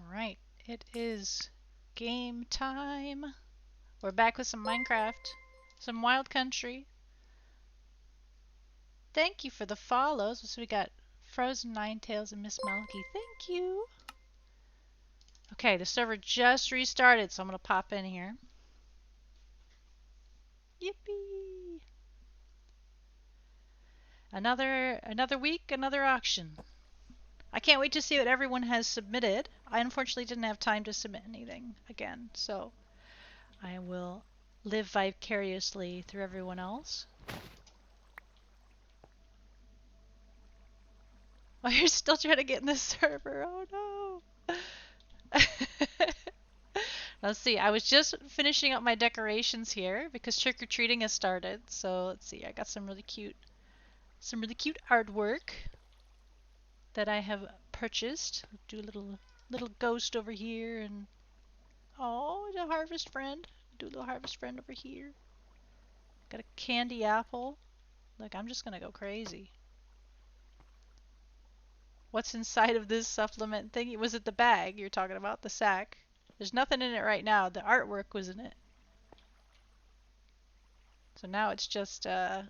Alright, it is game time. We're back with some Minecraft, some Wild Country. Thank you for the follows. So we got Frozen Ninetails and Miss Malky. Thank you. Okay, the server just restarted, so I'm gonna pop in here. Yippee! Another week, another auction. I can't wait to see what everyone has submitted. I unfortunately didn't have time to submit anything again, so I will live vicariously through everyone else. Oh, you're still trying to get in the server. Oh no. Let's see. I was just finishing up my decorations here because trick-or-treating has started. So let's see. I got some really cute artwork that I have purchased. Do a little ghost over here, and oh, a harvest friend. Do a little harvest friend over here. Got a candy apple. Look, I'm just gonna go crazy. What's inside of this supplement thing? Was it the bag you're talking about? The sack? There's nothing in it right now. The artwork was in it. So now it's just, oh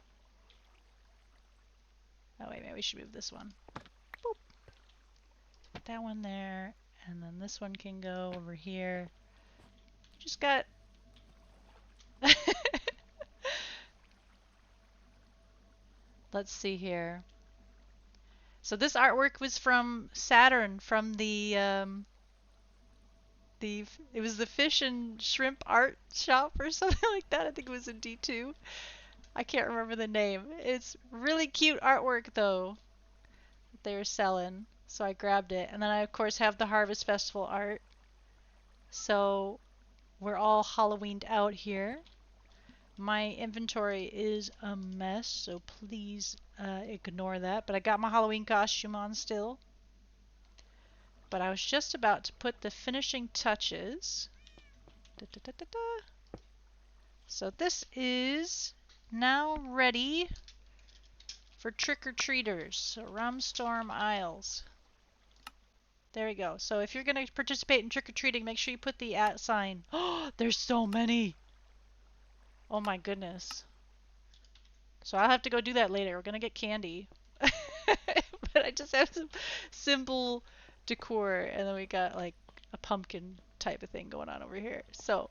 wait, maybe we should move this one. Boop. Put that one there, and then this one can go over here. Just got... Let's see here. So this artwork was from Saturn, from the it was the fish and shrimp art shop or something like that. I think it was in D2. I can't remember the name. It's really cute artwork though that they were selling. So I grabbed it. And then I of course have the Harvest Festival art. So we're all Halloweened out here. My inventory is a mess, so please ignore that. But I got my Halloween costume on still. But I was just about to put the finishing touches. Da, da, da, da, da. So this is now ready for trick-or-treaters. So Rumstorm Isles. There we go. So if you're going to participate in trick-or-treating, make sure you put the @ sign. Oh, there's so many. Oh my goodness. So I'll have to go do that later. We're going to get candy. But I just have some simple decor, and then we got like a pumpkin type of thing going on over here. So,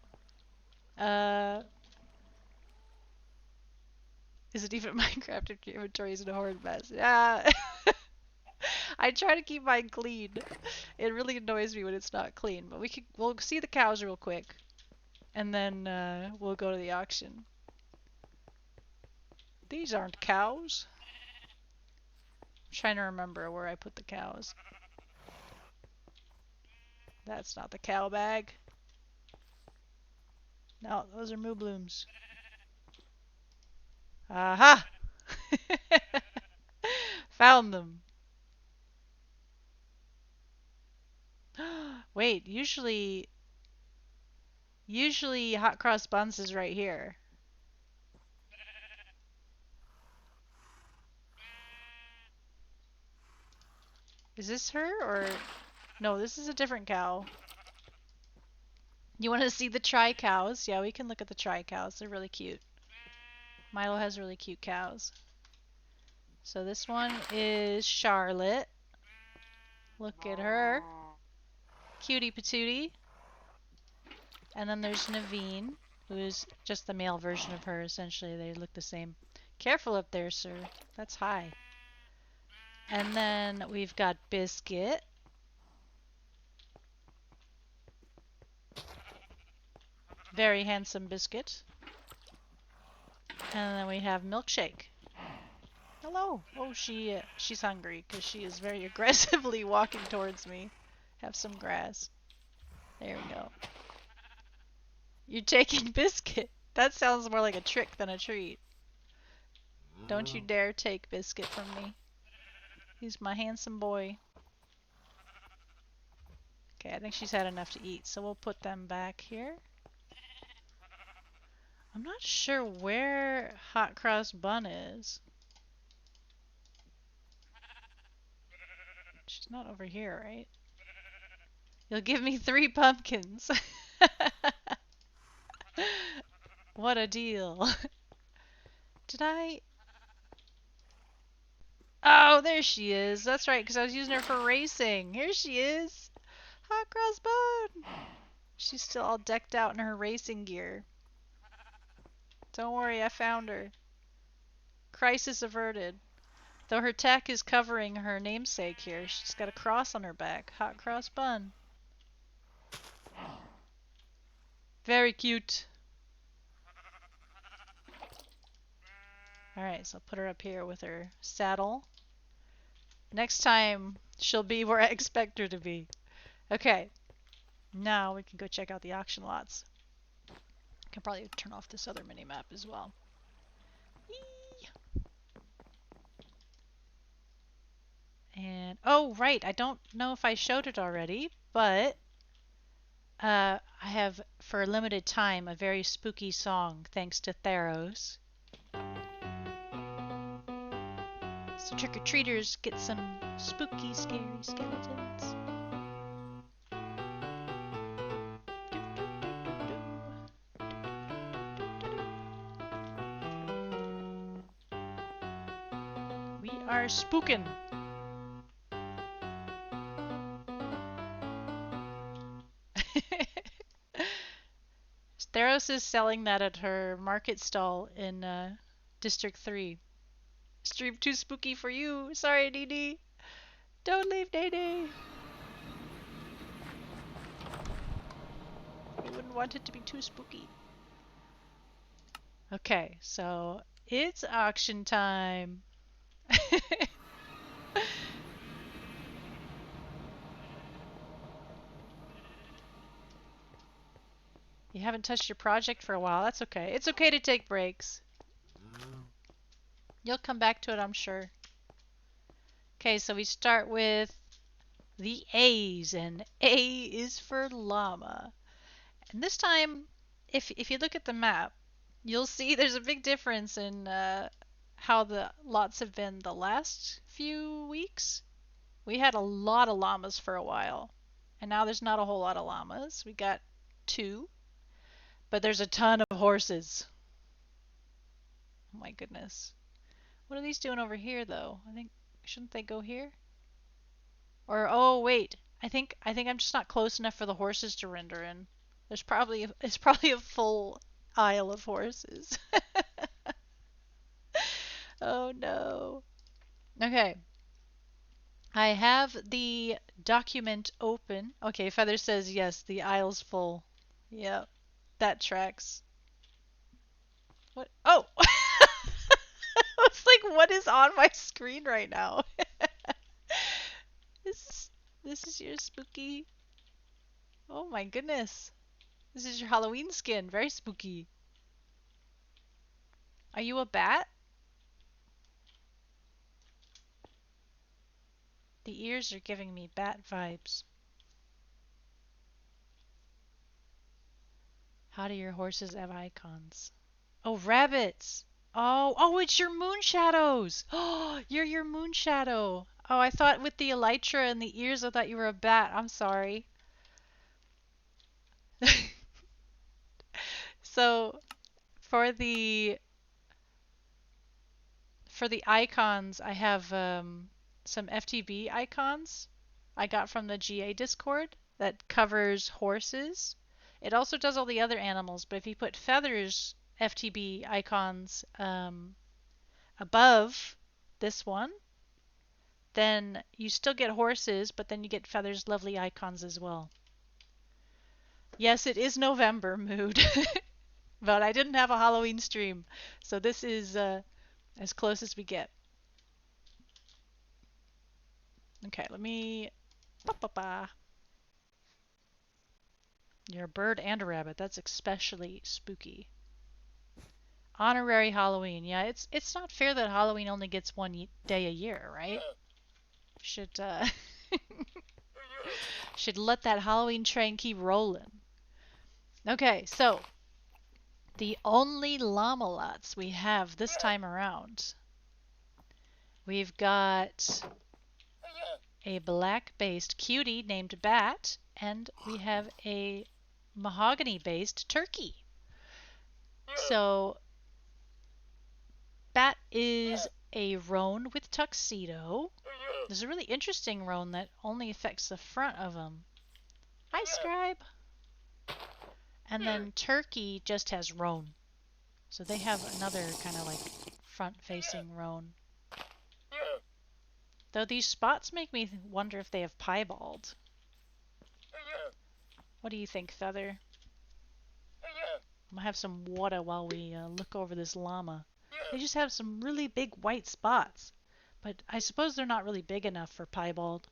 is it even Minecraft if your inventory is in a horrid mess? Yeah. I try to keep mine clean. It really annoys me when it's not clean, but we'll see the cows real quick, and then we'll go to the auction. These aren't cows. I'm trying to remember where I put the cows. That's not the cow bag. No, those are moo blooms. Aha! Found them. Wait, usually hot cross buns is right here. Is this her or no, this is a different cow. You want to see the tri-cows? Yeah, we can look at the tri-cows. They're really cute. Milo has really cute cows. So this one is Charlotte. Look at her. Cutie patootie. And then there's Naveen, who is just the male version of her. Essentially, they look the same. Careful up there, sir. That's high. And then we've got Biscuit. Very handsome Biscuit. And then we have Milkshake. Hello. Oh, she's hungry because she is very aggressively walking towards me. Have some grass. There we go. You're taking Biscuit. That sounds more like a trick than a treat. Don't you dare take Biscuit from me. He's my handsome boy. Okay, I think she's had enough to eat, so we'll put them back here. I'm not sure where Hot Cross Bun is. She's not over here, right? You'll give me 3 pumpkins. What a deal. Did I... Oh, there she is. That's right, because I was using her for racing. Here she is. Hot Cross Bun. She's still all decked out in her racing gear. Don't worry, I found her. Crisis averted. Though her tech is covering her namesake here. She's got a cross on her back. Hot Cross Bun. Very cute. Alright, so I'll put her up here with her saddle. Next time, she'll be where I expect her to be. Okay. Now we can go check out the auction lots. I can probably turn off this other mini-map as well. Eee! And, oh, right, I don't know if I showed it already, but I have, for a limited time, a very spooky song, thanks to Theros. So trick-or-treaters get some spooky, scary skeletons. We are spookin'. Theros is selling that at her market stall in District 3. Stream too spooky for you. Sorry, Dee. Don't leave, Dee. We wouldn't want it to be too spooky. Okay, so it's auction time. You haven't touched your project for a while. That's okay. It's okay to take breaks. You'll come back to it, I'm sure. Okay, so we start with the A's, and A is for llama. And this time, if you look at the map, you'll see there's a big difference in how the lots have been the last few weeks. We had a lot of llamas for a while, and now there's not a whole lot of llamas. We got 2, but there's a ton of horses. Oh my goodness. What are these doing over here, though? I think, shouldn't they go here? Or, oh wait, I think I'm just not close enough for the horses to render in. It's probably a full aisle of horses. Oh no. Okay. I have the document open. Okay, Feather says yes, the aisle's full. Yep, that tracks. What? Oh! I was like, what is on my screen right now? This this is your spooky. Oh my goodness. This is your Halloween skin. Very spooky. Are you a bat? The ears are giving me bat vibes. How do your horses have icons? Oh, rabbits. Oh, it's your moon shadows. Oh, you're your moon shadow. Oh, I thought with the elytra and the ears, I thought you were a bat. I'm sorry. So, for the icons, I have some FTB icons I got from the GA Discord that covers horses. It also does all the other animals, but if you put Feather's FTB icons above this one, then you still get horses, but then you get Feather's lovely icons as well. Yes, it is November mood, but I didn't have a Halloween stream, so this is as close as we get. Okay, let me... You're a bird and a rabbit. That's especially spooky. Honorary Halloween. Yeah, it's not fair that Halloween only gets one day a year, right? Should should let that Halloween train keep rolling. Okay, so the only llama lots we have this time around. We've got a black-based cutie named Bat, and we have a mahogany-based turkey. So Bat is a roan with tuxedo. There's a really interesting roan that only affects the front of him. Hi, Scribe. And then Turkey just has roan. So they have another kind of like front-facing roan. Though these spots make me wonder if they have piebald. What do you think, Feather? I'm gonna have some water while we look over this llama. They just have some really big white spots. But I suppose they're not really big enough for piebald.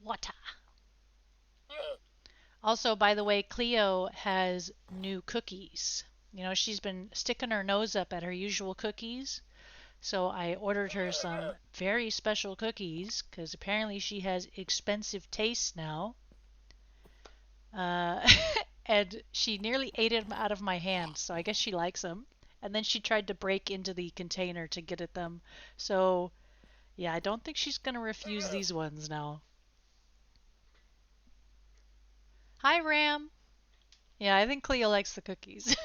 Water. Also, by the way, Cleo has new cookies. You know, she's been sticking her nose up at her usual cookies. So I ordered her some very special cookies because apparently she has expensive tastes now. And she nearly ate them out of my hand, so I guess she likes them. And then she tried to break into the container to get at them. So, yeah, I don't think she's going to refuse these ones now. Hi, Ram. Yeah, I think Cleo likes the cookies.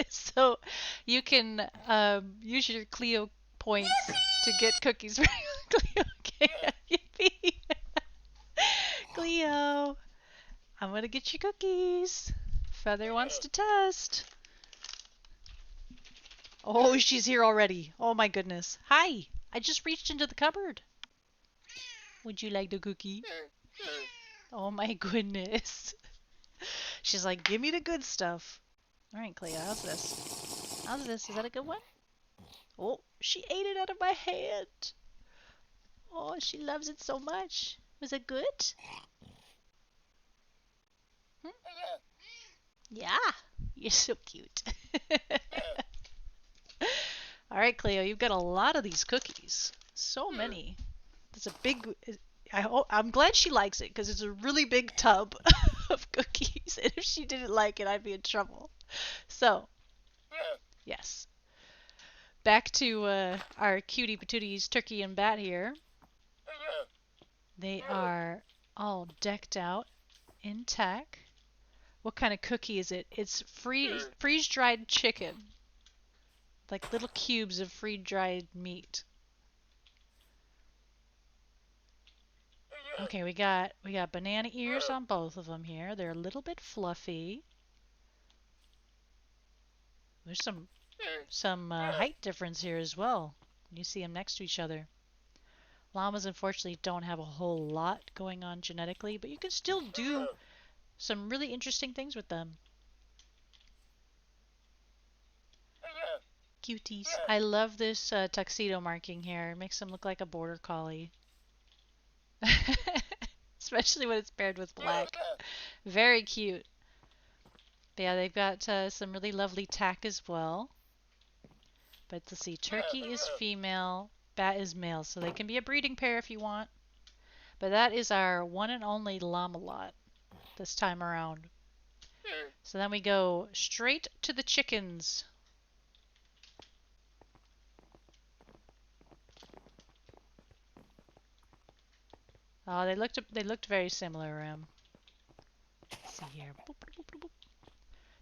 So you can use your Cleo points to get cookies for Cleo. Okay, yippee. Cleo, I'm gonna get you cookies. Feather wants to test. Oh, she's here already. Oh my goodness. Hi, I just reached into the cupboard. Would you like the cookie? Oh my goodness. She's like, give me the good stuff. All right, Cleo, how's this? How's this? Is that a good one? Oh, she ate it out of my hand. Oh, she loves it so much. Was it good? Hmm? Yeah, you're so cute. All right, Cleo, you've got a lot of these cookies. So many. It's a big. I'm glad she likes it because it's a really big tub of cookies. And if she didn't like it, I'd be in trouble. So, yes. Back to our cutie patooties, Turkey and Bat here. They are all decked out in tack. What kind of cookie is it? It's freeze-dried chicken. Like little cubes of freeze-dried meat. Okay, we got banana ears on both of them here. They're a little bit fluffy. There's some height difference here as well. You see them next to each other. Llamas unfortunately don't have a whole lot going on genetically, but you can still do some really interesting things with them. Cuties. I love this tuxedo marking here. It makes them look like a border collie. Especially when it's paired with black. Very cute. But yeah, they've got some really lovely tack as well. But let's see, turkey is female, bat is male, so they can be a breeding pair if you want. But that is our one and only llama lot this time around. So then we go straight to the chickens. Oh, they looked very similar. Let's see here. Boop, boop, boop, boop.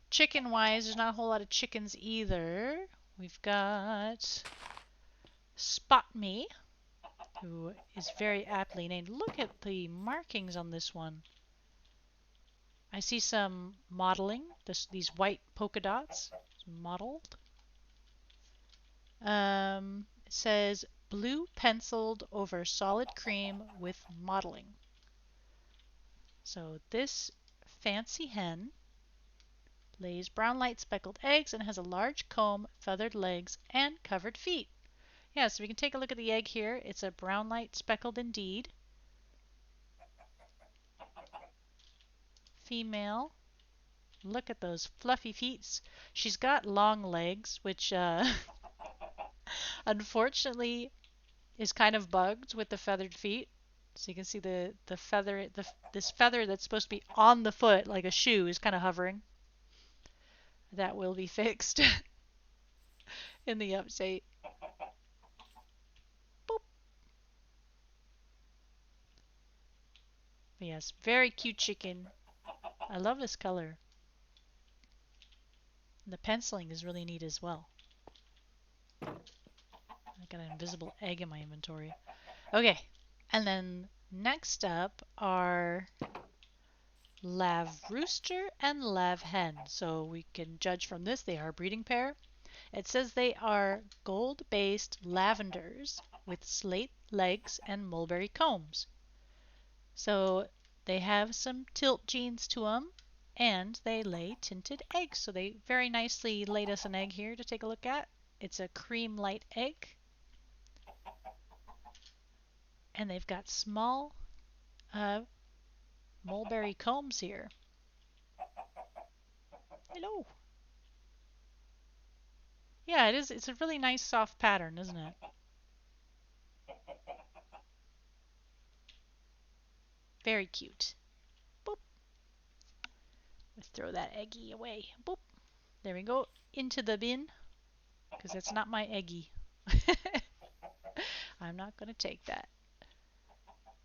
Chicken-wise, there's not a whole lot of chickens either. We've got Spot Me, who is very aptly named. Look at the markings on this one. I see some modeling. These white polka dots. It's modeled. It says blue penciled over solid cream with modeling. So this fancy hen lays brown light speckled eggs and has a large comb, feathered legs, and covered feet. Yeah, so we can take a look at the egg here. It's a brown light speckled indeed. Female. Look at those fluffy feet. She's got long legs, which unfortunately is kind of bugged with the feathered feet. So you can see the feather, this feather that's supposed to be on the foot like a shoe is kind of hovering. That will be fixed in the update. Boop. But yes, very cute chicken. I love this color. And the penciling is really neat as well. I got an invisible egg in my inventory. Okay, and then next up are Lav Rooster and Lav Hen. So we can judge from this they are a breeding pair. It says they are gold-based lavenders with slate legs and mulberry combs. So they have some tilt genes to them, and they lay tinted eggs. So they very nicely laid us an egg here to take a look at. It's a cream light egg. And they've got small mulberry combs here. Hello. Yeah, it is. It's a really nice soft pattern, isn't it? Very cute. Boop. Let's throw that eggie away. Boop. There we go. Into the bin. Because that's not my eggie. I'm not going to take that.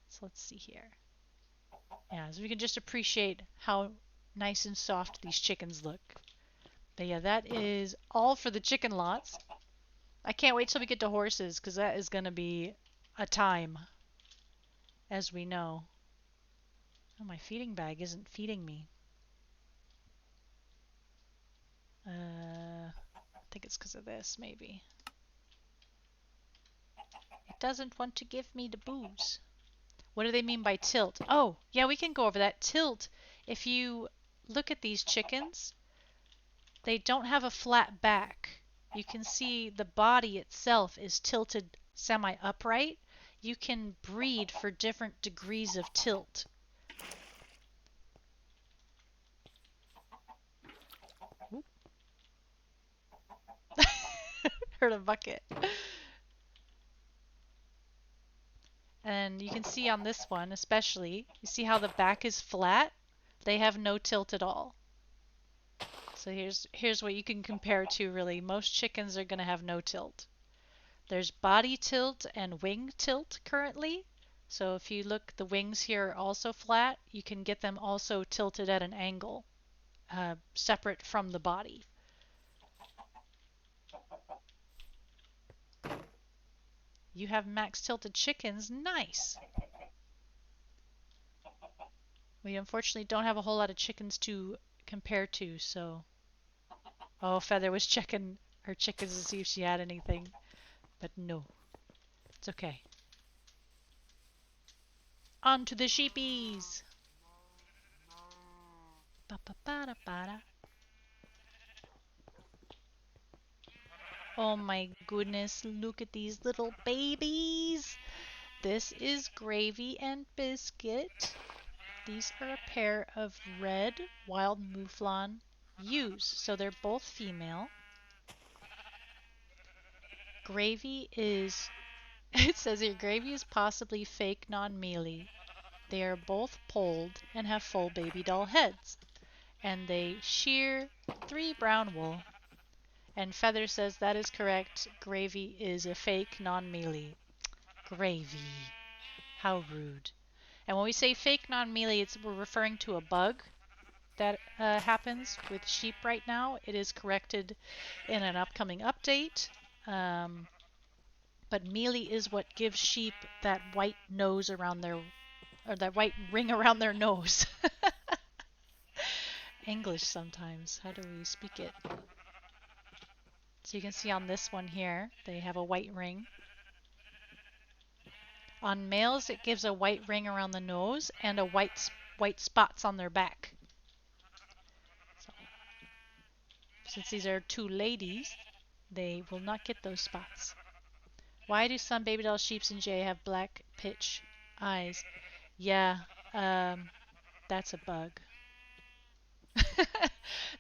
So let's see here. Yeah, so we can just appreciate how nice and soft these chickens look. But yeah, that is all for the chicken lots. I can't wait till we get to horses because that is going to be a time, as we know. Oh, my feeding bag isn't feeding me. I think it's because of this, maybe. It doesn't want to give me the booze. What do they mean by tilt? Oh, yeah, we can go over that. Tilt, if you look at these chickens, they don't have a flat back. You can see the body itself is tilted semi-upright. you can breed for different degrees of tilt. Heard a bucket. And you can see on this one especially, you see how the back is flat? They have no tilt at all. So here's what you can compare to really. Most chickens are going to have no tilt. There's body tilt and wing tilt currently. So if you look, the wings here are also flat. You can get them also tilted at an angle, separate from the body. You have max tilted chickens. Nice. We unfortunately don't have a whole lot of chickens to compare to, so... Oh, Feather was checking her chickens to see if she had anything, but no. It's okay. On to the sheepies! Ba-ba-ba-da-ba-da. Oh my goodness, look at these little babies! This is Gravy and Biscuit. These are a pair of red wild mouflon ewes, so they're both female. Gravy is, it says here, Gravy is possibly fake non-mealy. They are both polled and have full baby doll heads. And they shear 3 brown wool. And Feather says that is correct. Gravy is a fake non-mealy. Gravy. How rude. And when we say fake non-mealy, we're referring to a bug that happens with sheep right now. It is corrected in an upcoming update. But mealy is what gives sheep that white nose around their, or that white ring around their nose. English sometimes. How do we speak it? So you can see on this one here, they have a white ring. On males, it gives a white ring around the nose and a white spots on their back. So, since these are 2 ladies, they will not get those spots. Why do some baby doll sheeps in Jay have black pitch eyes? Yeah, that's a bug.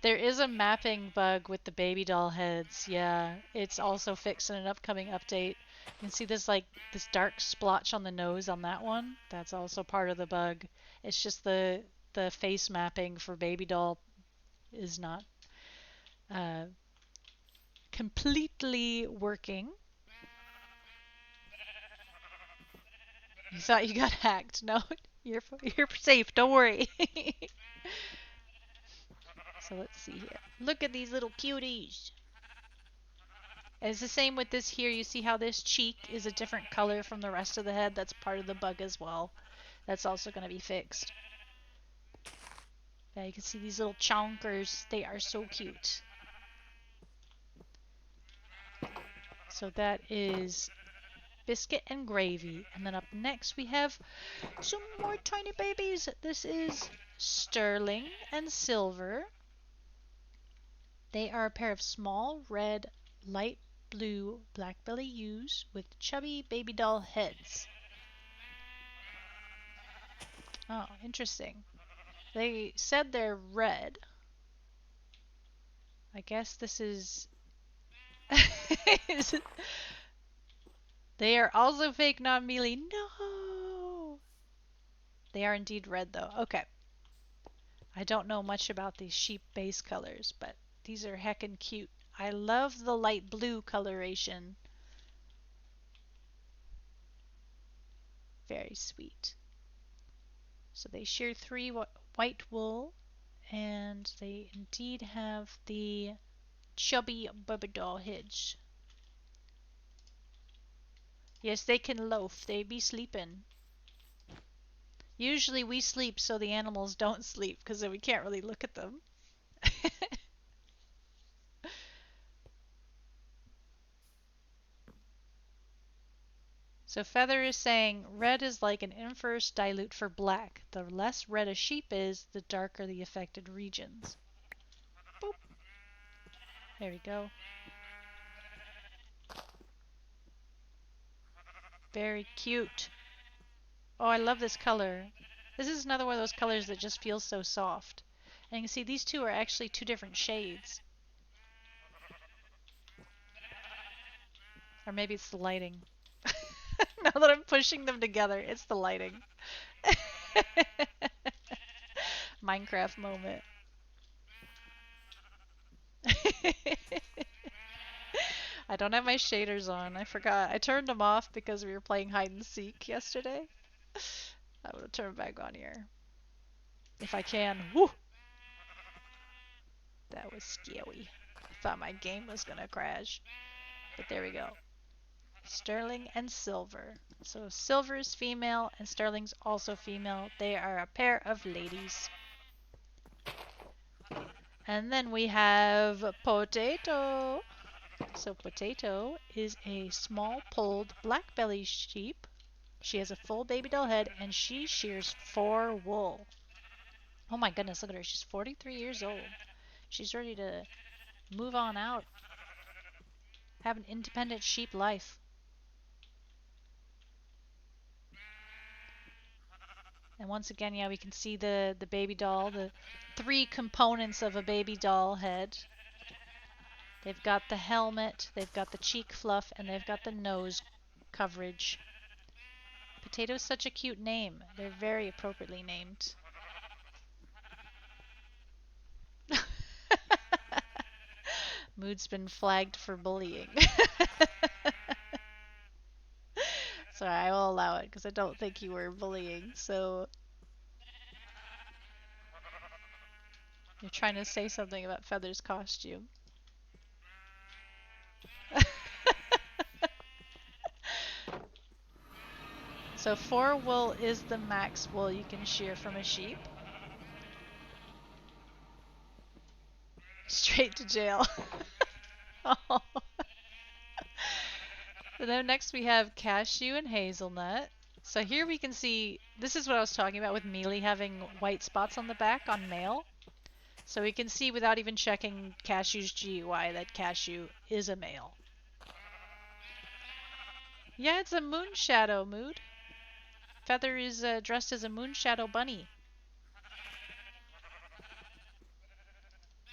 There is a mapping bug with the baby doll heads. Yeah, it's also fixed in an upcoming update. You can see this this dark splotch on the nose on that one. That's also part of the bug. It's just the face mapping for baby doll is not completely working. You thought you got hacked. No, you're safe. Don't worry. So let's see here. Look at these little cuties. It's the same with this here. You see how this cheek is a different color from the rest of the head? That's part of the bug as well. That's also going to be fixed. Yeah, you can see these little chonkers. They are so cute. So that is Biscuit and Gravy. And then up next we have some more tiny babies. This is Sterling and Silver. They are a pair of small, red, light blue black-belly ewes with chubby baby doll heads. Oh, interesting. They said they're red. I guess this is... They are also fake non-mealy. No! They are indeed red though. Okay. I don't know much about these sheep base colors, but these are heckin' cute. I love the light blue coloration. Very sweet. So they shear 3 white wool, and they indeed have the chubby baby doll heads. Yes, they can loaf. They be sleeping. Usually we sleep so the animals don't sleep because then we can't really look at them. So Feather is saying red is like an inverse dilute for black. The less red a sheep is, the darker the affected regions. Boop. There we go. Very cute. Oh, I love this color. This is another one of those colors that just feels so soft. And you can see these two are actually two different shades. Or maybe it's the lighting. Now that I'm pushing them together, it's the lighting. Minecraft moment. I don't have my shaders on. I forgot. I turned them off because we were playing hide and seek yesterday. I'm gonna turn them back on here. If I can. Woo! That was scary. I thought my game was gonna crash. But there we go. Sterling and Silver. So Silver is female and Sterling's also female. They are a pair of ladies. And then we have Potato. So Potato is a small polled black belly sheep. She has a full baby doll head and she shears for wool. Oh my goodness, look at her. She's 43 years old. She's ready to move on out. Have an independent sheep life. And once again, yeah, we can see the baby doll, the three components of a baby doll head. They've got the helmet, they've got the cheek fluff, and they've got the nose coverage. Potato's such a cute name. They're very appropriately named. Mood's been flagged for bullying. Sorry, I will allow it because I don't think you were bullying, so... You're trying to say something about Feather's costume. So 4 wool is the max wool you can shear from a sheep. Straight to jail. Oh. And then next we have Cashew and Hazelnut. So here we can see, this is what I was talking about with Mealy having white spots on the back on male. So we can see without even checking Cashew's GUI that Cashew is a male. Yeah, it's a moon shadow, Mood. Feather is dressed as a moon shadow bunny.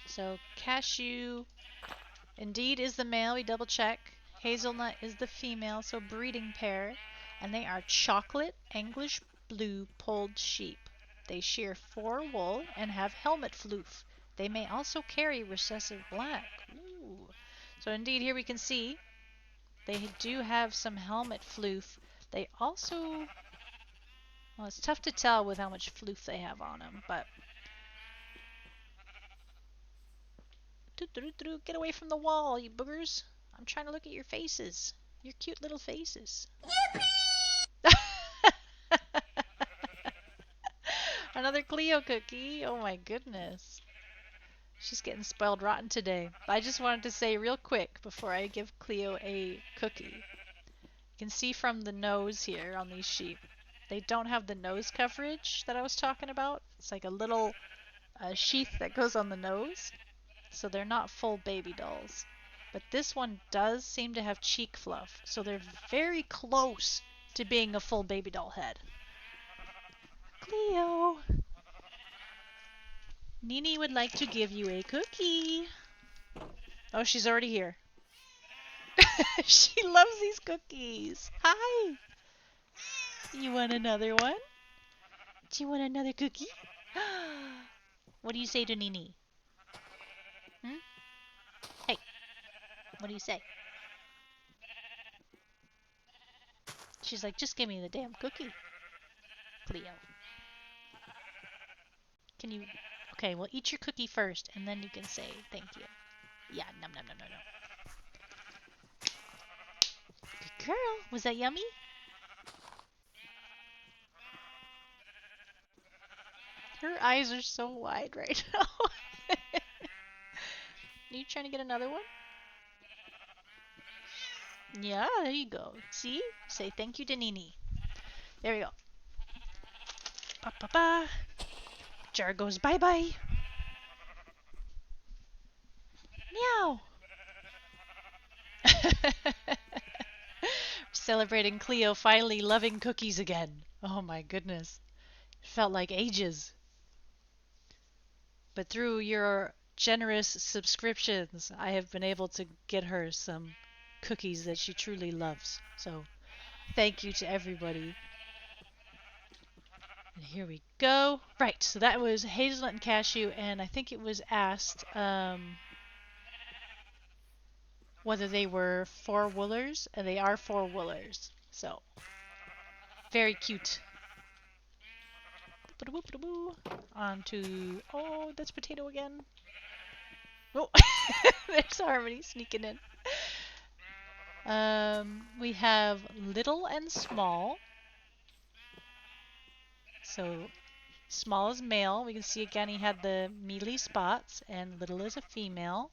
So Cashew indeed is the male, we double check. Hazelnut is the female, so breeding pair. And they are chocolate English blue polled sheep. They shear 4 wool and have helmet floof. They may also carry recessive black. Ooh. So indeed here we can see they do have some helmet floof. They also, well, it's tough to tell with how much floof they have on them, but get away from the wall, you boogers. I'm trying to look at your faces. Your cute little faces. Another Cleo cookie. Oh my goodness. She's getting spoiled rotten today. I just wanted to say real quick before I give Cleo a cookie. You can see from the nose here on these sheep, they don't have the nose coverage that I was talking about. It's like a little sheath that goes on the nose. So they're not full baby dolls. But this one does seem to have cheek fluff. So they're very close to being a full baby doll head. Cleo! Nini would like to give you a cookie. Oh, she's already here. She loves these cookies. Hi! You want another one? Do you want another cookie? What do you say to Nini? Hmm? Hey, what do you say? She's like, just give me the damn cookie. Cleo. Can you... Okay, well, eat your cookie first, and then you can say thank you. Yeah, nom nom nom nom nom. Good girl. Was that yummy? Her eyes are so wide right now. Are you trying to get another one? Yeah, there you go. See? Say thank you to Nini. There we go. Ba ba ba. Jar goes bye bye. Meow. Celebrating Cleo finally loving cookies again. Oh my goodness. It felt like ages. But through your generous subscriptions, I have been able to get her some cookies that she truly loves. So thank you to everybody. And here we go. Right, so that was hazelnut and cashew, and I think it was asked whether they were four-woolers, and they are four-woolers. So, very cute. On to, oh, that's potato again. Oh, there's Harmony sneaking in. We have little and small. So small is male. We can see again he had the mealy spots, and little is a female.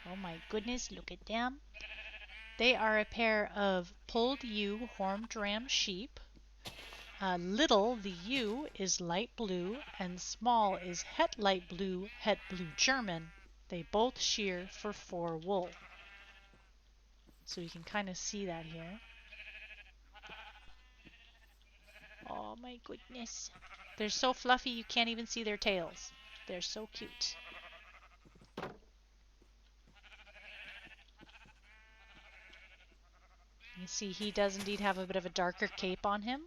Oh my goodness, look at them. They are a pair of pulled ewe horned ram sheep. Little, the ewe, is light blue, and small is het light blue, het blue German. They both shear for 4 wool. So you can kind of see that here. Oh my goodness. They're so fluffy you can't even see their tails. They're so cute. You can see he does indeed have a bit of a darker cape on him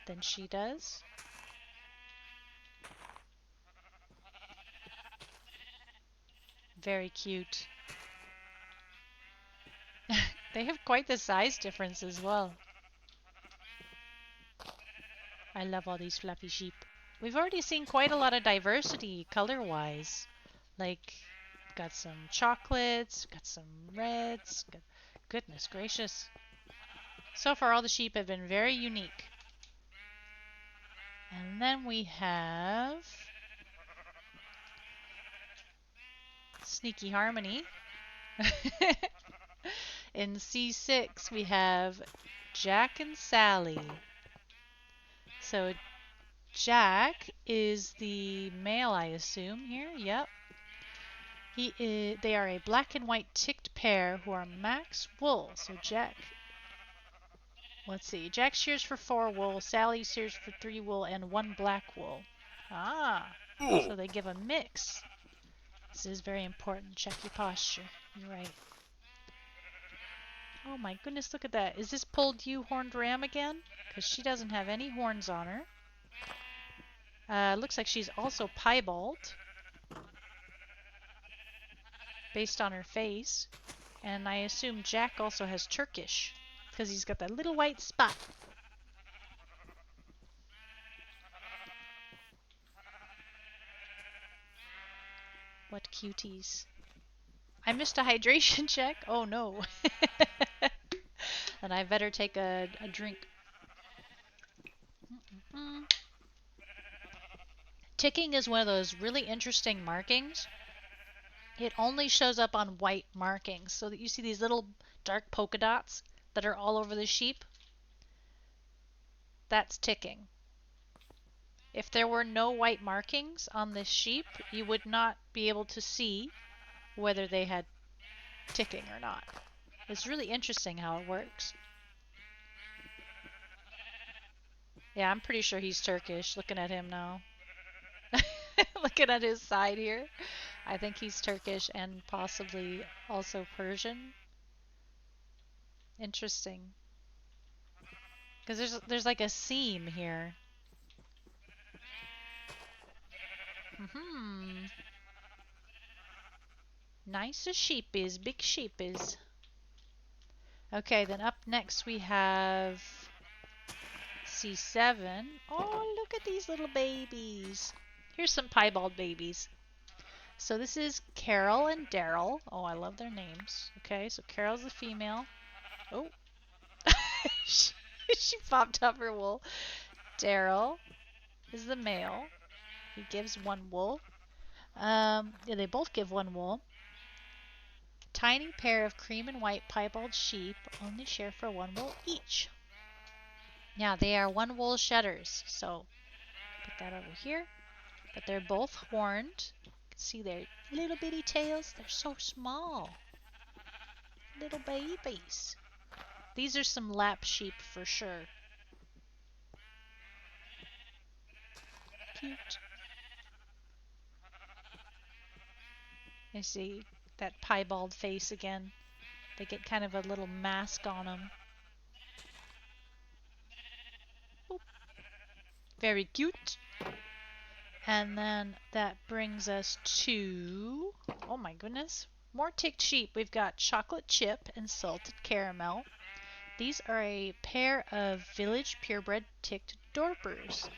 than she does. Very cute. They have quite the size difference as well. I love all these fluffy sheep. We've already seen quite a lot of diversity color-wise. Like, got some chocolates, got some reds. Goodness gracious. So far all the sheep have been very unique. And then we have Sneaky Harmony. In C6 we have Jack and Sally. So Jack is the male, I assume, here. Yep. They are a black and white ticked pair who are max wool. So Jack, let's see. Jack shears for 4 wool, Sally shears for 3 wool and 1 black wool. Ah, so they give a mix. This is very important. Check your posture. You're right. Oh my goodness, look at that. Is this pulled ewe horned ram again? Because she doesn't have any horns on her. Looks like she's also piebald, based on her face. And I assume Jack also has Turkish, because he's got that little white spot. What cuties. I missed a hydration check. Oh no. Then I better take a drink. Ticking is one of those really interesting markings. It only shows up on white markings, so that you see these little dark polka dots that are all over the sheep. That's ticking. If there were no white markings on this sheep, you would not be able to see whether they had ticking or not. It's really interesting how it works. Yeah, I'm pretty sure he's Turkish, looking at him now. Looking at his side here. I think he's Turkish and possibly also Persian. Interesting. Because there's like a seam here. Nice as sheep is, big sheep is. Okay, then up next we have C7. Oh, look at these little babies. Here's some piebald babies. So this is Carol and Daryl. Oh, I love their names. Okay, so Carol's the female. Oh. she popped up her wool. Daryl is the male. He gives 1 wool. Yeah, they both give 1 wool. Tiny pair of cream and white piebald sheep only share for 1 wool each. Now they are 1 wool shedders, so put that over here. But they're both horned. You can see their little bitty tails. They're so small. Little babies. These are some lap sheep for sure. Cute. You see that piebald face again. They get kind of a little mask on them. Boop. Very cute. And then that brings us to, oh my goodness, more ticked sheep. We've got chocolate chip and salted caramel. These are a pair of village purebred ticked dorpers.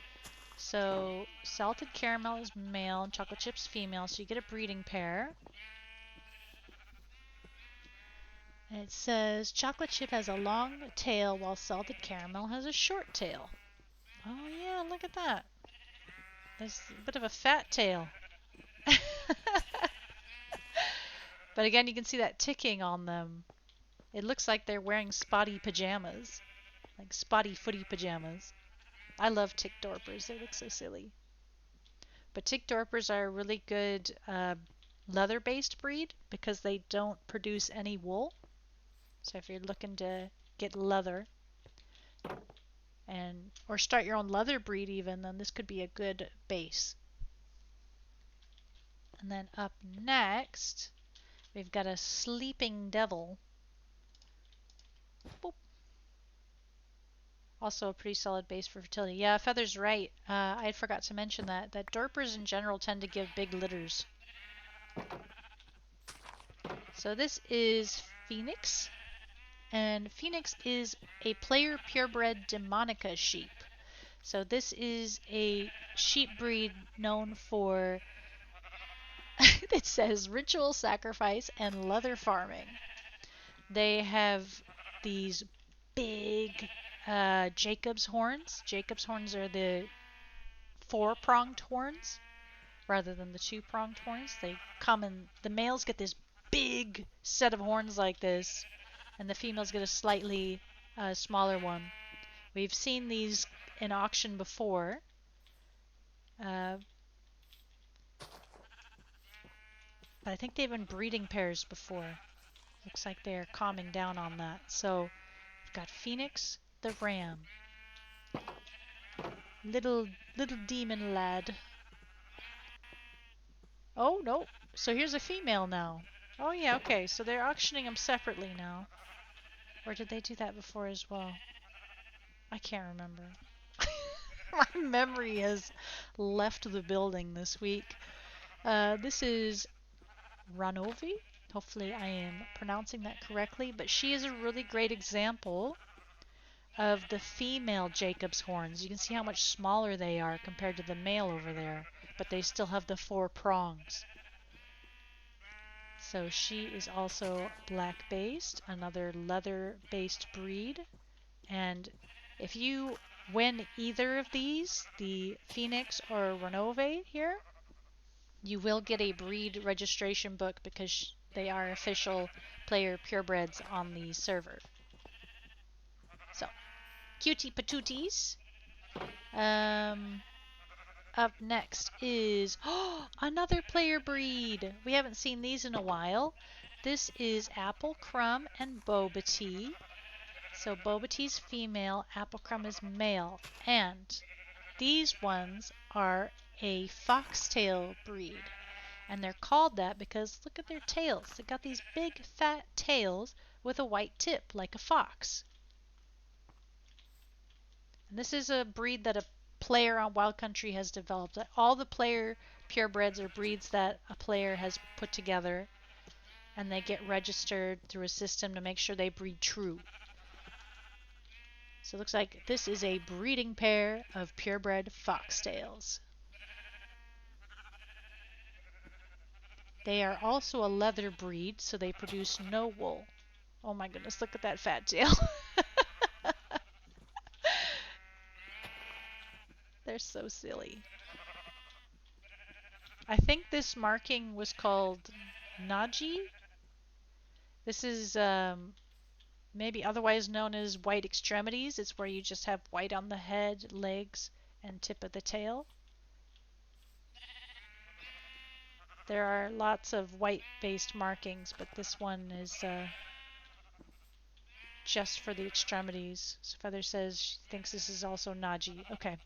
So salted caramel is male and chocolate chip's female, so you get a breeding pair. And it says chocolate chip has a long tail while salted caramel has a short tail. Oh yeah, look at that. There's a bit of a fat tail. But again, you can see that ticking on them. It looks like they're wearing spotty pajamas. Like spotty footy pajamas. I love tick dorpers. They look so silly. But tick dorpers are a really good leather-based breed because they don't produce any wool. So if you're looking to get leather and or start your own leather breed even, then this could be a good base. And then up next, we've got a sleeping devil. Boop. Also a pretty solid base for fertility. Yeah, Feather's right. I forgot to mention that dorpers in general tend to give big litters. So this is Phoenix. And Phoenix is a player purebred Demonica sheep. So this is a sheep breed known for, it says, ritual sacrifice and leather farming. They have these big Jacob's horns. Jacob's horns are the four-pronged horns rather than the two-pronged horns. They come in, the males get this big set of horns like this, and the females get a slightly smaller one. We've seen these in auction before. But I think they've been breeding pairs before. Looks like they're calming down on that. So we've got Phoenix the ram. Little demon lad. Oh, no. So here's a female now. Oh, yeah, okay. So they're auctioning them separately now. Or did they do that before as well? I can't remember. My memory has left the building this week. This is Ranovi. Hopefully I am pronouncing that correctly. But she is a really great example of the female Jacob's horns. You can see how much smaller they are compared to the male over there. But they still have the four prongs. So she is also black-based, another leather-based breed. And if you win either of these, the Phoenix or Renove here, you will get a breed registration book because they are official player purebreds on the server. So, cutie patooties. Up next is another player breed. We haven't seen these in a while. This is Apple Crumb and Boba Tea. So Boba Tea's female, Apple Crumb is male, and these ones are a foxtail breed. And they're called that because look at their tails. They've got these big fat tails with a white tip like a fox. And this is a breed that a player on Wild Country has developed. All the player purebreds are breeds that a player has put together, and they get registered through a system to make sure they breed true. So it looks like this is a breeding pair of purebred foxtails. They are also a leather breed, so they produce no wool. Oh my goodness, look at that fat tail. They're so silly. I think this marking was called Naji. This is maybe otherwise known as white extremities. It's where you just have white on the head, legs, and tip of the tail. There are lots of white-based markings, but this one is just for the extremities. So Feather says she thinks this is also Naji. Okay.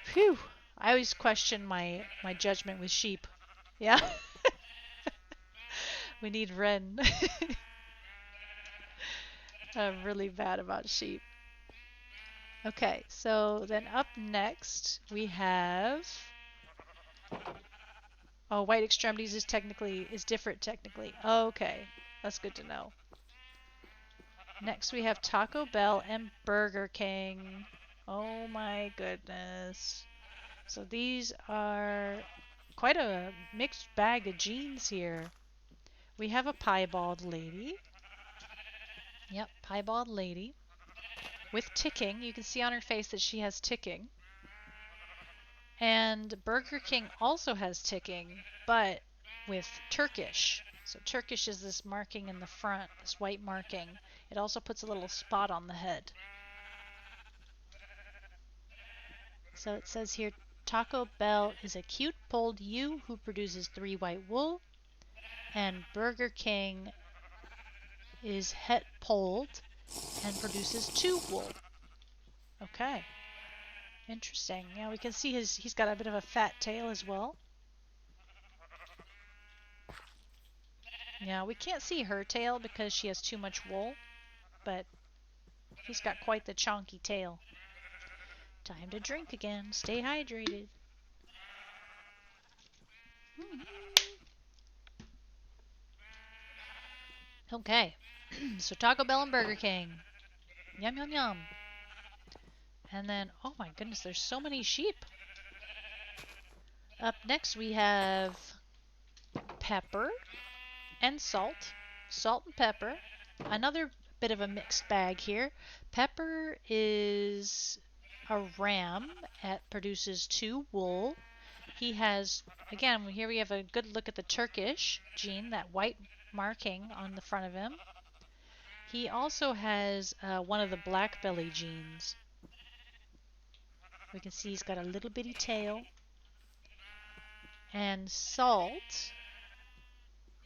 Phew. I always question my judgment with sheep. Yeah. We need Ren. I'm really bad about sheep. Okay, so then up next we have... Oh, white extremities is different technically. Okay, that's good to know. Next we have Taco Bell and Burger King. Oh my goodness. So these are quite a mixed bag of genes here. We have a piebald lady. Yep, piebald lady. With ticking. You can see on her face that she has ticking. And Burger King also has ticking, but with Turkish. So Turkish is this marking in the front, this white marking. It also puts a little spot on the head. So it says here, Taco Bell is a cute polled ewe who produces 3 white wool, and Burger King is het polled and produces 2 wool. Okay. Interesting. Yeah, we can see he's got a bit of a fat tail as well. Yeah, we can't see her tail because she has too much wool, but he's got quite the chonky tail. Time to drink again. Stay hydrated. Okay, so Taco Bell and Burger King. Yum, yum, yum. And then, oh my goodness, there's so many sheep. Up next we have pepper and salt. Salt and pepper. Another bit of a mixed bag here. Pepper is a ram. It produces 2 wool. He has, again, here we have a good look at the Turkish gene, that white marking on the front of him. He also has one of the black belly genes. We can see he's got a little bitty tail. And Salt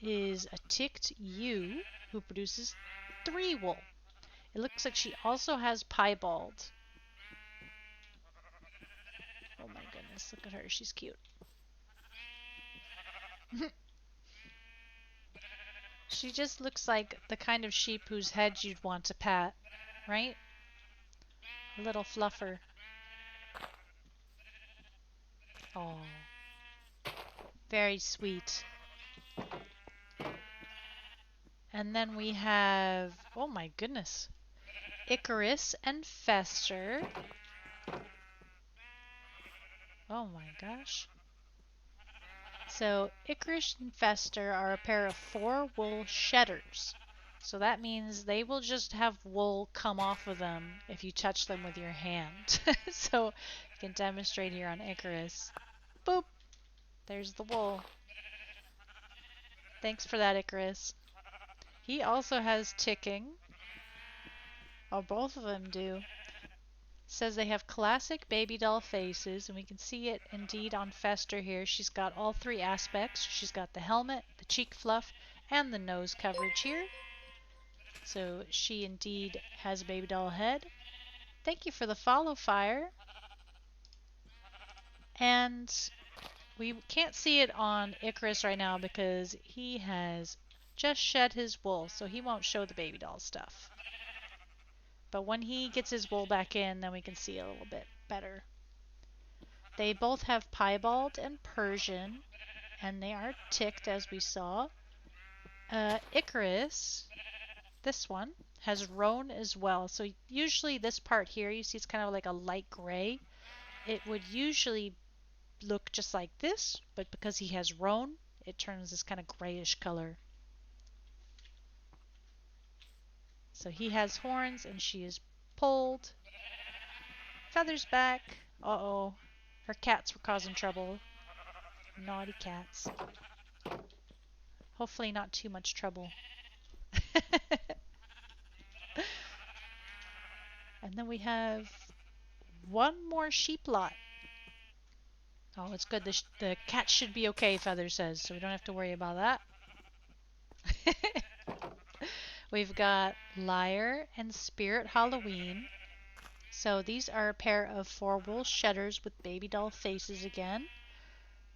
is a ticked ewe who produces 3 wool. It looks like she also has piebald. Oh my goodness, look at her, she's cute. She just looks like the kind of sheep whose head you'd want to pat, right? A little fluffer. Oh, very sweet. And then we have, oh my goodness, Icarus and Fester. Oh my gosh. So Icarus and Fester are a pair of 4 wool shedders. So that means they will just have wool come off of them if you touch them with your hand. So you can demonstrate here on Icarus. Boop! There's the wool. Thanks for that, Icarus. He also has ticking. Oh, both of them do. Says they have classic baby doll faces, and we can see it indeed on Fester here. She's got all 3 aspects. She's got the helmet, the cheek fluff, and the nose coverage here. So she indeed has a baby doll head. Thank you for the follow, Fire. And we can't see it on Icarus right now because he has just shed his wool, so he won't show the baby doll stuff. But when he gets his wool back in, then we can see a little bit better. They both have piebald and Persian, and they are ticked as we saw. Icarus, this one, has roan as well. So usually this part here, you see it's kind of like a light gray. It would usually look just like this, but because he has roan, it turns this kind of grayish color. So he has horns and she is pulled. Feathers back. Uh-oh. Her cats were causing trouble. Naughty cats. Hopefully not too much trouble. And then we have one more sheep lot. Oh, it's good. The cat should be okay, Feather says, so we don't have to worry about that. We've got Liar and Spirit Halloween. So these are a pair of four-wool shedders with baby doll faces again.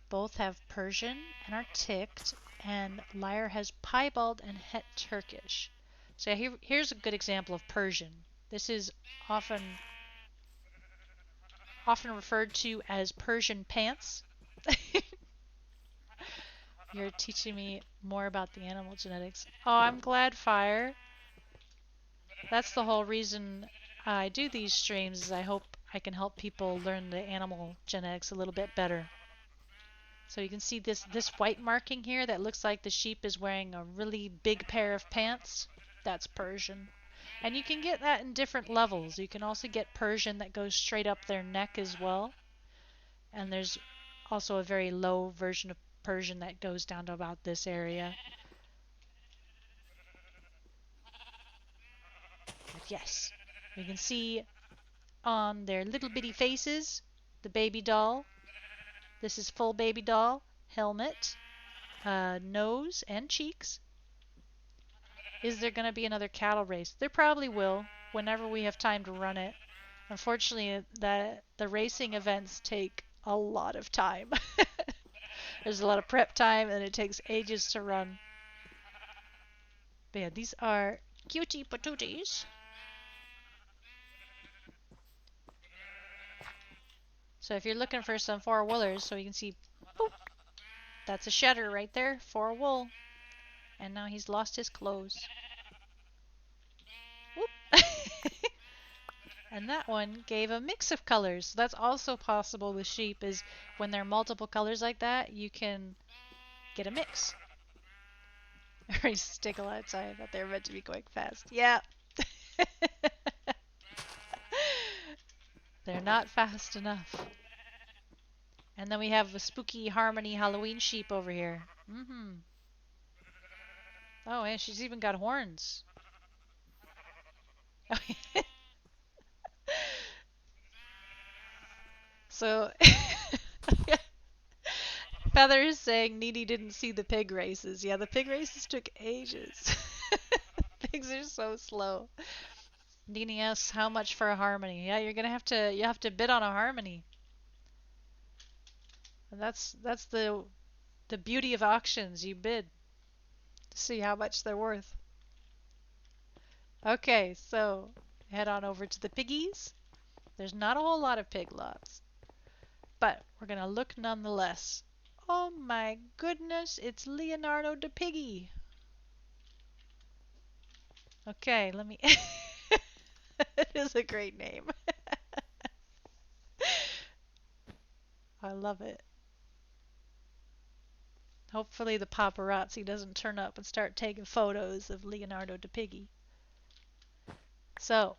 Both have Persian and are ticked, and Liar has piebald and het Turkish. So here's a good example of Persian. This is often referred to as Persian pants. You're teaching me more about the animal genetics. Oh, I'm glad, Fire. That's the whole reason I do these streams, is I hope I can help people learn the animal genetics a little bit better. So you can see this white marking here that looks like the sheep is wearing a really big pair of pants. That's Persian. And you can get that in different levels. You can also get Persian that goes straight up their neck as well. And there's also a very low version of Persian that goes down to about this area. But yes, you can see on their little bitty faces the baby doll. This is full baby doll, helmet, nose and cheeks. Is there going to be another cattle race? There probably will, whenever we have time to run it. Unfortunately, the racing events take a lot of time. There's a lot of prep time, and it takes ages to run. But yeah, these are cutie patooties. So if you're looking for some four-woolers, so you can see, boop, that's a shedder right there, four-wool. And now he's lost his clothes. Whoop. And that one gave a mix of colors. So that's also possible with sheep, is when there are multiple colors like that, you can get a mix. Or stick a lot of time. I thought they were meant to be going fast. Yeah. They're not fast enough. And then we have a spooky Harmony Halloween sheep over here. Oh, and she's even got horns. So, Feather is saying Needy didn't see the pig races. Yeah, the pig races took ages. Pigs are so slow. Needy asks how much for a Harmony. Yeah, you have to bid on a Harmony. And that's the beauty of auctions. You bid to see how much they're worth. Okay, so head on over to the piggies. There's not a whole lot of pig lots, but we're gonna look nonetheless. Oh my goodness, it's Leonardo da Piggy. Okay, let me. It is a great name. I love it. Hopefully the paparazzi doesn't turn up and start taking photos of Leonardo da Piggy. So,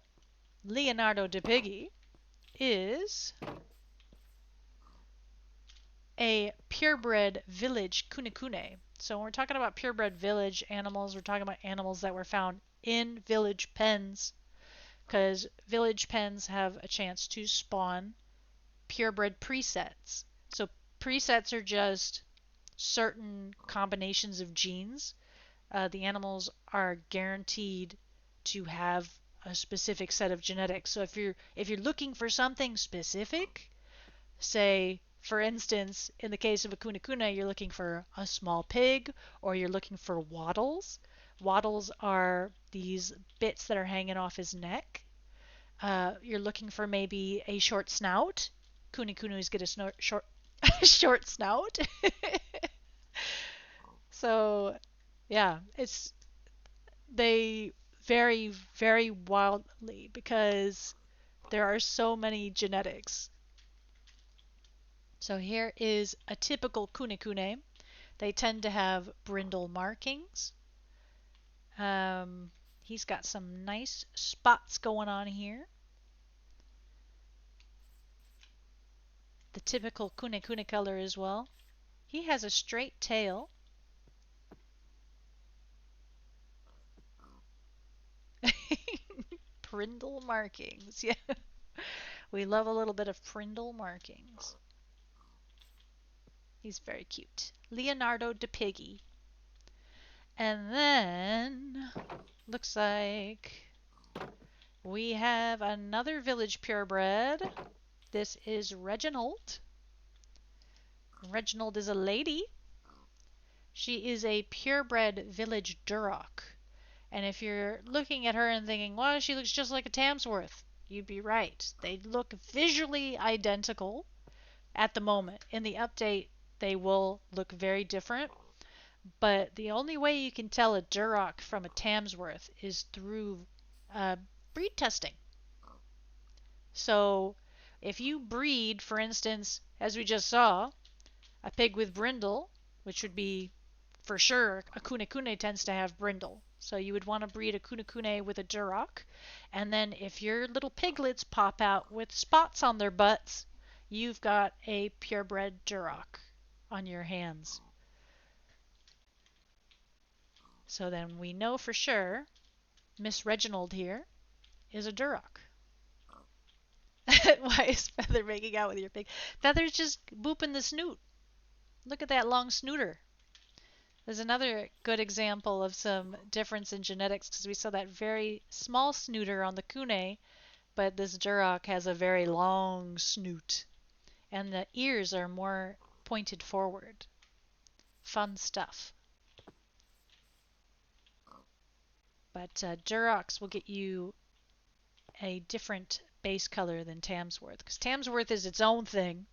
Leonardo da Piggy is a purebred village kunekune. So when we're talking about purebred village animals, we're talking about animals that were found in village pens, because village pens have a chance to spawn purebred presets. So presets are just certain combinations of genes. The animals are guaranteed to have a specific set of genetics. So if you're looking for something specific, say for instance, in the case of a kunekune, you're looking for a small pig, or you're looking for wattles. Wattles are these bits that are hanging off his neck. You're looking for maybe a short snout. Kunekunes get a short short snout. So, yeah, they vary very wildly because there are so many genetics. So here is a typical kunekune. They tend to have brindle markings. He's got some nice spots going on here. The typical kunekune color as well. He has a straight tail. Brindle markings, yeah. We love a little bit of brindle markings. He's very cute. Leonardo da Piggy. And then looks like we have another village purebred. This is Reginald. Reginald is a lady. She is a purebred village Duroc. And if you're looking at her and thinking, well, she looks just like a Tamsworth, you'd be right. They look visually identical at the moment. In the update, they will look very different. But the only way you can tell a Duroc from a Tamsworth is through breed testing. So if you breed, for instance, as we just saw, a pig with brindle, which would be for sure a Kunekune tends to have brindle. So you would want to breed a Kunekune with a Duroc. And then if your little piglets pop out with spots on their butts, you've got a purebred Duroc on your hands. So then we know for sure Miss Reginald here is a Duroc. Why is Feather making out with your pig? Feather's just booping the snoot. Look at that long snooter. There's another good example of some difference in genetics because we saw that very small snooter on the Kune, but this Duroc has a very long snoot. And the ears are more pointed forward. Fun stuff. But Durocs will get you a different base color than Tamsworth, because Tamsworth is its own thing.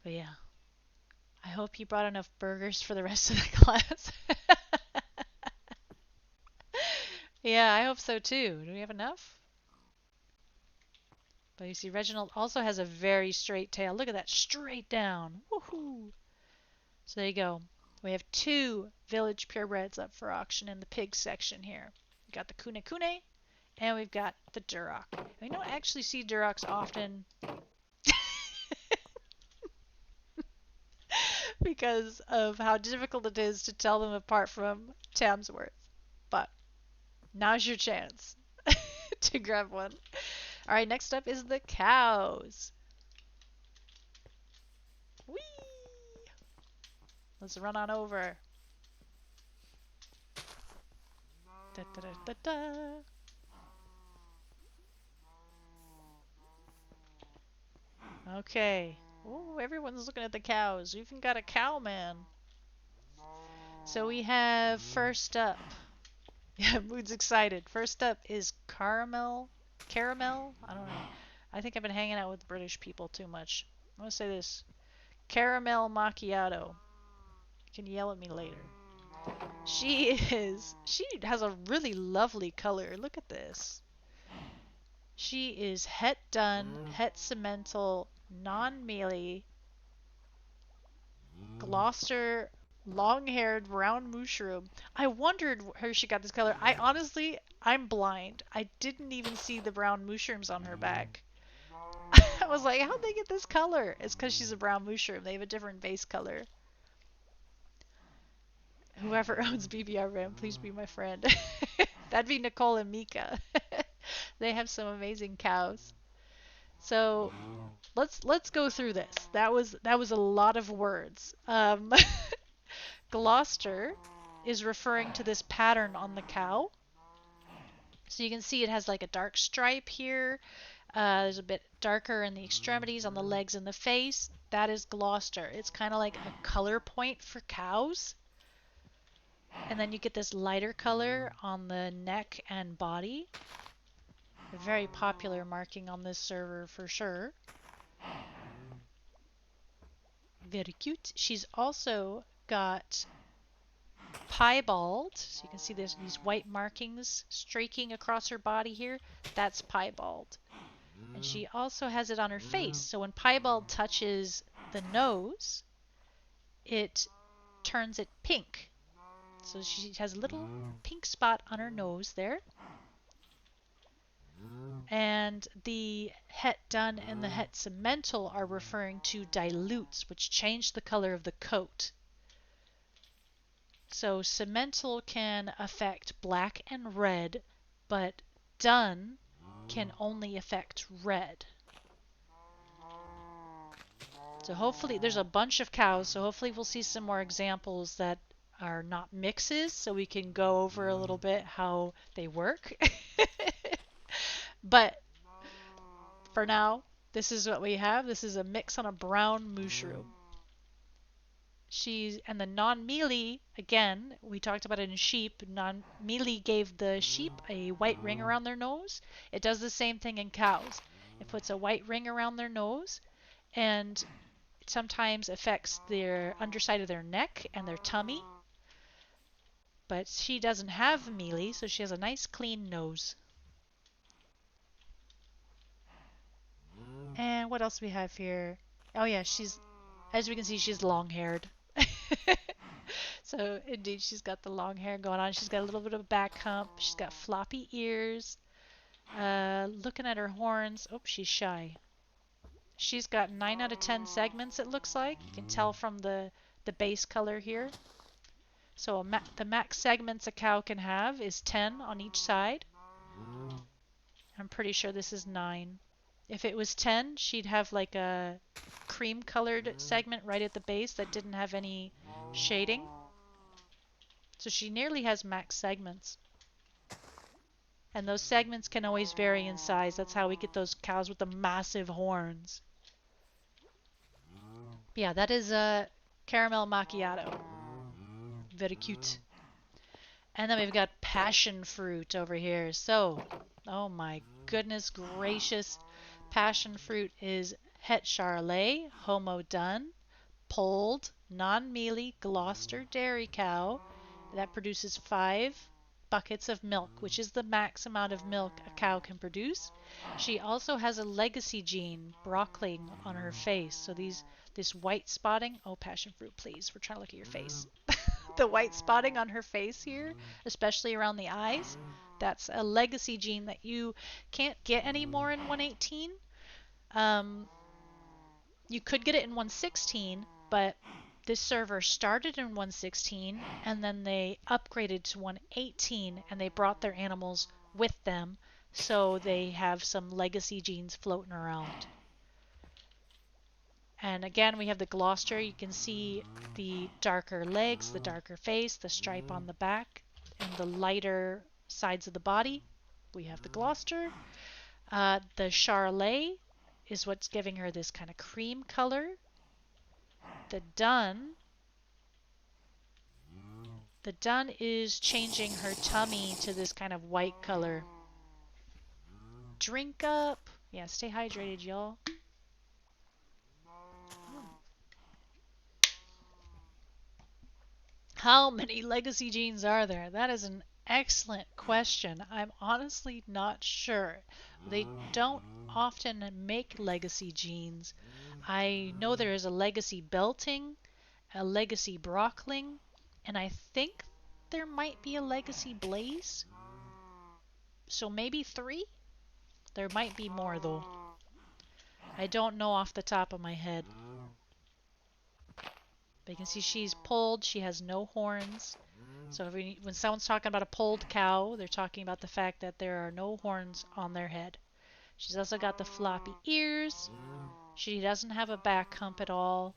But yeah, I hope you brought enough burgers for the rest of the class. Yeah, I hope so too. Do we have enough? But you see, Reginald also has a very straight tail. Look at that, straight down. Woohoo! So there you go. We have 2 village purebreds up for auction in the pig section here. We got the Kunekune, and we've got the Duroc. We don't actually see Durocs often because of how difficult it is to tell them apart from Tamsworth. But now's your chance to grab one. All right, next up is the cows. Whee! Let's run on over. Da, da, da, da, da. Okay. Oh, everyone's looking at the cows. We even got a cow man. So we have first up. Yeah, Mood's excited. First up is Caramel. Caramel? I don't know. I think I've been hanging out with British people too much. I'm going to say this. Caramel macchiato. You can yell at me later. She has a really lovely color. Look at this. She is het done, het cemental, non-mealy, Gloucester, long-haired brown mushroom. I wondered where she got this color. I'm blind. I didn't even see the brown mushrooms on her back. I was like, how'd they get this color? It's because she's a brown mushroom. They have a different base color. Whoever owns BBR Ram, please be my friend. That'd be Nicole and Mika. They have some amazing cows. So let's go through this. That was a lot of words. Gloucester is referring to this pattern on the cow. So you can see it has like a dark stripe here. There's a bit darker in the extremities, on the legs and the face. That is Gloucester. It's kind of like a color point for cows. And then you get this lighter color on the neck and body. A very popular marking on this server for sure. Very cute. She's also got piebald. So you can see these white markings streaking across her body here. That's piebald. And she also has it on her face. So when piebald touches the nose, it turns it pink. So she has a little pink spot on her nose there. And the het done and the het cemental are referring to dilutes, which change the color of the coat. So cemental can affect black and red, but done can only affect red. So hopefully, there's a bunch of cows, so hopefully we'll see some more examples that are not mixes, so we can go over a little bit how they work. But for now, this is what we have. This is a mix on a brown mushroom. And the non-mealy, again, we talked about it in sheep. Non-mealy gave the sheep a white ring around their nose. It does the same thing in cows. It puts a white ring around their nose, and it sometimes affects their underside of their neck and their tummy. But she doesn't have mealy, so she has a nice clean nose. And what else do we have here? Oh yeah, as we can see, she's long-haired. So indeed, she's got the long hair going on. She's got a little bit of a back hump. She's got floppy ears. Looking at her horns. Oh, she's shy. She's got 9 out of 10 segments, it looks like. You can tell from the base color here. So the max segments a cow can have is 10 on each side. I'm pretty sure this is 9. If it was 10, she'd have like a cream-colored segment right at the base that didn't have any shading. So she nearly has max segments. And those segments can always vary in size. That's how we get those cows with the massive horns. Yeah, that is a caramel macchiato. Very cute. And then we've got passion fruit over here. So, oh my goodness gracious. Passion fruit is Het Charolais, Homo Dun, polled, non-mealy Gloucester dairy cow that produces 5 buckets of milk, which is the max amount of milk a cow can produce. She also has a legacy gene, brockling, on her face. So this white spotting, oh passion fruit, please, we're trying to look at your face. The white spotting on her face here, especially around the eyes, that's a legacy gene that you can't get anymore in 118. You could get it in 116, but this server started in 116 and then they upgraded to 118 and they brought their animals with them, so they have some legacy genes floating around. And again, we have the Gloucester. You can see the darker legs, the darker face, the stripe on the back, and the lighter sides of the body. We have the Gloucester. The Charolais is what's giving her this kind of cream color. The Dun is changing her tummy to this kind of white color. Drink up. Yeah, stay hydrated, y'all. How many legacy genes are there? That is an excellent question. I'm honestly not sure. They don't often make legacy genes. I know there is a legacy belting, a legacy brockling, and I think there might be a legacy blaze. So maybe 3? There might be more though. I don't know off the top of my head. But you can see she's polled. She has no horns. So when someone's talking about a polled cow, they're talking about the fact that there are no horns on their head. She's also got the floppy ears. She doesn't have a back hump at all.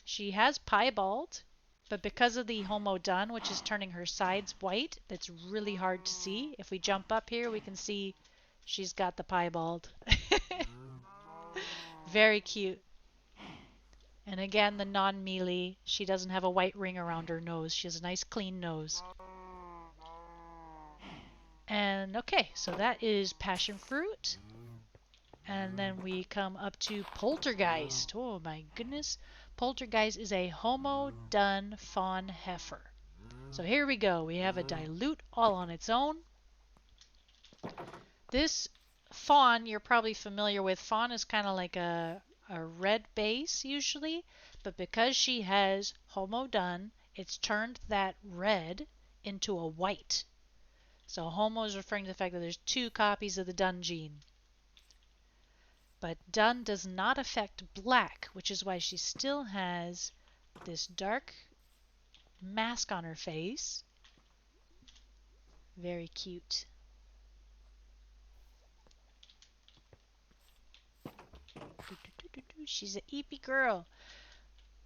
She has piebald, but because of the Homo Dun, which is turning her sides white, that's really hard to see. If we jump up here, we can see she's got the piebald. Very cute. And again, the non-mealy, she doesn't have a white ring around her nose. She has a nice clean nose. And okay, so that is passion fruit. And then we come up to poltergeist. Oh my goodness. Poltergeist is a Homo Dun fawn heifer. So here we go. We have a dilute all on its own. This fawn you're probably familiar with. Fawn is kind of like a red base usually, but because she has Homo Dun, it's turned that red into a white. So Homo is referring to the fact that there's 2 copies of the Dun gene. But Dun does not affect black, which is why she still has this dark mask on her face. Very cute. She's an eepy girl.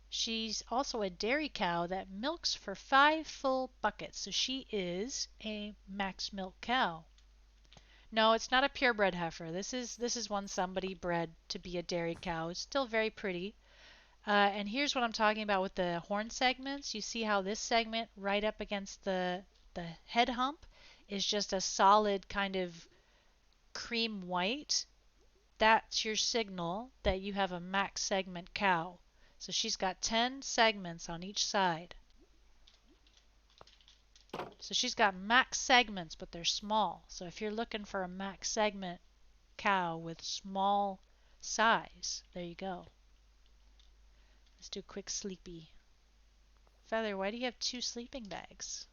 She's also a dairy cow that milks for 5 full buckets, so she is a max milk cow. No, it's not a purebred heifer. This is one somebody bred to be a dairy cow. It's still very pretty. And here's what I'm talking about with the horn segments. You see how this segment right up against the head hump is just a solid kind of cream white. That's your signal that you have a max segment cow. So she's got 10 segments on each side. So she's got max segments, but they're small. So if you're looking for a max segment cow with small size, there you go. Let's do a quick sleepy. Feather, why do you have 2 sleeping bags?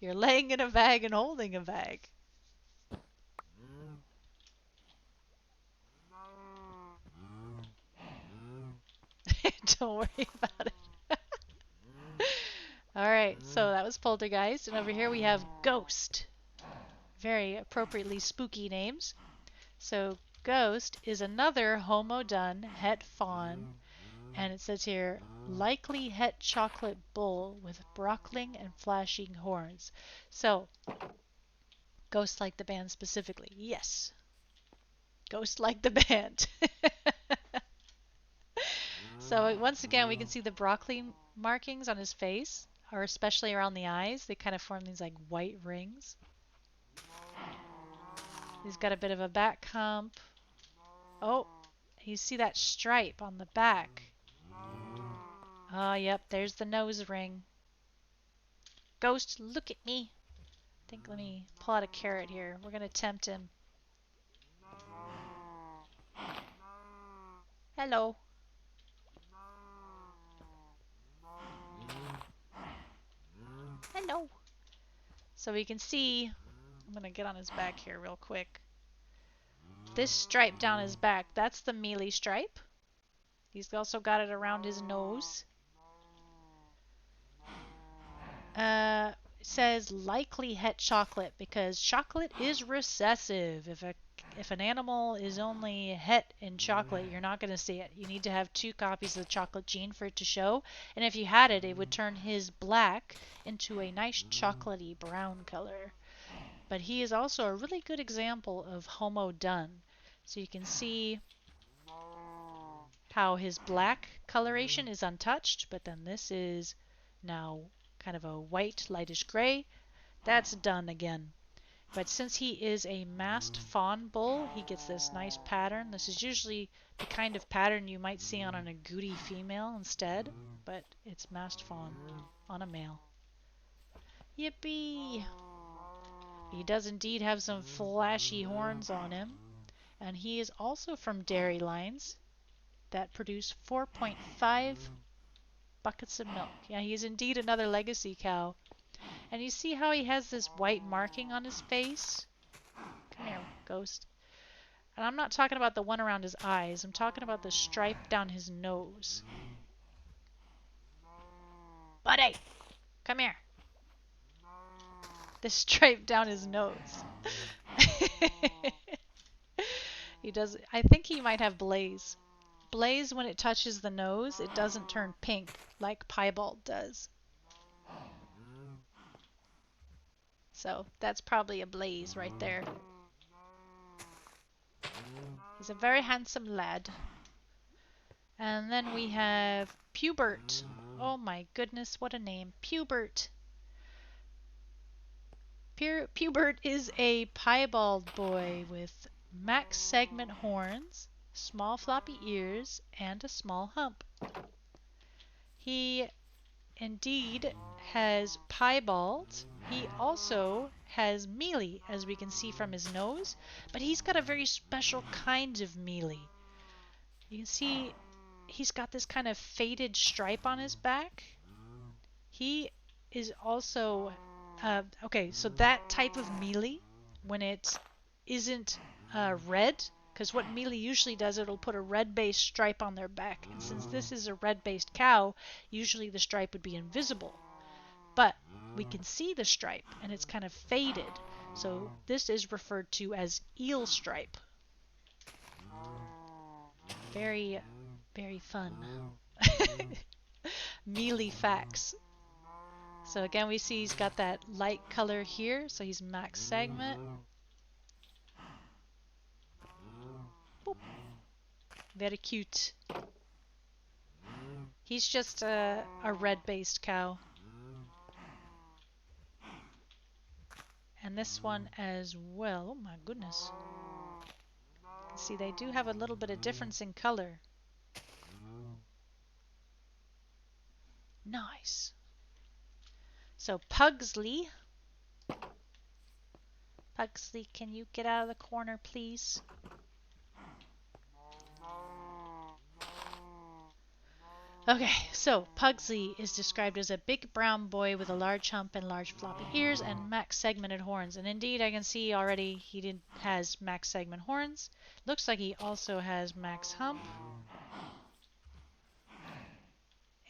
You're laying in a bag and holding a bag. Don't worry about it. Alright, so that was Poltergeist, and over here we have Ghost. Very appropriately spooky names. So Ghost is another homo-done het fawn, and it says here, likely het chocolate bull with brockling and flashing horns. So, Ghost like the band specifically. Yes. Ghost like the band. So once again, we can see the broccoli markings on his face, or especially around the eyes. They kind of form these like white rings. He's got a bit of a back hump. Oh, you see that stripe on the back. Oh, yep, there's the nose ring. Ghost, look at me. I think let me pull out a carrot here. We're going to tempt him. Hello. Hello. So we can see, I'm going to get on his back here real quick. This stripe down his back, that's the mealy stripe. He's also got it around his nose. It says likely het chocolate because chocolate is recessive. If an animal is only het in chocolate, you're not going to see it. You need to have 2 copies of the chocolate gene for it to show. And if you had it, it would turn his black into a nice chocolatey brown color. But he is also a really good example of homo done. So you can see how his black coloration is untouched, but then this is now kind of a white, lightish gray. That's done again. But since he is a masked fawn bull, he gets this nice pattern. This is usually the kind of pattern you might see on an agouti female instead, but it's masked fawn on a male. Yippee! He does indeed have some flashy horns on him, and he is also from dairy lines that produce 4.5 buckets of milk. Yeah, he is indeed another legacy cow. And you see how he has this white marking on his face? Come here, Ghost. And I'm not talking about the one around his eyes. I'm talking about the stripe down his nose. Buddy, come here. The stripe down his nose. He does. I think he might have Blaze. Blaze, when it touches the nose, it doesn't turn pink like Piebald does. So that's probably a Blaze right there. He's a very handsome lad. And then we have Pubert. Oh my goodness, what a name. Pubert. Pubert is a piebald boy with max segment horns, small floppy ears, and a small hump. He indeed has piebald. He also has mealy, as we can see from his nose, but he's got a very special kind of mealy. You can see he's got this kind of faded stripe on his back. He is also okay, so that type of mealy, when it isn't red, because what mealy usually does, it'll put a red-based stripe on their back. And since this is a red-based cow, usually the stripe would be invisible. But we can see the stripe, and it's kind of faded. So this is referred to as eel stripe. Very Very fun. Mealy facts. So again, we see he's got that light color here, so he's max segment. Boop. Very cute. He's just a red-based cow. And this one as well. Oh my goodness. See, they do have a little bit of difference in color. Nice. So Pugsley. Pugsley, can you get out of the corner, please? Okay, so Pugsley is described as a big brown boy with a large hump and large floppy ears and max segmented horns. And indeed, I can see already he has max segment horns. Looks like he also has max hump.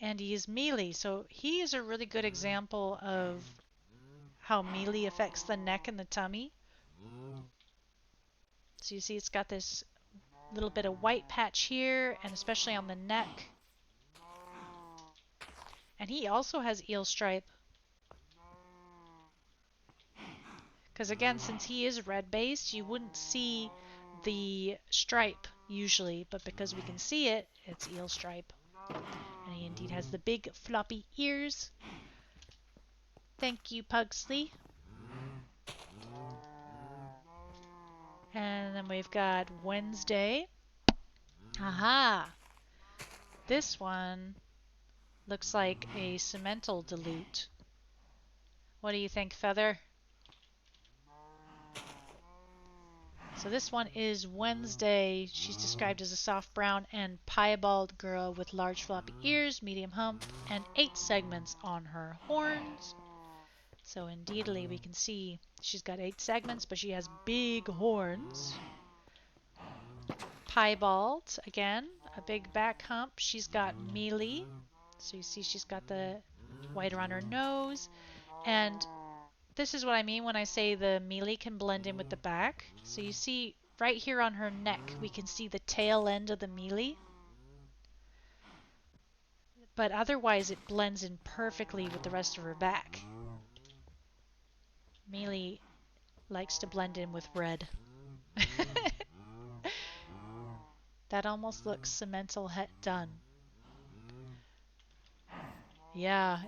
And he is mealy, so he is a really good example of how mealy affects the neck and the tummy. So you see it's got this little bit of white patch here, and especially on the neck. And he also has eel stripe. Because again, since he is red-based, you wouldn't see the stripe usually, but because we can see it, it's eel stripe. And he indeed has the big floppy ears. Thank you, Pugsley. And then we've got Wednesday. Aha! This one looks like a cemental dilute. What do you think, Feather? So this one is Wednesday. She's described as a soft brown and piebald girl with large floppy ears, medium hump, and 8 segments on her horns. So indeedly we can see she's got 8 segments, but she has big horns. Piebald, again, a big back hump. She's got mealy. So you see she's got the white around her nose. And this is what I mean when I say the mealy can blend in with the back. So you see right here on her neck, we can see the tail end of the mealy. But otherwise it blends in perfectly with the rest of her back. Mealy likes to blend in with red. That almost looks cemental het done. Yeah,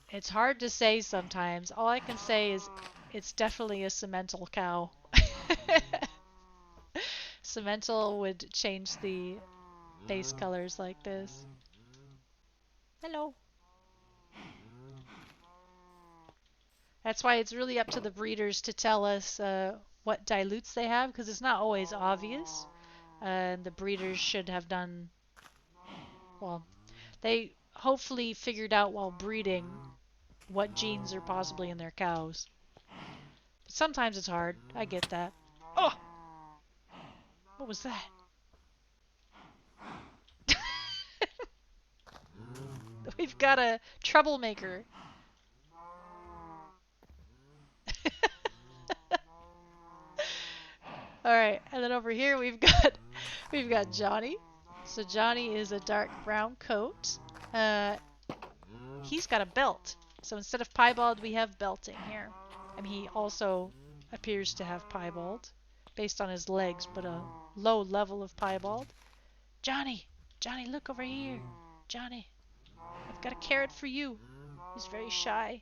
it's hard to say sometimes. All I can say is it's definitely a cemental cow. Cemental would change the base colors like this. Hello. That's why it's really up to the breeders to tell us what dilutes they have, because it's not always obvious. The breeders should have done, well, they hopefully figured out while breeding what genes are possibly in their cows. But sometimes it's hard. I get that. Oh! What was that? We've got a troublemaker. All right, and then over here we've got Johnny. So Johnny is a dark brown coat. He's got a belt. So instead of piebald, we have belting here. I mean, he also appears to have piebald based on his legs, but a low level of piebald. Johnny, Johnny, look over here. Johnny, I've got a carrot for you. He's very shy.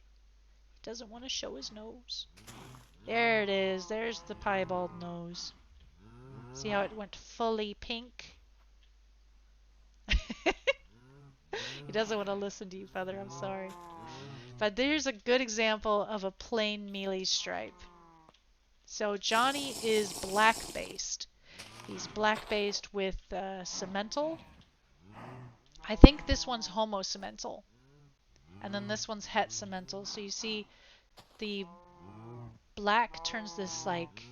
He doesn't want to show his nose. There it is. There's the piebald nose. See how it went fully pink? He doesn't want to listen to you, Feather. I'm sorry. But there's a good example of a plain mealy stripe. So Johnny is black-based. He's black-based with cemental. I think this one's homo-cemental. And then this one's het-cemental. So you see the black turns this like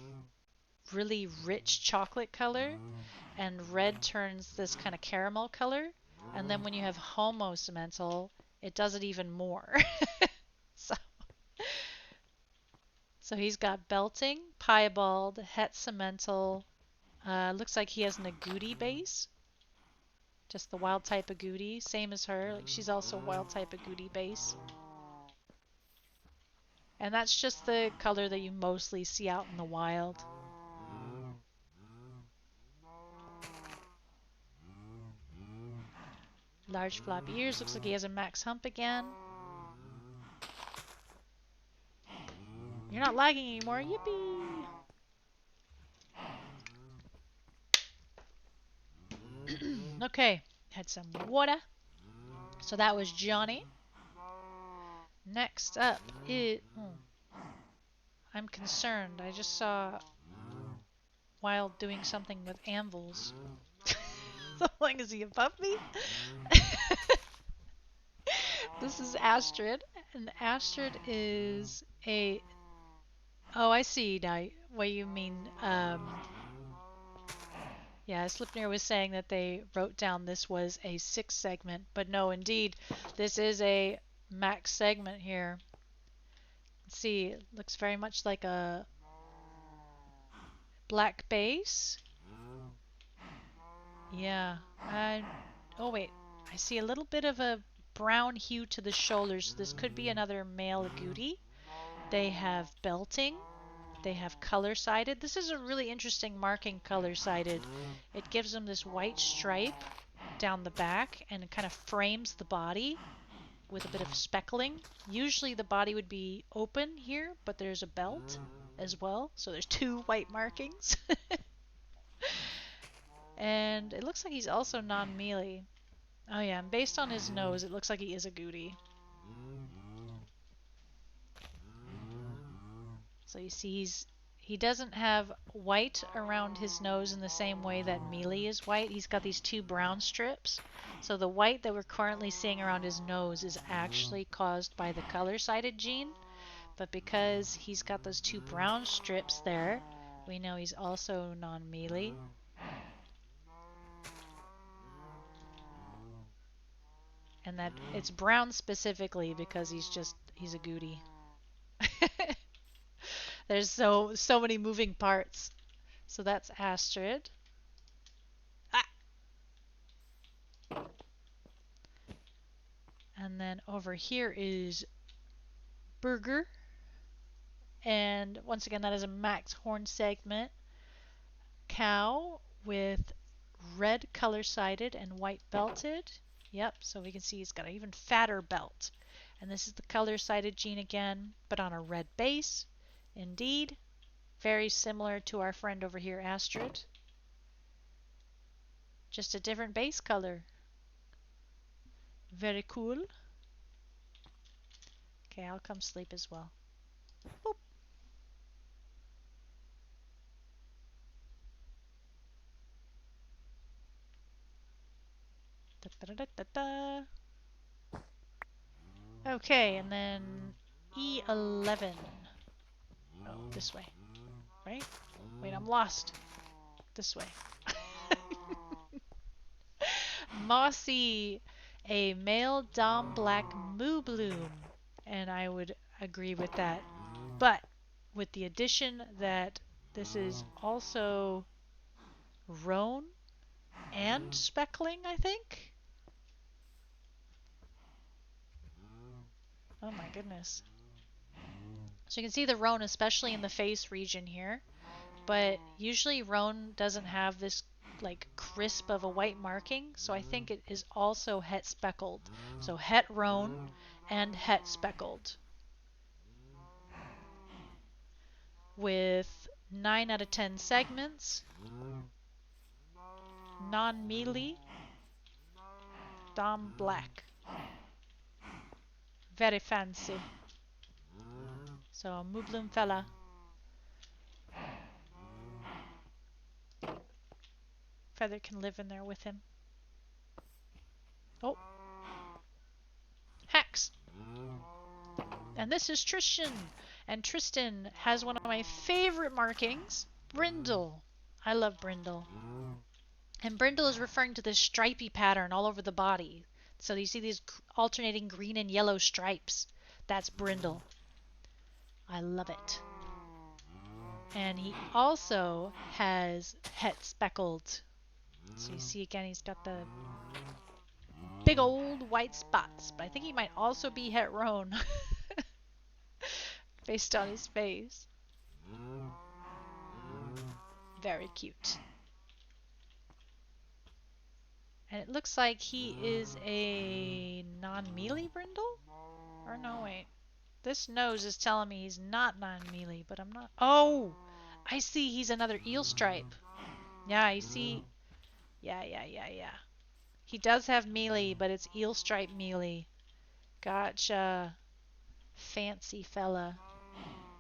really rich chocolate color, and red turns this kind of caramel color. And then when you have homo-cemental, it does it even more. So he's got belting, piebald, het-cemental. Looks like he has an agouti base. Just the wild type agouti, same as her. Like she's also wild type agouti base. And that's just the color that you mostly see out in the wild. Large floppy ears. Looks like he has a max hump again. You're not lagging anymore. Yippee! Okay, had some water. So that was Johnny. Next up is... I'm concerned. I just saw Wild doing something with anvils. So long as he above me? This is Astrid. And Astrid is a... Oh, I see now what you mean. Yeah, Slipnir was saying that they wrote down this was a 6 segment, but no, indeed, this is a max segment here. Let's see, it looks very much like a black base. Yeah, oh wait, I see a little bit of a brown hue to the shoulders. This could be another male agouti. They have belting. They have color-sided. This is a really interesting marking, color-sided. It gives them this white stripe down the back and it kind of frames the body with a bit of speckling. Usually the body would be open here, but there's a belt as well. So there's 2 white markings. And it looks like he's also non-melee. Oh yeah, and based on his nose, it looks like he is a agouti. So you see he doesn't have white around his nose in the same way that melee is white. He's got these 2 brown strips. So the white that we're currently seeing around his nose is actually caused by the color-sided gene. But because he's got those 2 brown strips there, we know he's also non-melee. And that it's brown specifically because he's a agouti. There's so many moving parts. So that's Astrid. Ah! And then over here is Burger. And once again, that is a max horn segment. Cow with red color-sided and white belted. Yep, so we can see he's got an even fatter belt. And this is the color-sided gene again, but on a red base. Indeed, very similar to our friend over here, Astrid. Just a different base color. Very cool. Okay, I'll come sleep as well. Boop. Da, da, da, da, da. Okay, and then E11. Oh, this way. Right? Wait, I'm lost. This way. Mossy, a male Dom Black Moo Bloom. And I would agree with that. But with the addition that this is also roan and speckling, I think. Oh my goodness. So you can see the roan, especially in the face region here. But usually roan doesn't have this like crisp of a white marking, so I think it is also het speckled. So het roan and het speckled. With 9 out of 10 segments. Non-melee. Dom black. Very fancy. So Mublum fella. Feather can live in there with him. Oh. Hacks. And this is Tristan. And Tristan has one of my favorite markings, Brindle. I love Brindle. And Brindle is referring to this stripy pattern all over the body. So you see these alternating green and yellow stripes. That's Brindle. I love it. And he also has het speckled So you see again, he's got the big old white spots, but I think he might also be het roan based on his face. Very cute. And it looks like he is a non-melee brindle? Or no, wait. This nose is telling me he's not non-melee, but I'm not. Oh! I see he's another eel stripe. Yeah, you see. Yeah. He does have melee, but it's eel stripe melee. Gotcha. Fancy fella.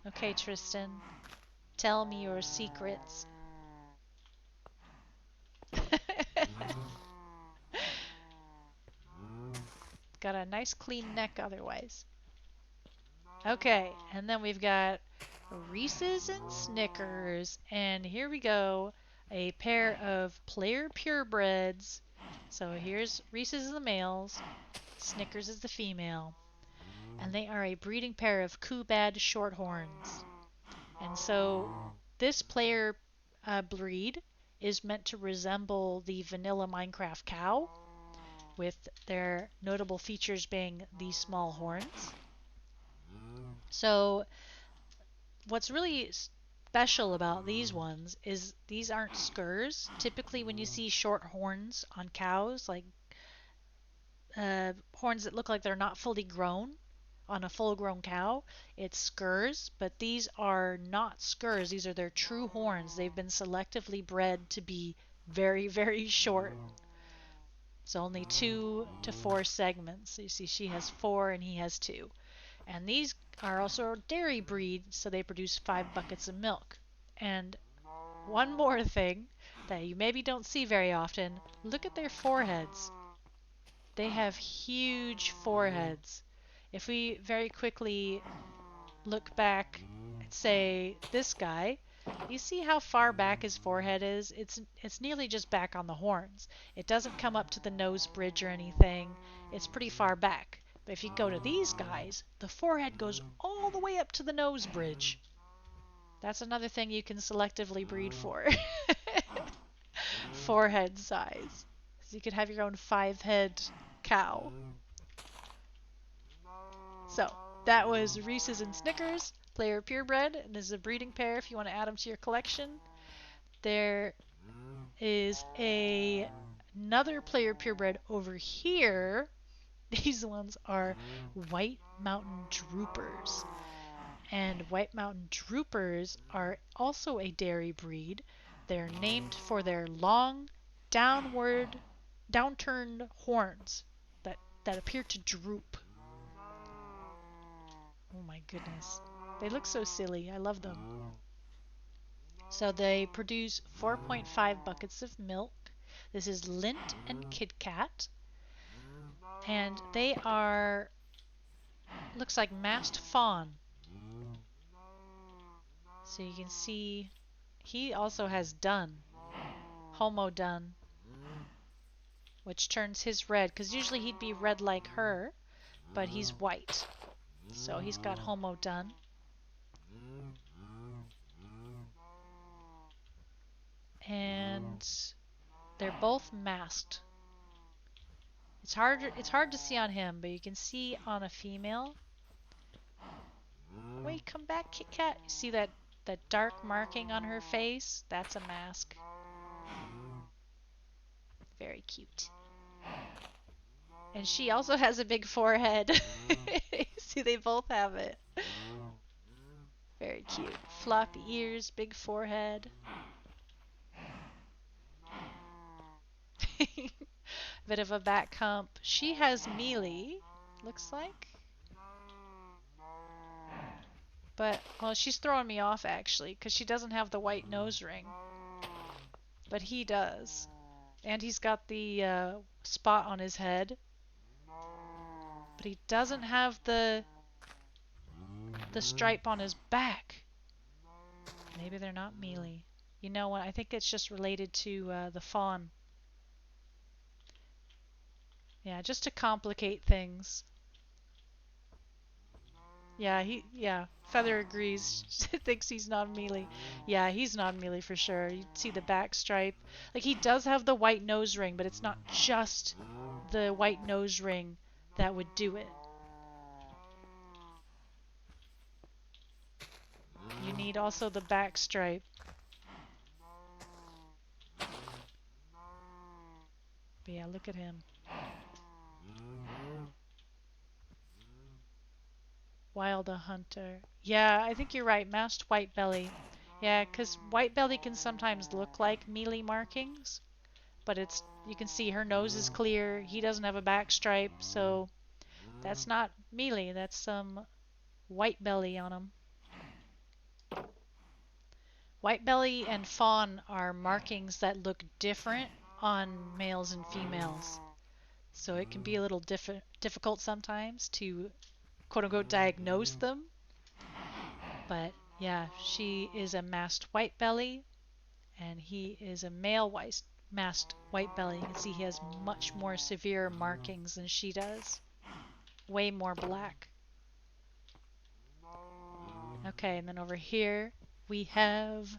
Okay, Tristan. Tell me your secrets. Got a nice clean neck otherwise. Okay, and then we've got Reese's and Snickers. And here we go. A pair of player purebreds. So here's Reese's is the males. Snickers is the female. And they are a breeding pair of Kubad shorthorns. And so this player breed is meant to resemble the vanilla Minecraft cow, with their notable features being these small horns. So what's really special about these ones is these aren't skurs. Typically when you see short horns on cows, like horns that look like they're not fully grown on a full-grown cow, it's skurs, but these are not skurs. These are their true horns. They've been selectively bred to be very, very short. So only 2 to 4 segments. So you see she has 4 and he has 2. And these are also a dairy breed, so they produce 5 buckets of milk. And one more thing that you maybe don't see very often, look at their foreheads. They have huge foreheads. If we very quickly look back and say this guy, you see how far back his forehead is? It's nearly just back on the horns. It doesn't come up to the nose bridge or anything. It's pretty far back. But if you go to these guys, the forehead goes all the way up to the nose bridge. That's another thing you can selectively breed for. Forehead size. So you could have your own 5-head cow. So that was Reese's and Snickers, player purebred, and this is a breeding pair if you want to add them to your collection. There is another player purebred over here. These ones are White Mountain Droopers. And White Mountain Droopers are also a dairy breed. They're named for their long, downturned horns that appear to droop. Oh my goodness. They look so silly. I love them. So they produce 4.5 buckets of milk. This is Lint and Kit Kat. And they are, looks like masked fawn. So you can see he also has dun, homo dun, which turns his red, because usually he'd be red like her, but he's white. So he's got homo dun. And they're both masked. It's hard to see on him, but you can see on a female. Wait, come back, Kit Kat. You see that dark marking on her face? That's a mask. Very cute. And she also has a big forehead. See, they both have it. Very cute. Floppy ears, big forehead. Bit of a back hump. She has melee, looks like. But, well, she's throwing me off actually, because she doesn't have the white nose ring. But he does. And he's got the spot on his head. But he doesn't have the stripe on his back. Maybe they're not melee. You know what? I think it's just related to the fawn. Yeah, just to complicate things. Yeah, Feather agrees. She thinks he's non-melee. Yeah, he's non-melee for sure. You see the back stripe. Like he does have the white nose ring, but it's not just the white nose ring that would do it. You need also the back stripe. But yeah, look at him. Wild a hunter. Yeah, I think you're right. Masked white belly. Yeah, because white belly can sometimes look like melee markings, but it's you can see her nose is clear. He doesn't have a back stripe, so that's not melee. That's some white belly on him. White belly and fawn are markings that look different on males and females. So it can be a little difficult sometimes to quote unquote diagnose them. But yeah, she is a masked white belly and he is a male masked white belly. You can see he has much more severe markings than she does. Way more black. Okay, and then over here we have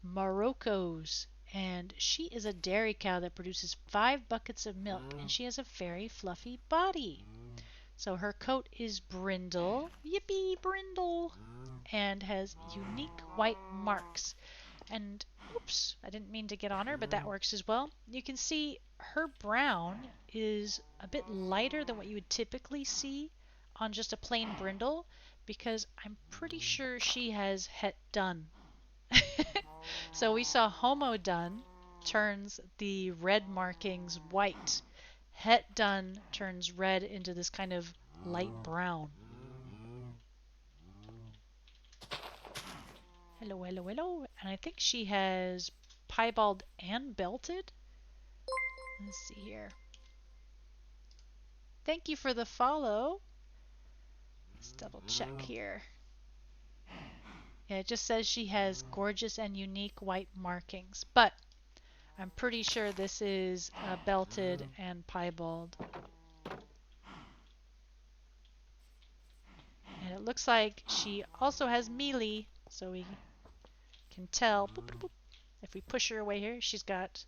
Morocco's. And she is a dairy cow that produces 5 buckets of milk, and she has a very fluffy body. So her coat is brindle, yippee brindle, and has unique white marks. And oops, I didn't mean to get on her, but that works as well. You can see her brown is a bit lighter than what you would typically see on just a plain brindle, because I'm pretty sure she has het done. So we saw Homo done turns the red markings white. Het done turns red into this kind of light brown. Hello, hello, hello. And I think she has piebald and belted. Let's see here. Thank you for the follow. Let's double check here. Yeah, it just says she has gorgeous and unique white markings, but I'm pretty sure this is belted and piebald. And it looks like she also has melee, so we can tell. Boop, boop, boop. If we push her away here, she's got...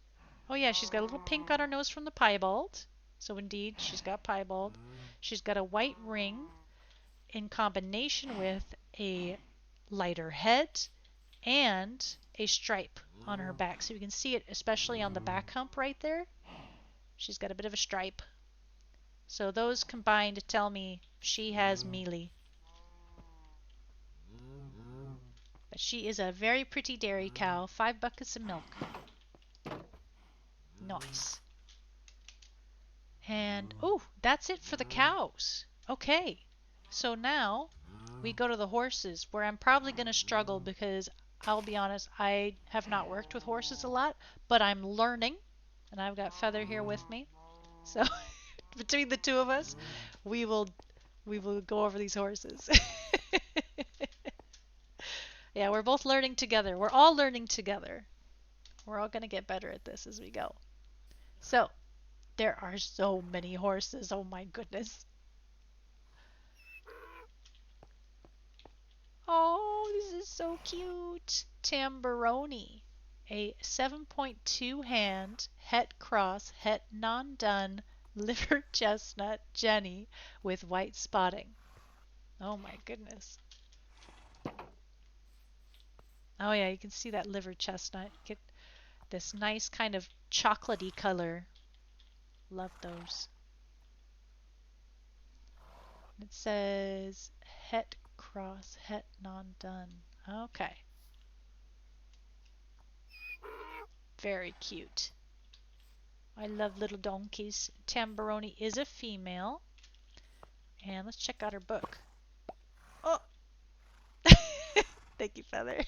Oh yeah, she's got a little pink on her nose from the piebald. So indeed, she's got piebald. She's got a white ring in combination with a lighter head and a stripe on her back. So you can see it especially on the back hump right there. She's got a bit of a stripe. So those combined tell me she has melee. But she is a very pretty dairy cow. 5 buckets of milk. Nice. And, oh, that's it for the cows. Okay. So now we go to the horses, where I'm probably going to struggle because I'll be honest, I have not worked with horses a lot, but I'm learning. And I've got Feather here with me. So between the two of us, we will go over these horses. Yeah, we're both learning together. We're all learning together. We're all going to get better at this as we go. So, there are so many horses. Oh my goodness. Oh, this is so cute. Tamburoni. A 7.2 hand het cross het non-done liver chestnut Jenny with white spotting. Oh my goodness. Oh yeah, you can see that liver chestnut. Get this nice kind of chocolatey color. Love those. It says het cross, het non-done. Okay. Very cute. I love little donkeys. Tamburoni is a female. And let's check out her book. Oh! Thank you, Feather.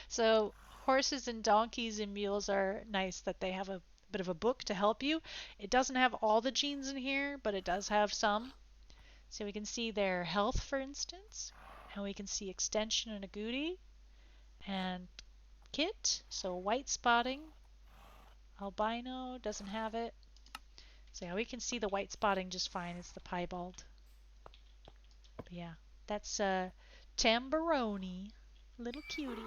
So horses and donkeys and mules are nice that they have a bit of a book to help you. It doesn't have all the genes in here, but it does have some. So we can see their health, for instance, and we can see extension and agouti, and kit, so white spotting, albino, doesn't have it. So yeah, we can see the white spotting just fine. It's the piebald. But yeah, that's Tambaroni. Little cutie.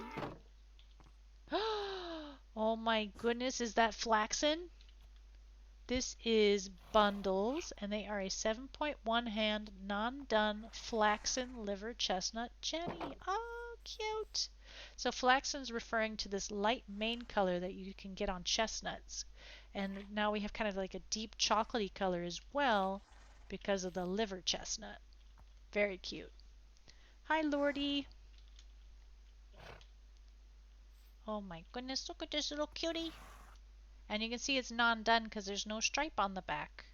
Oh my goodness, is that flaxen? This is bundles, and they are a 7.1 hand, non-done flaxen liver chestnut Jenny. Oh, cute. So flaxen's referring to this light mane color that you can get on chestnuts. And now we have kind of like a deep chocolatey color as well because of the liver chestnut. Very cute. Hi, Lordy. Oh my goodness, look at this little cutie. And you can see it's non-done because there's no stripe on the back.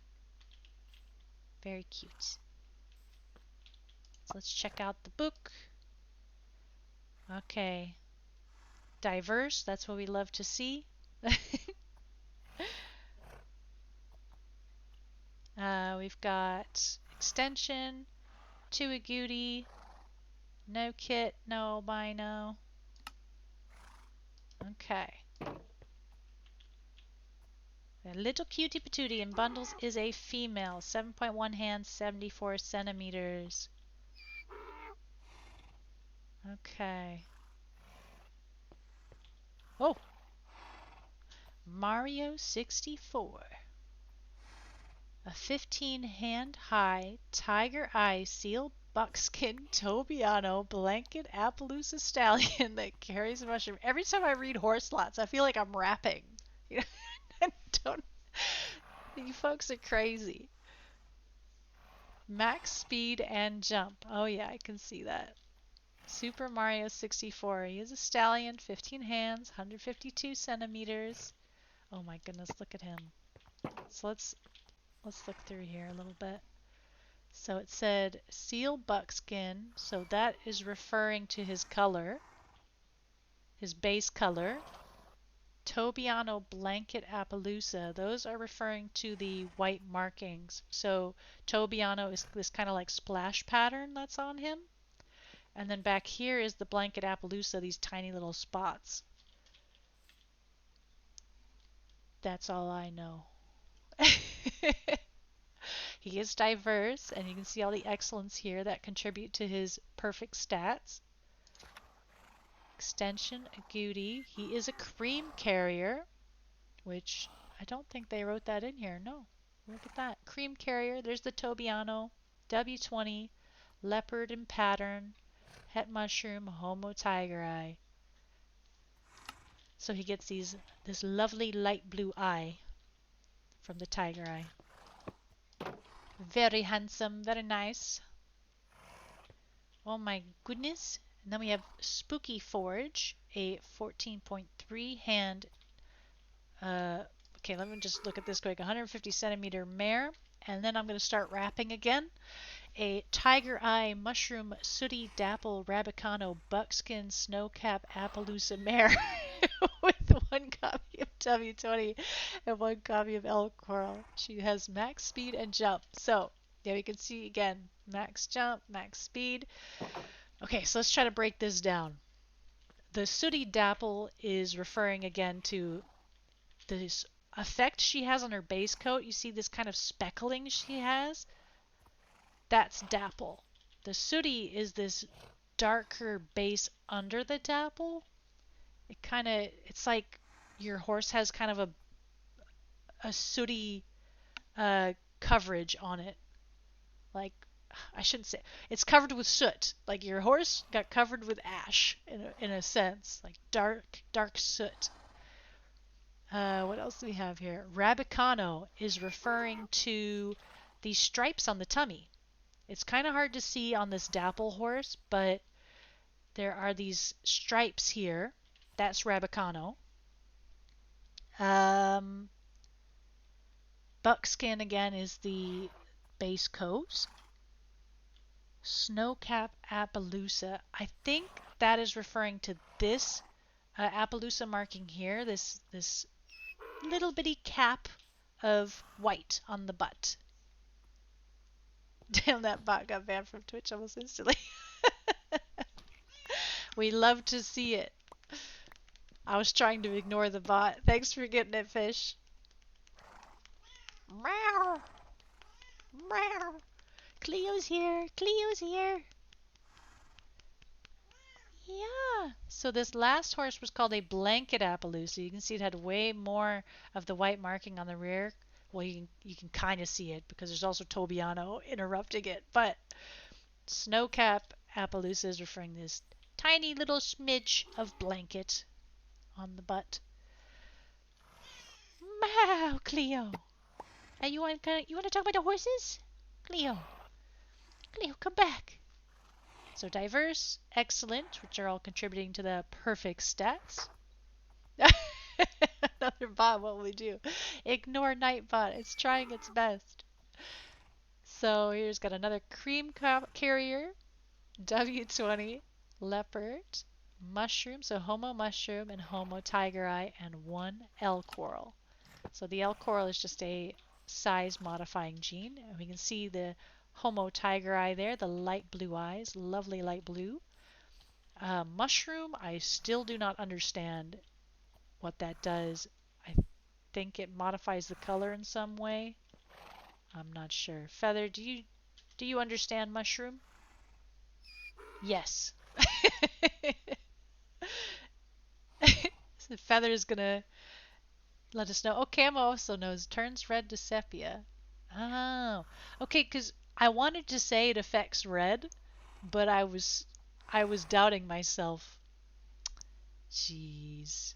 Very cute. So let's check out the book. Okay. Diverse, that's what we love to see. We've got extension, to a Goody, no kit, no albino. Okay. A little cutie patootie in bundles is a female, 7.1 hands, 74 centimeters. Okay. Oh! Mario 64. A 15-hand high tiger eye seal buckskin Tobiano blanket Appaloosa stallion that carries a mushroom. Every time I read horse lots, I feel like I'm rapping. You know, I don't. You folks are crazy. Max speed and jump. Oh yeah, I can see that. Super Mario 64. He is a stallion, 15 hands, 152 centimeters. Oh my goodness, look at him. So let's look through here a little bit. So it said seal buckskin, so that is referring to his color, his base color. Tobiano blanket Appaloosa, those are referring to the white markings. So Tobiano is this kind of like splash pattern that's on him. And then back here is the blanket Appaloosa, these tiny little spots. That's all I know. He is diverse, and you can see all the excellence here that contribute to his perfect stats. Extension, a Goody. He is a cream carrier, which I don't think they wrote that in here. No, look at that. Cream carrier. There's the Tobiano, W20, leopard in pattern, het mushroom, homo tiger eye. So he gets this lovely light blue eye from the tiger eye. Very handsome, very nice. Oh my goodness. And then we have Spooky Forge, a 14.3 hand. Okay, let me just look at this quick. 150 centimeter mare. And then I'm going to start wrapping again. A Tiger Eye Mushroom Sooty Dapple Rabicano Buckskin Snowcap Appaloosa mare with one copy of W20 and one copy of Elk Coral. She has max speed and jump. So, yeah, we can see again, max jump, max speed. Okay, so let's try to break this down. The Sooty Dapple is referring again to this effect she has on her base coat. You see this kind of speckling she has? That's dapple. The sooty is this darker base under the dapple. It's like your horse has kind of a sooty coverage on it. Like, I shouldn't say, it's covered with soot. Like your horse got covered with ash in a sense, like dark soot. What else do we have here? Rabicano is referring to these stripes on the tummy. It's kind of hard to see on this dapple horse, but there are these stripes here. That's Rabicano. Buckskin again is the base coat. Snowcap Appaloosa. I think that is referring to this Appaloosa marking here. This little bitty cap of white on the butt. Damn, that bot got banned from Twitch almost instantly. We love to see it. I was trying to ignore the bot. Thanks for getting it, fish. Meow. Meow. Cleo's here. Cleo's here. Yeah. So this last horse was called a blanket Appaloosa. You can see it had way more of the white marking on the rear. Well, you can kind of see it because there's also Tobiano interrupting it. But Snowcap Appaloosa is referring to this tiny little smidge of blanket on the butt. Meow, Cleo. You want to talk about the horses? Cleo, come back. So diverse, excellent, which are all contributing to the perfect stats. Another bot, what will we do? Ignore Nightbot. It's trying its best. So here's got another cream carrier, W20, leopard, mushroom, so homo mushroom and homo tiger eye, and one L coral. So the L coral is just a size modifying gene. And we can see the homo tiger eye there, the light blue eyes, lovely light blue. Mushroom, I still do not understand what that does. I think it modifies the color in some way. I'm not sure. Feather, do you understand mushroom? Yes. So Feather is gonna let us know. Oh, Camo also knows. Turns red to sepia. Oh, okay. Because I wanted to say it affects red, but I was doubting myself. Jeez.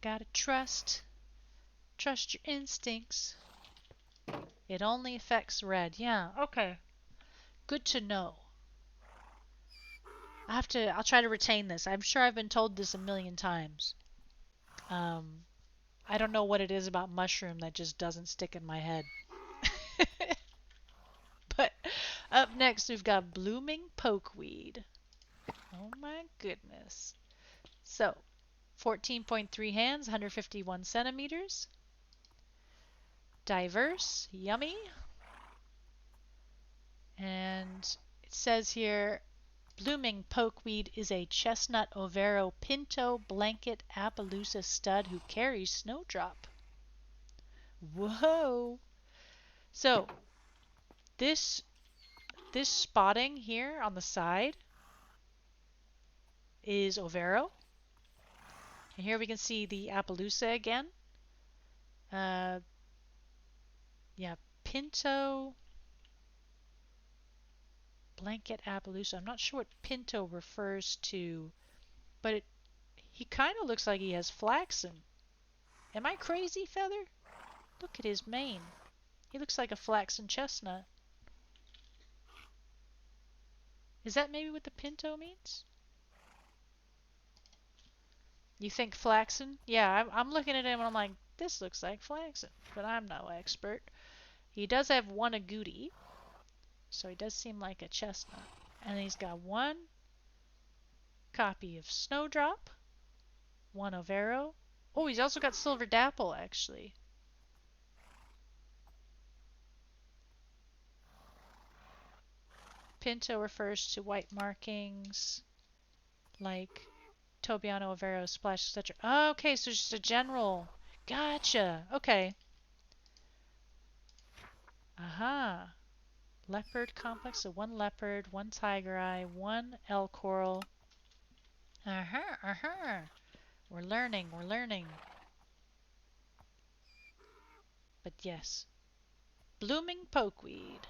Gotta trust your instincts. It only affects red. Yeah. Okay. Good to know. I'll try to retain this. I'm sure I've been told this a million times. I don't know what it is about mushroom that just doesn't stick in my head. But up next we've got blooming pokeweed. Oh my goodness. So 14.3 hands, 151 centimeters. Diverse, yummy. And it says here, blooming pokeweed is a chestnut overo pinto blanket Appaloosa stud who carries snowdrop. Whoa! So this spotting here on the side is overo. And here we can see the Appaloosa again. Yeah, pinto blanket Appaloosa. I'm not sure what pinto refers to, but he kind of looks like he has flaxen. Am I crazy, Feather? Look at his mane. He looks like a flaxen chestnut. Is that maybe what the pinto means? You think flaxen? Yeah, I'm looking at him and I'm like, this looks like flaxen, but I'm no expert. He does have one agouti, so he does seem like a chestnut. And he's got one copy of Snowdrop, one Overo. Oh, he's also got Silver Dapple, actually. Pinto refers to white markings, like Tobiano, Overo, Splash, etc. Oh, okay, so just a general. Gotcha. Okay. Aha. Leopard complex, so one leopard, one tiger eye, one L coral. Aha, aha. We're learning, we're learning. But yes. Blooming pokeweed.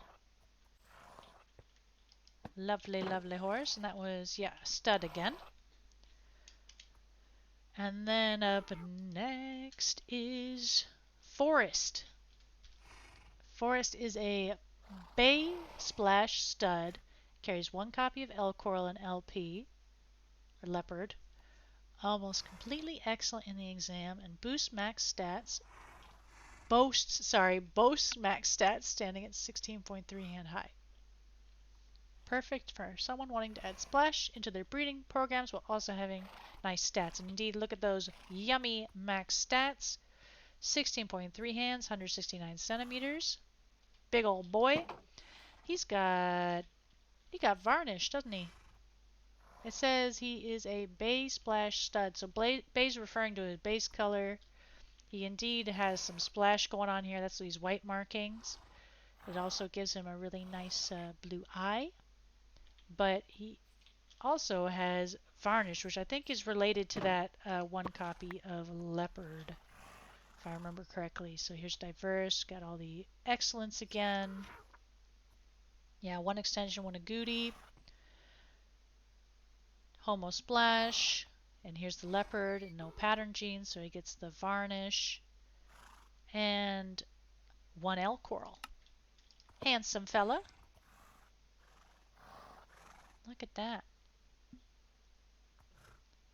Lovely, lovely horse. And that was, yeah, stud again. And then up next is Forest. Forest is a Bay Splash stud. Carries one copy of L Coral and LP, or Leopard. Almost completely excellent in the exam and boasts max stats standing at 16.3 hand high. Perfect for someone wanting to add splash into their breeding programs while also having nice stats. And indeed, look at those yummy max stats. 16.3 hands, 169 centimeters. Big old boy. He got varnish, doesn't he? It says he is a Bay Splash stud. So Bay's referring to his base color. He indeed has some splash going on here. That's these white markings. It also gives him a really nice blue eye. But he also has varnish, which I think is related to that one copy of Leopard, if I remember correctly. So here's diverse, got all the excellence again. Yeah, one extension, one agouti. Homo splash. And here's the leopard and no pattern gene, so he gets the varnish. And one L coral. Handsome fella. Look at that.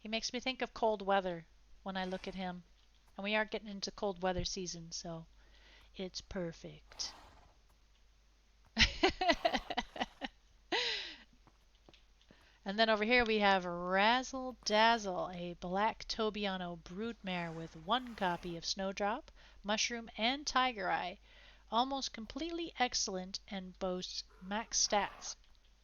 He makes me think of cold weather when I look at him. And we are getting into cold weather season, so it's perfect. And then over here we have Razzle Dazzle, a black Tobiano broodmare with one copy of Snowdrop, Mushroom, and Tiger Eye. Almost completely excellent and boasts max stats.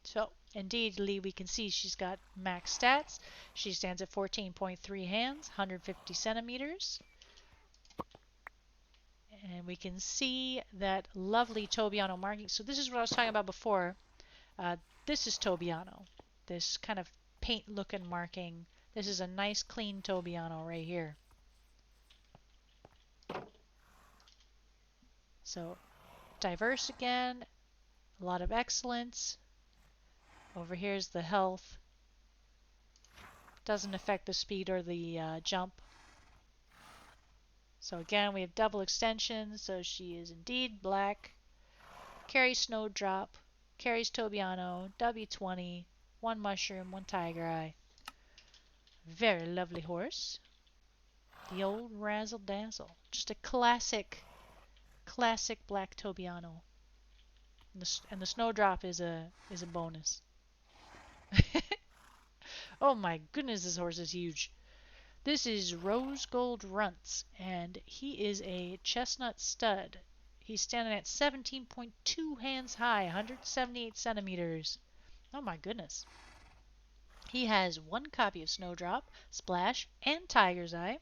So, indeedly, we can see she's got max stats. She stands at 14.3 hands, 150 centimeters. And we can see that lovely Tobiano marking. So this is what I was talking about before. This is Tobiano. This kind of paint-looking marking. This is a nice, clean Tobiano right here. So, diverse again. A lot of excellence. Over here's the health. Doesn't affect the speed or the jump. So again, we have double extension. So she is indeed black. Carries Snowdrop. Carries Tobiano. W20. One mushroom, one tiger eye. Very lovely horse. The old Razzle Dazzle. Just a classic black Tobiano. And the Snowdrop is a bonus. Oh my goodness, this horse is huge. This is Rose Gold Runts, and he is a chestnut stud. He's standing at 17.2 hands high, 178 centimeters. Oh my goodness. He has one copy of Snowdrop, Splash, and Tiger's Eye.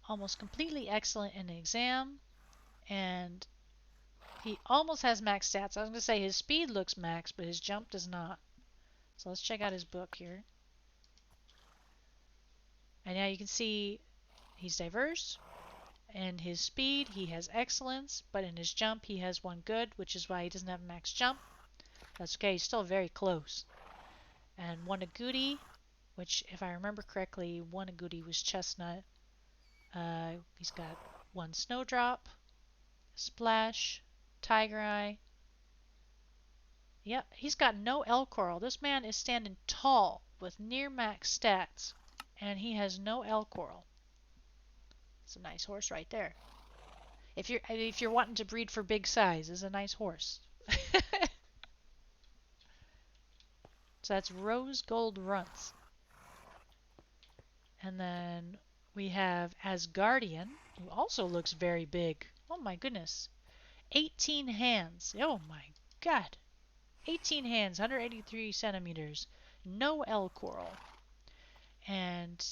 Almost completely excellent in the exam, and he almost has max stats. I was going to say his speed looks max, but his jump does not. So let's check out his book here. And now you can see he's diverse. In his speed, he has excellence, but in his jump, he has one good, which is why he doesn't have max jump. That's okay, he's still very close. And one agouti, which, if I remember correctly, one agouti was chestnut. He's got one snowdrop, splash, tiger eye. Yep, he's got no L coral. This man is standing tall with near max stats, and he has no L coral. It's a nice horse right there. If you're wanting to breed for big size, it's a nice horse. So that's Rose Gold Runts. And then we have Asgardian, who also looks very big. Oh my goodness. 18 hands. Oh my god. 18 hands, 183 centimeters. No L coral. And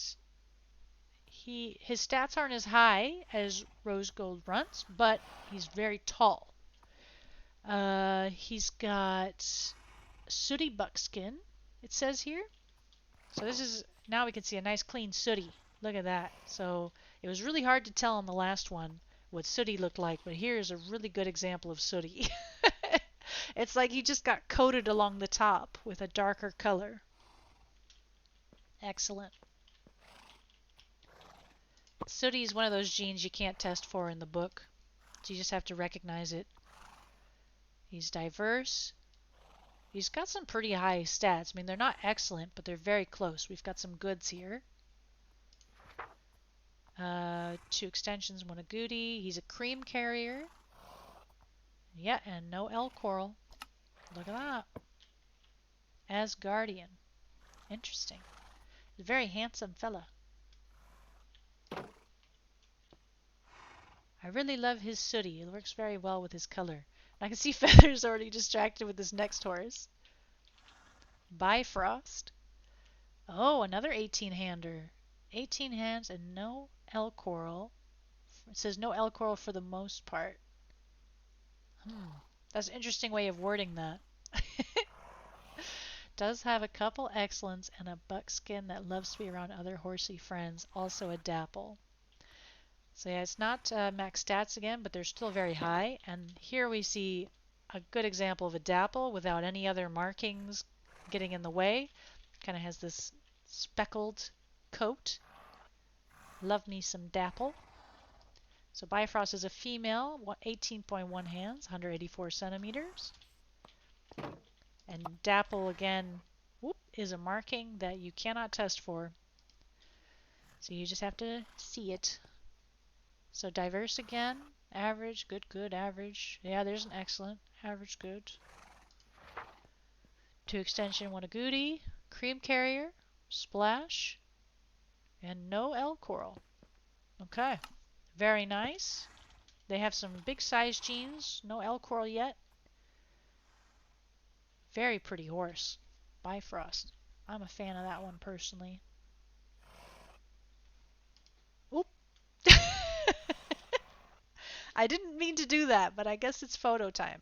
his stats aren't as high as Rose Gold Runts, but he's very tall. He's got sooty buckskin, it says here. So this is, now we can see a nice clean sooty. Look at that. So it was really hard to tell on the last one what sooty looked like, but here's a really good example of sooty. It's like he just got coated along the top with a darker color. Excellent. Sooty is one of those genes you can't test for in the book, so you just have to recognize it. He's diverse. He's got some pretty high stats. I mean, they're not excellent, but they're very close. We've got some goods here. 2 extensions, 1 agouti. He's a cream carrier. Yeah, and no L coral. Look at that. Asgardian. Interesting. He's a very handsome fella. I really love his sooty. It works very well with his color. I can see Feather's already distracted with this next horse. Bifrost. Oh, another 18-hander. 18 hands and no L coral. It says no L coral for the most part. That's an interesting way of wording that. Does have a couple excellents and a buckskin that loves to be around other horsey friends. Also a dapple. So yeah, it's not max stats again, but they're still very high. And here we see a good example of a dapple without any other markings getting in the way. Kind of has this speckled coat. Love me some dapple. So Bifrost is a female, 18.1 hands, 184 centimeters. And dapple again, is a marking that you cannot test for. So you just have to see it. So diverse again, average, good, good, average. Yeah, there's an excellent, average, good. 2 extension, 1 agouti, cream carrier, splash, and no L coral. Okay, very nice. They have some big size jeans, no L coral yet. Very pretty horse. Bifrost. I'm a fan of that one personally. Oop. I didn't mean to do that, but I guess it's photo time.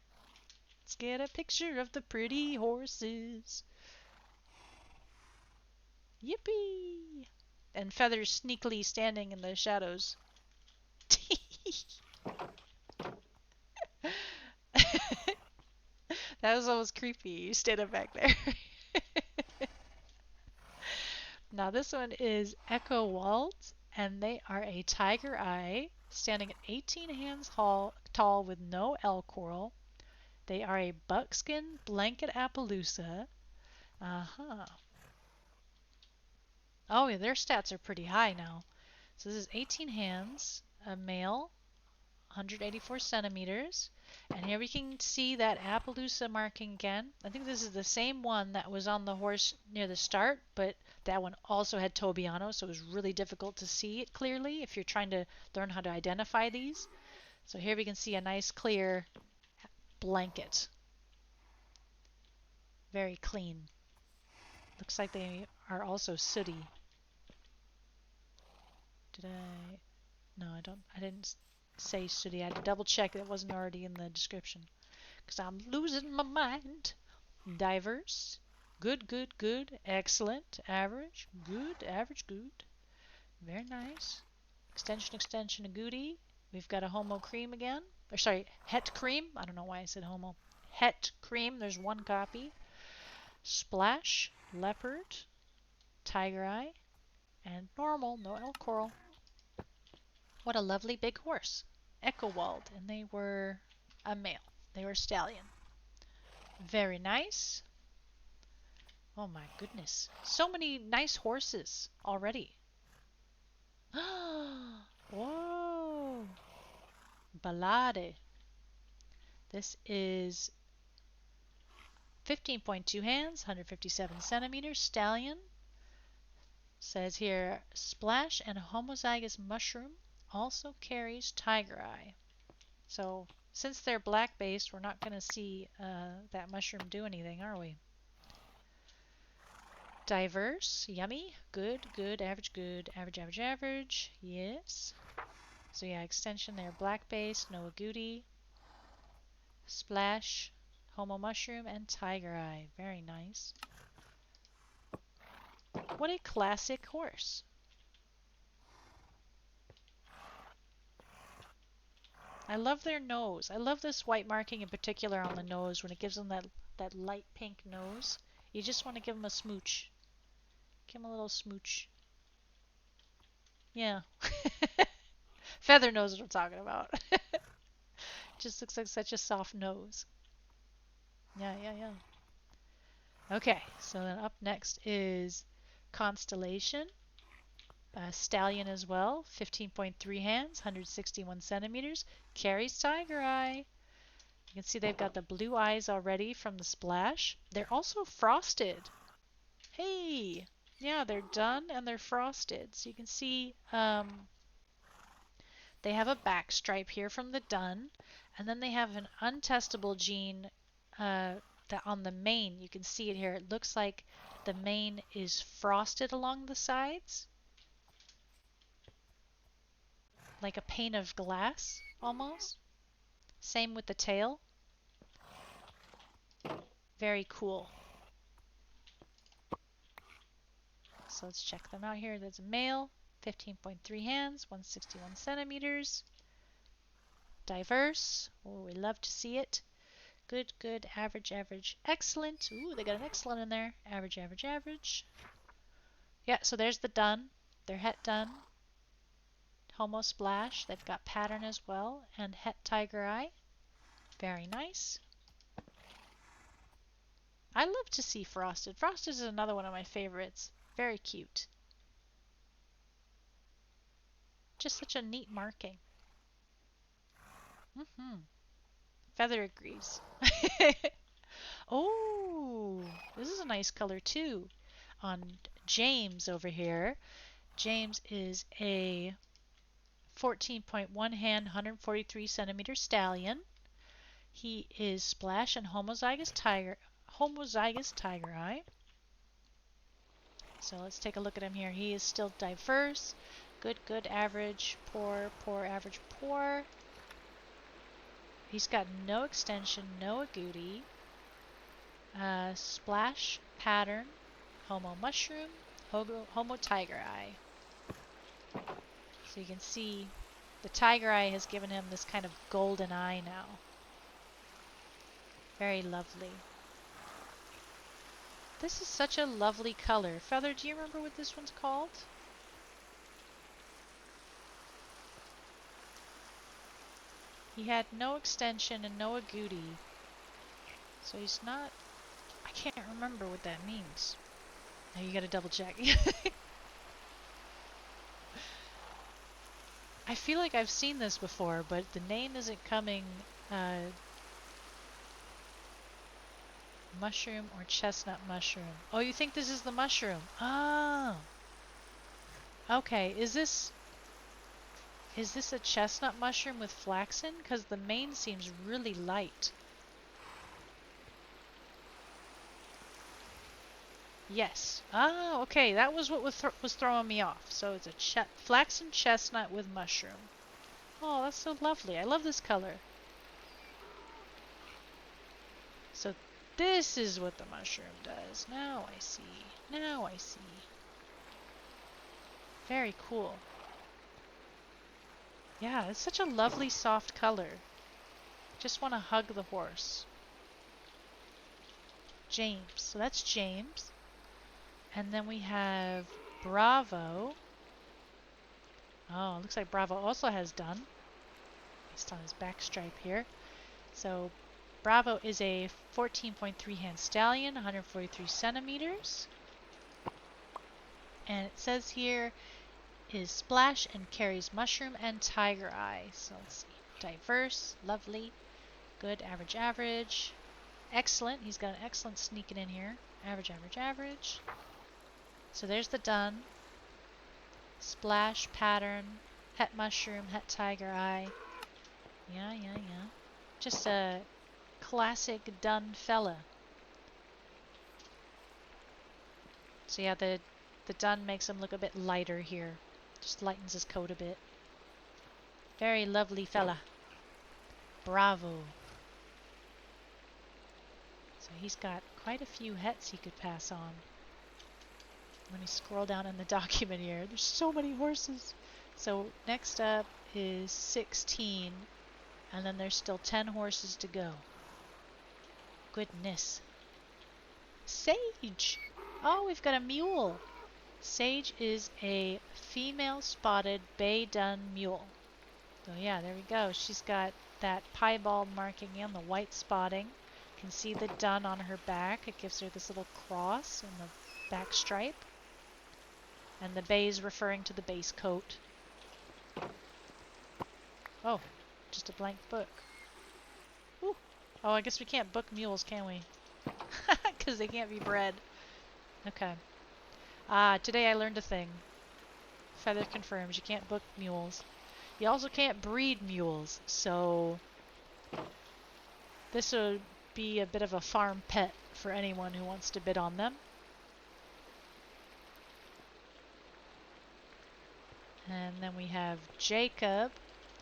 Let's get a picture of the pretty horses. Yippee! And Feathers sneakily standing in the shadows. That was almost creepy. You standing back there. Now this one is Echo Waltz, and they are a tiger eye, standing at 18 hands tall with no L coral. They are a buckskin blanket Appaloosa. Oh, yeah, their stats are pretty high now. So this is 18 hands, a male, 184 centimeters. And here we can see that Appaloosa marking again. I think this is the same one that was on the horse near the start, but that one also had Tobiano, so it was really difficult to see it clearly if you're trying to learn how to identify these. So here we can see a nice clear blanket. Very clean. Looks like they are also sooty. Did I? No, I didn't say sooty. I had to double check it wasn't already in the description. Because I'm losing my mind. Diverse. Good, good, good. Excellent. Average. Good. Average, good. Very nice. Extension, extension, agouti. We've got a homo cream again. Or sorry, het cream. I don't know why I said homo. Het cream. There's one copy. Splash. Leopard. Tiger eye. And normal. No L coral. What a lovely big horse. Echowald. And they were a male. They were a stallion. Very nice. Oh my goodness. So many nice horses already. Whoa. Ballade. This is 15.2 hands, 157 centimeters, stallion. Says here, splash and homozygous mushroom also carries tiger eye. So since they're black based, we're not going to see that mushroom do anything, are we? Diverse, yummy, good, good, average, average, average. Yes. So yeah, extension there, black base, no agouti, splash, homo mushroom, and tiger eye. Very nice. What a classic horse. I love their nose. I love this white marking in particular on the nose when it gives them that light pink nose. You just want to give them a smooch. Give them a little smooch. Yeah. Feather knows what I'm talking about. Just looks like such a soft nose. Yeah, yeah, yeah. Okay, so then up next is Constellation. Stallion as well, 15.3 hands, 161 centimeters. Carries tiger eye. You can see they've got the blue eyes already from the splash. They're also frosted. Hey! Yeah, they're done and they're frosted. So you can see they have a back stripe here from the dun, and then they have an untestable gene that on the mane. You can see it here. It looks like the mane is frosted along the sides. like a pane of glass almost. Same with the tail. Very cool. So let's check them out here. There's a male, 15.3 hands, 161 centimeters. Diverse. Oh, we love to see it. Good, good, average, average, excellent. Ooh, they got an excellent in there. Average, average, average. Yeah, so there's the dun. Their het dun. Homo splash. They've got pattern as well. And het tiger eye. Very nice. I love to see frosted. Frosted is another one of my favorites. Very cute. Just such a neat marking. Feather agrees. Oh, this is a nice color too. On James over here. James is a 14.1 hand, 143 centimeter stallion. He is splash and homozygous tiger eye. So let's take a look at him here. He is still diverse. Good, good, average, poor, poor, average, poor. He's got no extension, no agouti. Splash, pattern, homo mushroom, homo tiger eye. So you can see the tiger eye has given him this kind of golden eye now. Very lovely. This is such a lovely color. Feather, do you remember what this one's called? He had no extension and no agouti. So he's not... I can't remember what that means. Now you gotta double check. I feel like I've seen this before, but the name isn't coming. Mushroom or chestnut mushroom. Oh, you think this is the mushroom? Oh. Okay, is this a chestnut mushroom with flaxen? Because the mane seems really light. Yes. Oh, okay. That was what was throwing me off. So it's a flaxen chestnut with mushroom. Oh, that's so lovely. I love this color. So this is what the mushroom does. Now I see. Now I see. Very cool. Yeah, it's such a lovely soft color. Just want to hug the horse. James. So that's James. And then we have Bravo. Oh, looks like Bravo also has dun. Based on his back stripe here. So Bravo is a 14.3 hand stallion, 143 centimeters. And it says here is splash and carries mushroom and tiger eye. So let's see. Diverse, lovely, good, average, average. Excellent. He's got an excellent sneaking in here. Average, average, average. So there's the dun. Splash, pattern, het mushroom, het tiger eye. Yeah. Just a classic dun fella. So yeah, the dun makes him look a bit lighter here. Just lightens his coat a bit. Very lovely fella. Bravo. So he's got quite a few hets he could pass on. Let me scroll down in the document here. There's so many horses. So next up is 16, and then there's still 10 horses to go. Goodness. Sage! Oh, we've got a mule. Sage is a female spotted bay dun mule. So yeah, there we go. She's got that piebald marking and the white spotting. You can see the dun on her back. It gives her this little cross in the back stripe. And the bay is referring to the base coat. Oh, just a blank book. Ooh. Oh, I guess we can't book mules, can we? Because they can't be bred. Okay. Today I learned a thing. Feather confirms you can't book mules. You also can't breed mules, so this would be a bit of a farm pet for anyone who wants to bid on them. And then we have Jacob,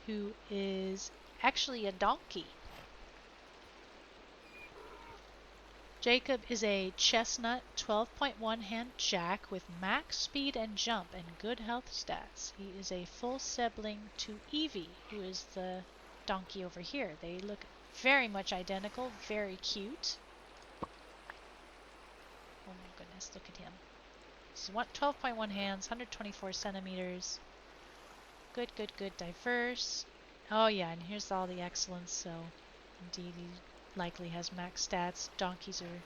who is actually a donkey. Jacob is a chestnut 12.1 hand jack with max speed and jump and good health stats. He is a full sibling to Evie, who is the donkey over here. They look very much identical, very cute. Oh my goodness, look at him. He's 12.1 hands, 124 centimeters. Good, good, good, diverse. Oh yeah, and here's all the excellence, so indeed he likely has max stats. Donkeys are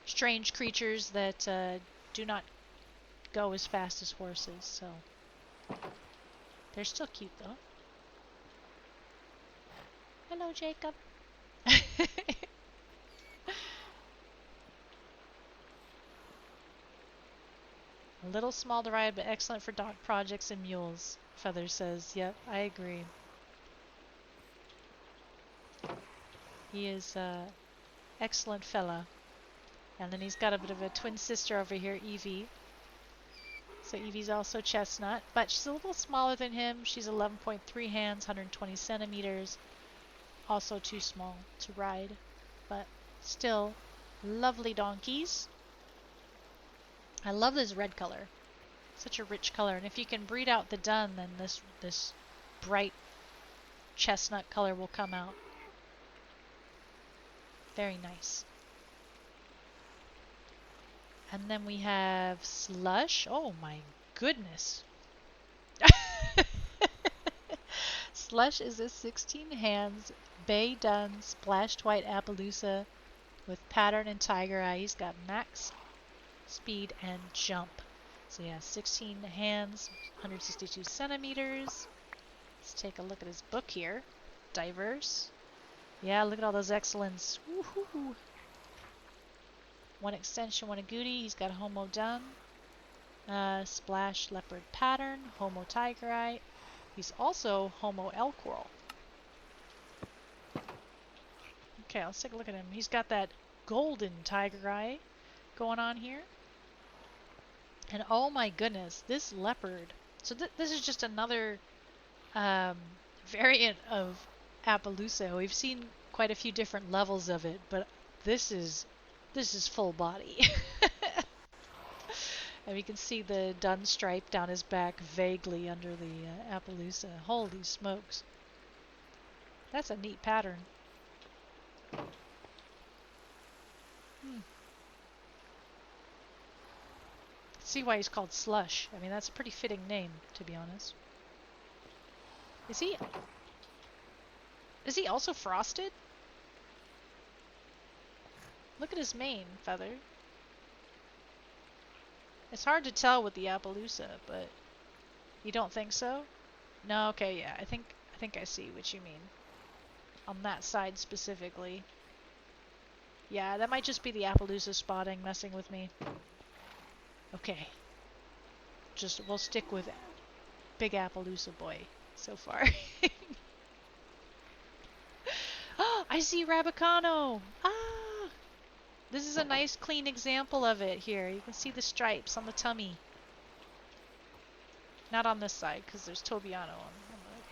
strange creatures that do not go as fast as horses, so they're still cute though. Hello, Jacob. A little small to ride, but excellent for dog projects and mules, Feather says. Yep, I agree. He is excellent fella. And then he's got a bit of a twin sister over here, Evie. So Evie's also chestnut, but she's a little smaller than him. She's 11.3 hands, 120 centimeters. Also too small to ride, but still lovely donkeys. I love this red color. Such a rich color. And if you can breed out the dun, then this bright chestnut color will come out. Very nice. And then we have Slush. Oh my goodness. Slush is a 16 hands bay dun splashed white Appaloosa with pattern and tiger eye. He's got max speed and jump. So yeah, 16 hands, 162 centimeters. Let's take a look at his book here. Diverse. Yeah, look at all those excellence. Woohoo! One extension, one agouti. He's got a homo dun. Splash leopard pattern, homo tiger eye. He's also homo elk coral. Okay, let's take a look at him. He's got that golden tiger eye going on here. And oh my goodness, this leopard. So this is just another variant of Appaloosa. We've seen quite a few different levels of it, but this is full body. And we can see the dun stripe down his back vaguely under the Appaloosa. Holy smokes. That's a neat pattern. See why he's called Slush. I mean, that's a pretty fitting name, to be honest. Is he also frosted? Look at his mane, Feather. It's hard to tell with the Appaloosa, but you don't think so? No, okay, yeah. I think I see what you mean. On that side specifically. Yeah, that might just be the Appaloosa spotting messing with me. Okay. We'll stick with Big Appaloosa boy so far. Oh, I see Rabicano! Ah! This is a nice clean example of it here. You can see the stripes on the tummy. Not on this side because there's Tobiano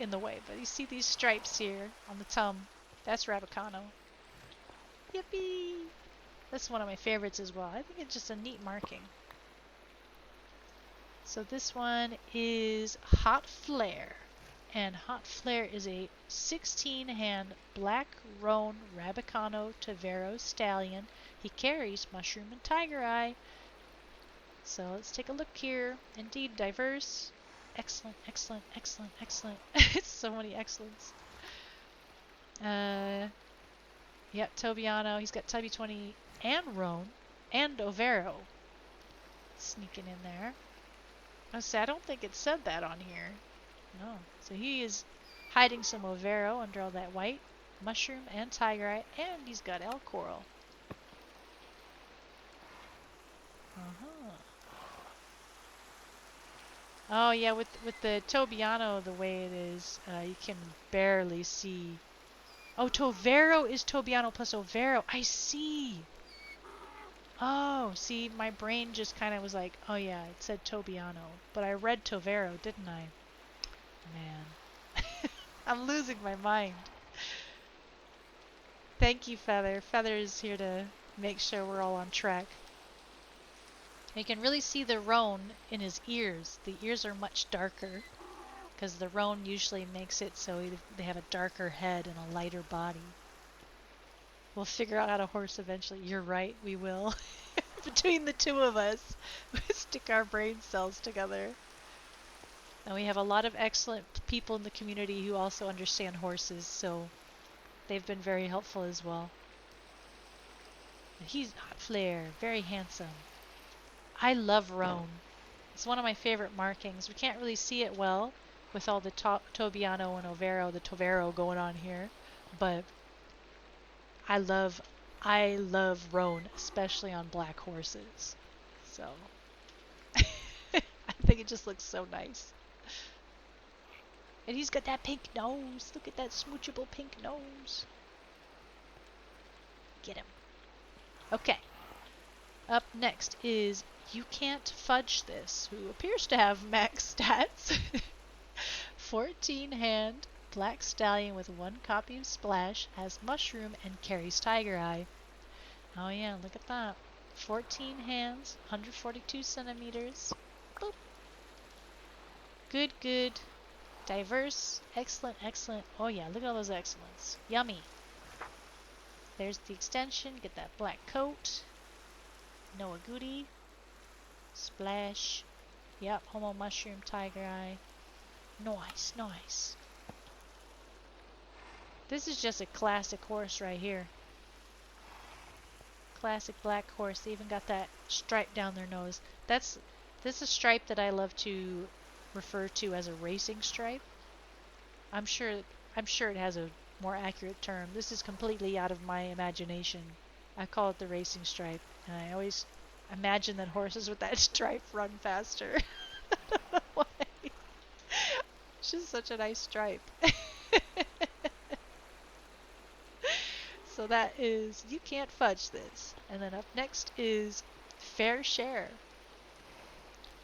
in the way, but you see these stripes here on the tum. That's Rabicano. Yippee! That's one of my favorites as well. I think it's just a neat marking. So this one is Hot Flare. And Hot Flare is a 16-hand black roan Rabicano Tavero stallion. He carries Mushroom and Tiger Eye. So let's take a look here. Indeed diverse. Excellent, excellent, excellent, excellent. It's so many excellents. Yep, Tobiano. He's got Tubby 20 and Roan and Overo sneaking in there. I don't think it said that on here. No. So he is hiding some Overo under all that white. Mushroom and Tiger Eye. And he's got elk coral. Oh yeah, with the Tobiano the way it is, you can barely see. Oh, Tovero is Tobiano plus Overo. I see. Oh, see, my brain just kind of was like, oh yeah, it said Tobiano, but I read Tovero, didn't I? Man. I'm losing my mind. Thank you, Feather. Feather is here to make sure we're all on track. You can really see the roan in his ears. The ears are much darker because the roan usually makes it so they have a darker head and a lighter body. We'll figure out a horse eventually. You're right, we will. Between the two of us, we stick our brain cells together. And we have a lot of excellent people in the community who also understand horses, so they've been very helpful as well. And he's not Flair, very handsome. I love roan. It's one of my favorite markings. We can't really see it well with all the Tobiano and the Tovero going on here, but I love roan, especially on black horses. So I think it just looks so nice. And he's got that pink nose. Look at that smoochable pink nose. Get him. Okay. Up next is You Can't Fudge This, who appears to have max stats. 14 hand, black stallion with 1 copy of Splash, has Mushroom, and carries Tiger Eye. Oh yeah, look at that. 14 hands, 142 centimeters. Boop. Good, good. Diverse, excellent, excellent. Oh yeah, look at all those excellents. Yummy. There's the extension. Get that black coat. Noah Goody. Splash. Yep, Homo Mushroom, Tiger Eye. Nice, nice. This is just a classic horse right here. Classic black horse. They even got that stripe down their nose. This is a stripe that I love to refer to as a racing stripe. I'm sure it has a more accurate term. This is completely out of my imagination. I call it the racing stripe, and I always imagine that horses with that stripe run faster. I don't know why. It's just such a nice stripe. So that is You Can't Fudge This. And then up next is Fair Share,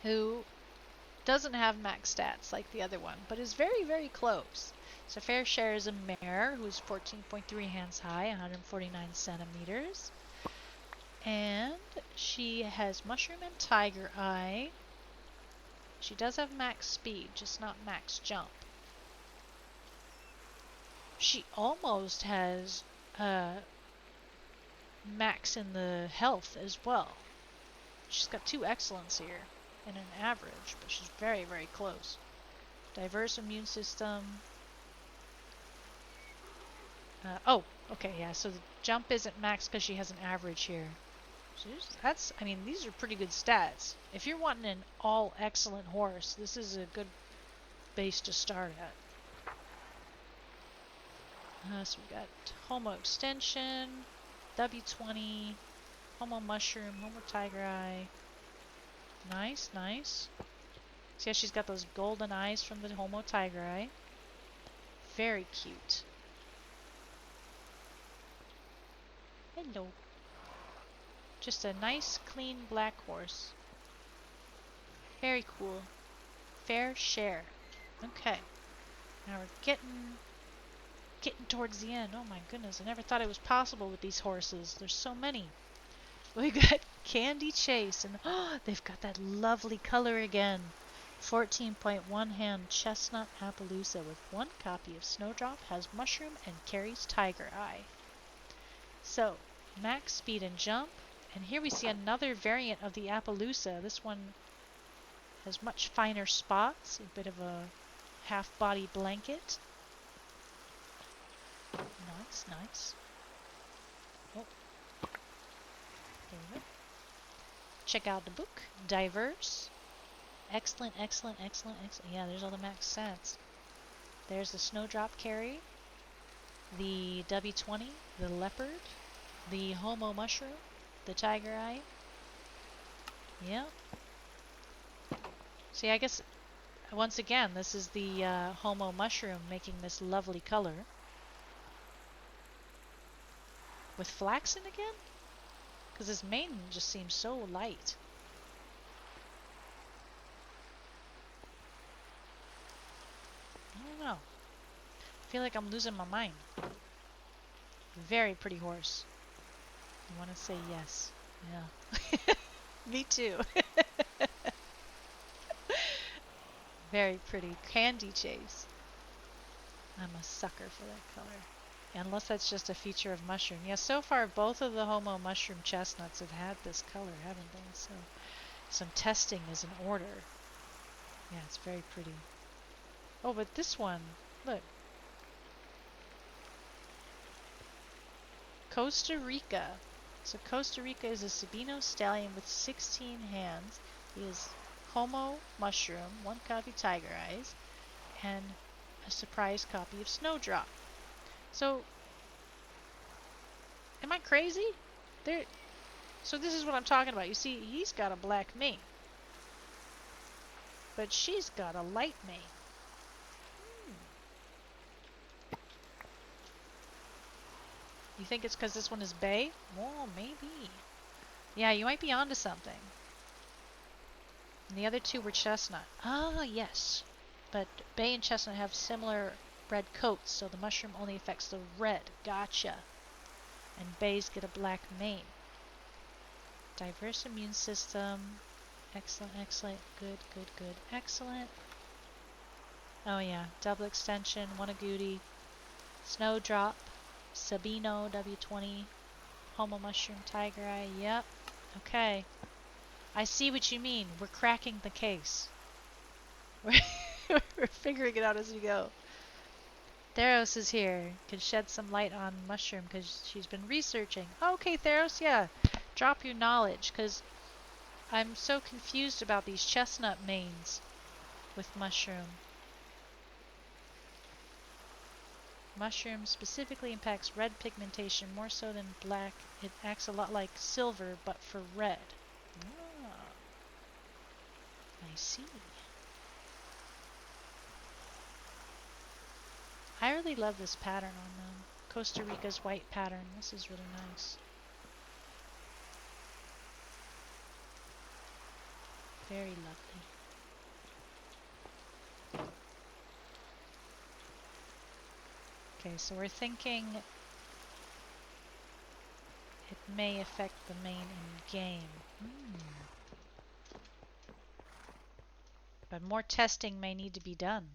who doesn't have max stats like the other one, but is very, very close. So Fair Share is a mare who's 14.3 hands high, 149 centimeters. And she has Mushroom and Tiger Eye. She does have max speed, just not max jump. She almost has max in the health as well. She's got 2 excellents here and an average, but she's very, very close. Diverse immune system. Oh, okay, yeah, so the jump isn't max because she has an average here. So I mean, these are pretty good stats. If you're wanting an all excellent horse, this is a good base to start at. So we got Homo Extension, W20, Homo Mushroom, Homo Tiger Eye. Nice, nice. See how she's got those golden eyes from the Homo Tiger Eye. Very cute. Hello. Just a nice, clean black horse. Very cool. Fair Share. Okay. Now we're getting towards the end. Oh my goodness, I never thought it was possible with these horses. There's so many. We got Candy Chase, and they've got that lovely color again. 14.1 hand Chestnut Appaloosa with 1 copy of Snowdrop, has Mushroom, and carries Tiger Eye. So, max speed and jump. And here we see another variant of the Appaloosa. This one has much finer spots, a bit of a half-body blanket. Nice, nice. Oh. There we go. Check out the book. Diverse. Excellent, excellent, excellent, excellent. Yeah, there's all the max stats. There's the Snowdrop Carry, the W20, the Leopard, the Homo Mushroom, the Tiger Eye. Yeah. See, I guess, once again, this is the Homo Mushroom making this lovely color. With flaxen again? Because his mane just seems so light. feel like I'm losing my mind. Very pretty horse. I want to say yes. Yeah. Me too. Very pretty. Candy chase. I'm a sucker for that color. Unless that's just a feature of mushroom. Yeah, so far both of the Homo mushroom chestnuts have had this color, haven't they? So some testing is in order. Yeah, it's very pretty. Oh, but this one, look. Costa Rica. So Costa Rica is a Sabino stallion with 16 hands. He is Homo mushroom, 1 copy tiger eyes, and a surprise copy of Snowdrop. So, am I crazy? There. So this is what I'm talking about. You see, he's got a black mane, but she's got a light mane. You think it's because this one is bay? Well, maybe. Yeah, you might be onto something. And the other two were chestnut. Ah, yes. But bay and chestnut have similar red coats, so the mushroom only affects the red. Gotcha. And bays get a black mane. Diverse immune system. Excellent, excellent. Good, good, good. Excellent. Oh yeah, double extension, Wanagouti, Snowdrop, Sabino, W20, Homo Mushroom, Tiger Eye, yep. Okay. I see what you mean. We're cracking the case. We're figuring it out as we go. Theros is here. Can shed some light on Mushroom because she's been researching. Okay, Theros, yeah. Drop your knowledge because I'm so confused about these chestnut manes with Mushroom. Mushroom specifically impacts red pigmentation more so than black. It acts a lot like silver, but for red. Ah, I see. I really love this pattern on them. Costa Rica's white pattern. This is really nice. Very lovely. Okay, so we're thinking it may affect the main in-game. But more testing may need to be done.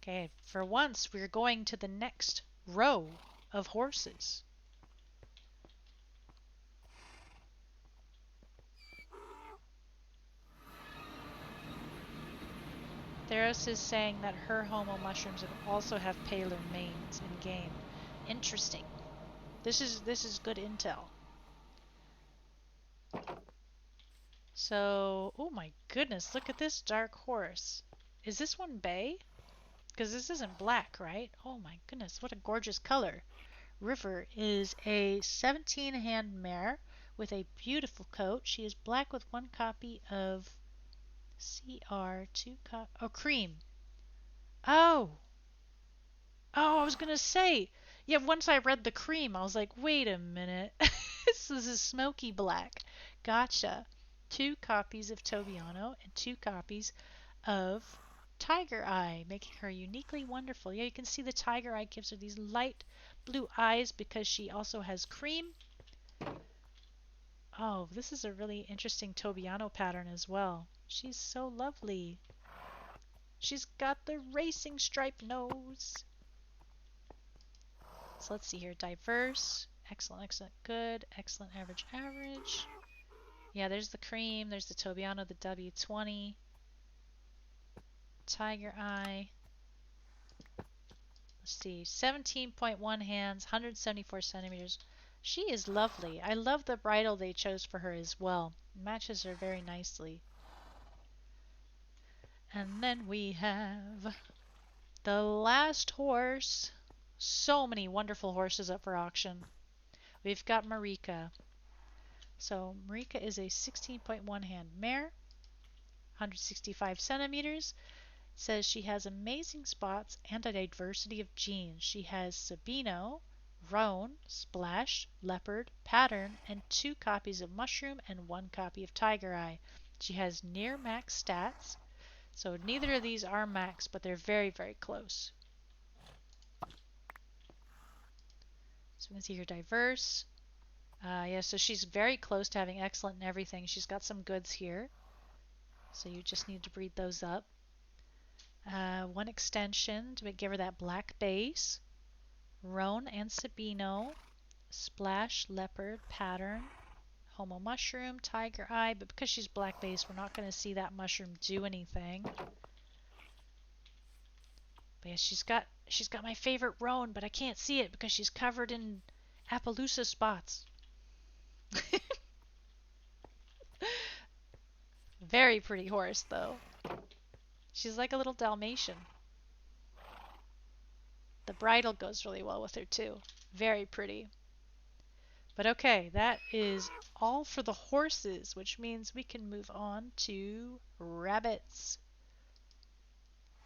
Okay, for once we're going to the next row of horses. Theros is saying that her Homo mushrooms also have paler manes in game. Interesting. This is good intel. So, oh my goodness, look at this dark horse. Is this one bay? Because this isn't black, right? Oh my goodness, what a gorgeous color. River is a 17-hand mare with a beautiful coat. She is black with 1 copy of CR, 2 oh, cream. Oh! Oh, I was gonna say, yeah, once I read the cream, I was like, wait a minute. This is smoky black. Gotcha. 2 copies of Tobiano and 2 copies of Tiger Eye, making her uniquely wonderful. Yeah, you can see the Tiger Eye gives her these light blue eyes because she also has cream. Oh, this is a really interesting Tobiano pattern as well. She's so lovely. She's got the racing stripe nose. So let's see here. Diverse. Excellent, excellent, good. Excellent, average, average. Yeah, there's the cream. There's the Tobiano, the W20. Tiger Eye. Let's see. 17.1 hands, 174 centimeters. She is lovely. I love the bridle they chose for her as well. It matches her very nicely. And then we have the last horse. So many wonderful horses up for auction. We've got Marika. So Marika is a 16.1 hand mare, 165 centimeters. Says she has amazing spots and a diversity of genes. She has Sabino, Roan, Splash, Leopard, Pattern, and 2 copies of Mushroom and 1 copy of Tiger Eye. She has near max stats. So neither of these are max, but they're very, very close. So you can see here diverse. Yeah, so she's very close to having excellent in everything. She's got some goods here. So you just need to breed those up. One extension to give her that black base. Roan and Sabino. Splash, leopard, pattern. Homo mushroom, tiger eye. But because she's black base, we're not going to see that mushroom do anything. But yeah, she's got my favorite roan, but I can't see it because she's covered in Appaloosa spots. Very pretty horse, though. She's like a little Dalmatian. The bridle goes really well with her, too. Very pretty. But okay, that is all for the horses, which means we can move on to rabbits.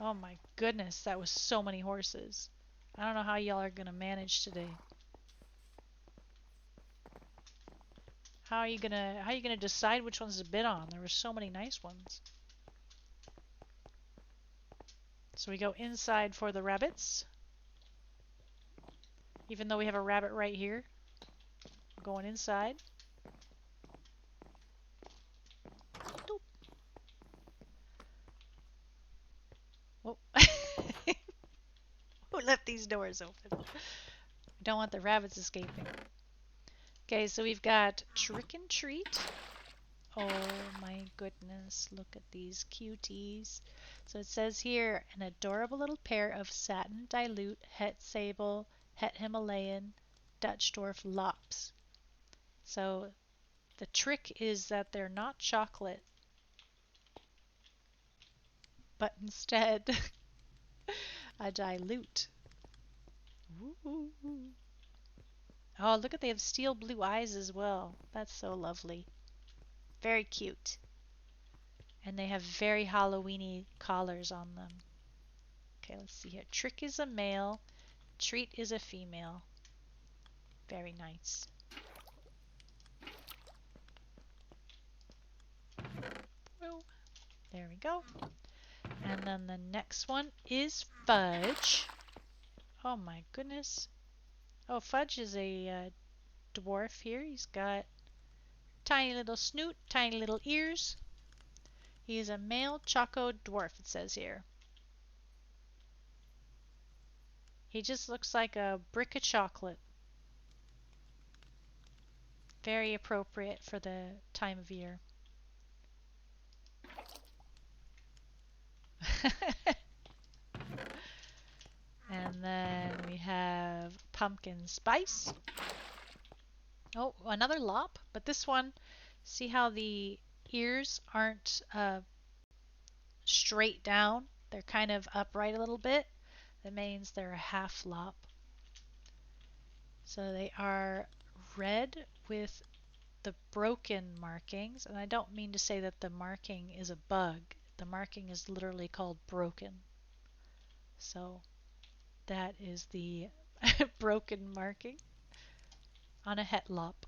Oh my goodness, that was so many horses. I don't know how y'all are going to manage today. How are you gonna decide which ones to bid on? There were so many nice ones. So we go inside for the rabbits. Even though we have a rabbit right here. We're going inside. Doop. Oh. Who left these doors open? We don't want the rabbits escaping. Okay, so we've got Trick and Treat. Oh my goodness, look at these cuties. So it says here, an adorable little pair of satin dilute het sable, het Himalayan, Dutch dwarf lops. So the trick is that they're not chocolate, but instead a dilute. Ooh. Oh, look at, they have steel blue eyes as well. That's so lovely. Very cute. And they have very Halloweeny collars on them. Okay, let's see here. Trick is a male. Treat is a female. Very nice. There we go. And then the next one is Fudge. Oh my goodness. Oh, Fudge is a dwarf here. He's got tiny little snoot, tiny little ears. He is a male Choco dwarf, it says here. He just looks like a brick of chocolate. Very appropriate for the time of year. And then we have Pumpkin Spice. Oh, another lop, but this one, see how the ears aren't straight down? They're kind of upright a little bit. That means they're a half lop. So they are red with the broken markings, and I don't mean to say that the marking is a bug. The marking is literally called broken. So that is the broken marking on a het lop.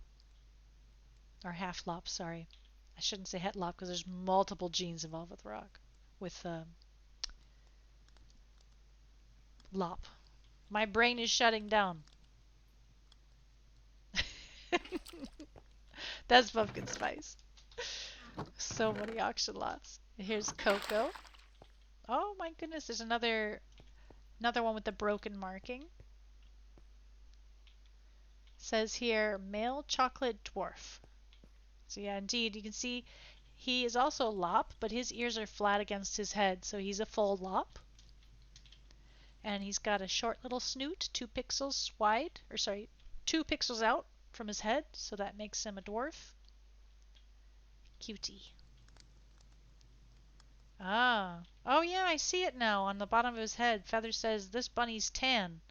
Or half lop, sorry. I shouldn't say het lop because there's multiple genes involved with rock. With lop. My brain is shutting down. That's pumpkin spice. So many auction lots. Here's Coco. Oh my goodness, there's another one with the broken marking. It says here, male chocolate dwarf. So yeah, indeed, you can see he is also lop, but his ears are flat against his head, so he's a full lop. And he's got a short little snoot, 2 pixels wide, or sorry, 2 pixels out from his head, so that makes him a dwarf. Cutie. Ah. Oh yeah, I see it now on the bottom of his head. Feather says, this bunny's tan.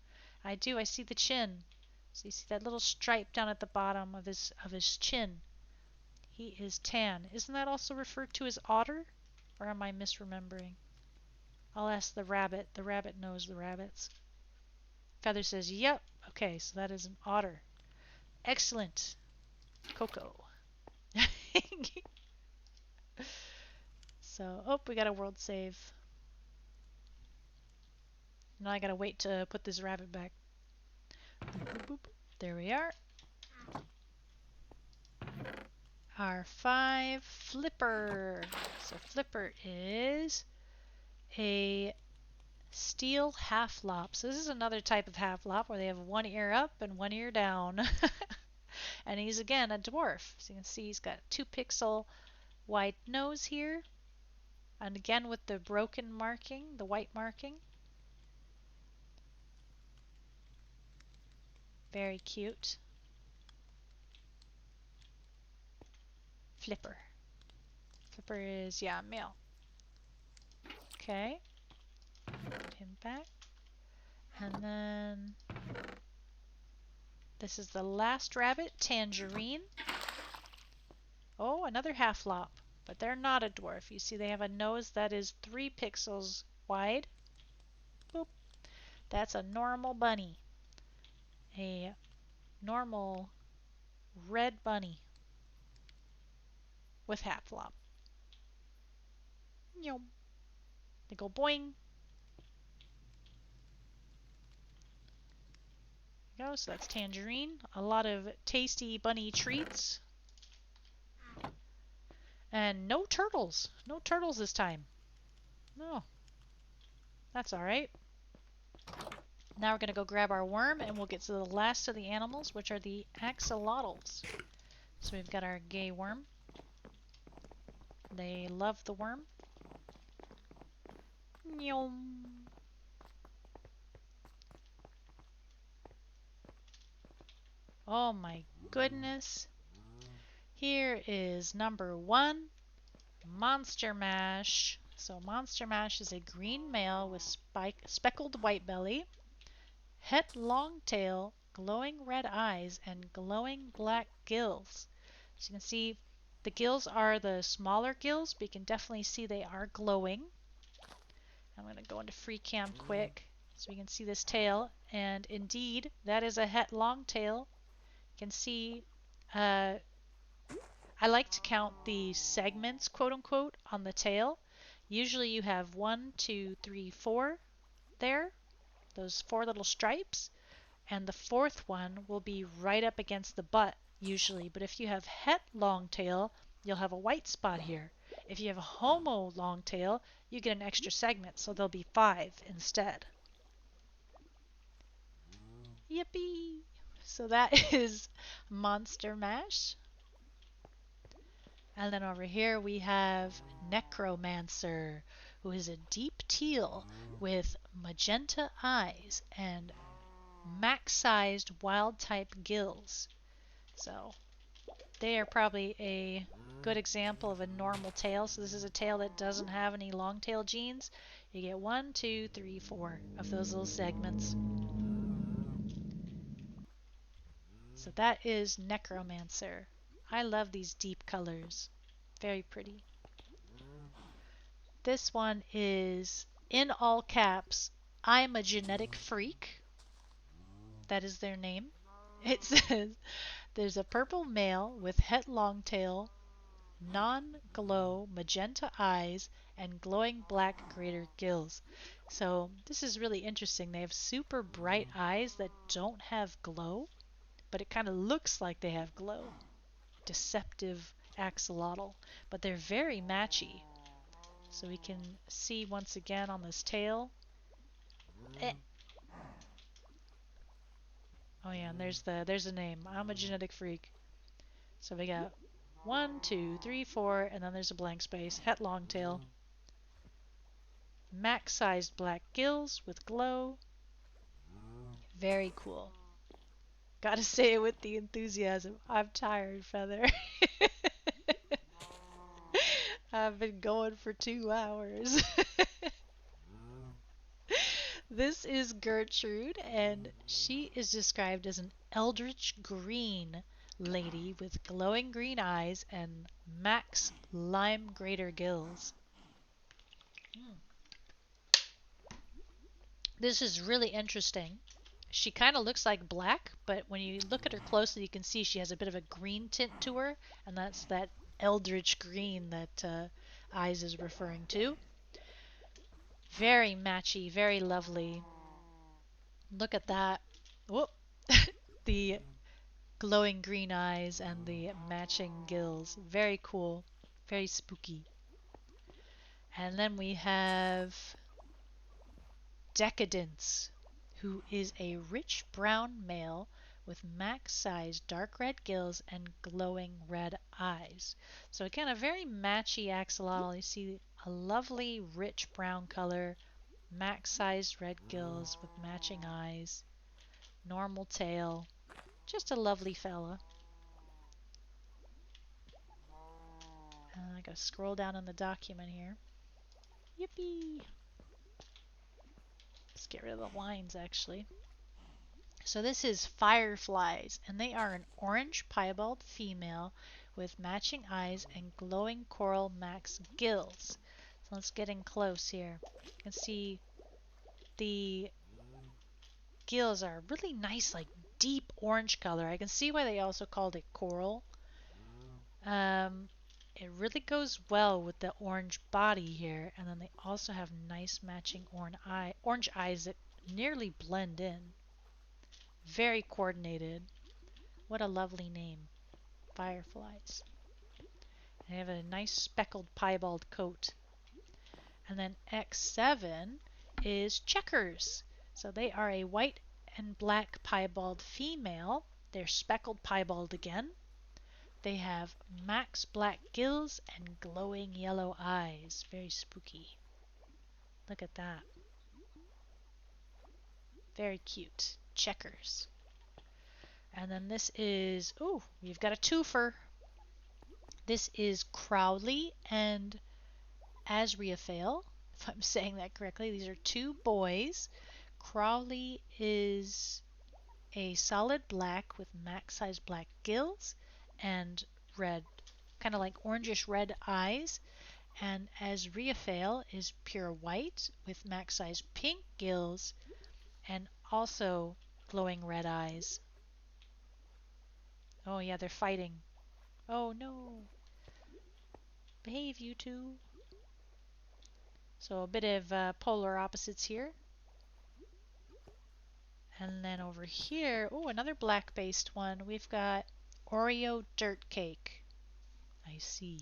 I do, I see the chin. So you see that little stripe down at the bottom of his chin. He is tan. Isn't that also referred to as otter? Or am I misremembering? I'll ask the rabbit. The rabbit knows the rabbits. Feather says, yep. Okay, so that is an otter. Excellent. Coco. So, oh, we got a world save. Now I gotta wait to put this rabbit back. Boop, boop, boop. There we are. Our 5 Flipper. So Flipper is a steel half-lop. So this is another type of half-lop where they have one ear up and one ear down. And he's again a dwarf. So you can see he's got 2-pixel white nose here. And again with the broken marking, the white marking. Very cute. Flipper. Flipper is, yeah, male. Okay. Put him back. And then this is the last rabbit, Tangerine. Oh, another half-lop. But they're not a dwarf. You see they have a nose that is 3 pixels wide. Boop. That's a normal bunny. A normal red bunny with half-lop. They go boing. There you go. So that's Tangerine. A lot of tasty bunny treats. And no turtles. No turtles this time. No. That's alright. Now we're going to go grab our worm and we'll get to the last of the animals, which are the axolotls. So we've got our gay worm. They love the worm. Oh my goodness. Here is number 1, Monster Mash. So Monster Mash is a green male with speckled white belly, het long tail, glowing red eyes, and glowing black gills. So you can see the gills are the smaller gills, but you can definitely see they are glowing. I'm going to go into free cam quick so we can see this tail, and indeed that is a het long tail. You can see I like to count the segments, quote unquote, on the tail. Usually you have 1, 2, 3, 4 there, those 4 little stripes, and the 4th one will be right up against the butt usually. But if you have het long tail, you'll have a white spot here. If you have a homo long tail, you get an extra segment, so there'll be 5 instead. Yippee! So that is Monster Mash. And then over here we have Necromancer, who is a deep teal with magenta eyes and max-sized wild-type gills. So they are probably a good example of a normal tail. So this is a tail that doesn't have any long tail genes. You get 1, 2, 3, 4 of those little segments. So that is Necromancer. I love these deep colors. Very pretty. This one is in all caps, I'm a genetic freak. That is their name. It says there's a purple male with het long tail, non-glow magenta eyes, and glowing black greater gills. So this is really interesting. They have super bright eyes that don't have glow, but it kind of looks like they have glow. Deceptive axolotl, but they're very matchy. So we can see once again on this tail. Oh yeah, and there's the name. I'm a genetic freak. So we got 1, 2, 3, 4, and then there's a blank space. Het long tail. Max-sized black gills with glow. Very cool. Gotta say it with the enthusiasm. I'm tired, Feather. I've been going for 2 hours. This is Gertrude, and she is described as an eldritch green lady with glowing green eyes and max lime greater gills. This is really interesting. She kind of looks like black, but when you look at her closely, you can see she has a bit of a green tint to her, and that's that eldritch green that Eyes is referring to. Very matchy, very lovely. Look at that. Whoop. The glowing green eyes and the matching gills. Very cool. Very spooky. And then we have Decadence, who is a rich brown male with max-sized dark red gills and glowing red eyes. So again, a very matchy axolotl. You see a lovely rich brown color, max-sized red gills with matching eyes, normal tail. Just a lovely fella. I gotta scroll down in the document here. Yippee! Let's get rid of the lines actually. So this is fireflies, and they are an orange piebald female with matching eyes and glowing coral max gills. So let's get in close here. You can see the gills are really nice, like deep orange color. I can see why they also called it coral. It really goes well with the orange body here, and then they also have nice matching orange eyes that nearly blend in. Very coordinated. What a lovely name. Fireflies. They have a nice speckled piebald coat. And then X7 is checkers. So they are a white and black piebald female. They're speckled piebald again. They have max black gills and glowing yellow eyes. Very spooky. Look at that. Very cute. Checkers. And then this is, ooh, we've got a twofer. This is Crowley and Azrael, if I'm saying that correctly. These are two boys. Crowley is a solid black with max size black gills and red, kind of like orangish red eyes. And Azrael is pure white with max size pink gills and also glowing red eyes. Oh yeah, they're fighting. Oh no. Behave, you two. So a bit of polar opposites here. And then over here, oh, another black-based one. We've got Oreo Dirt Cake. I see.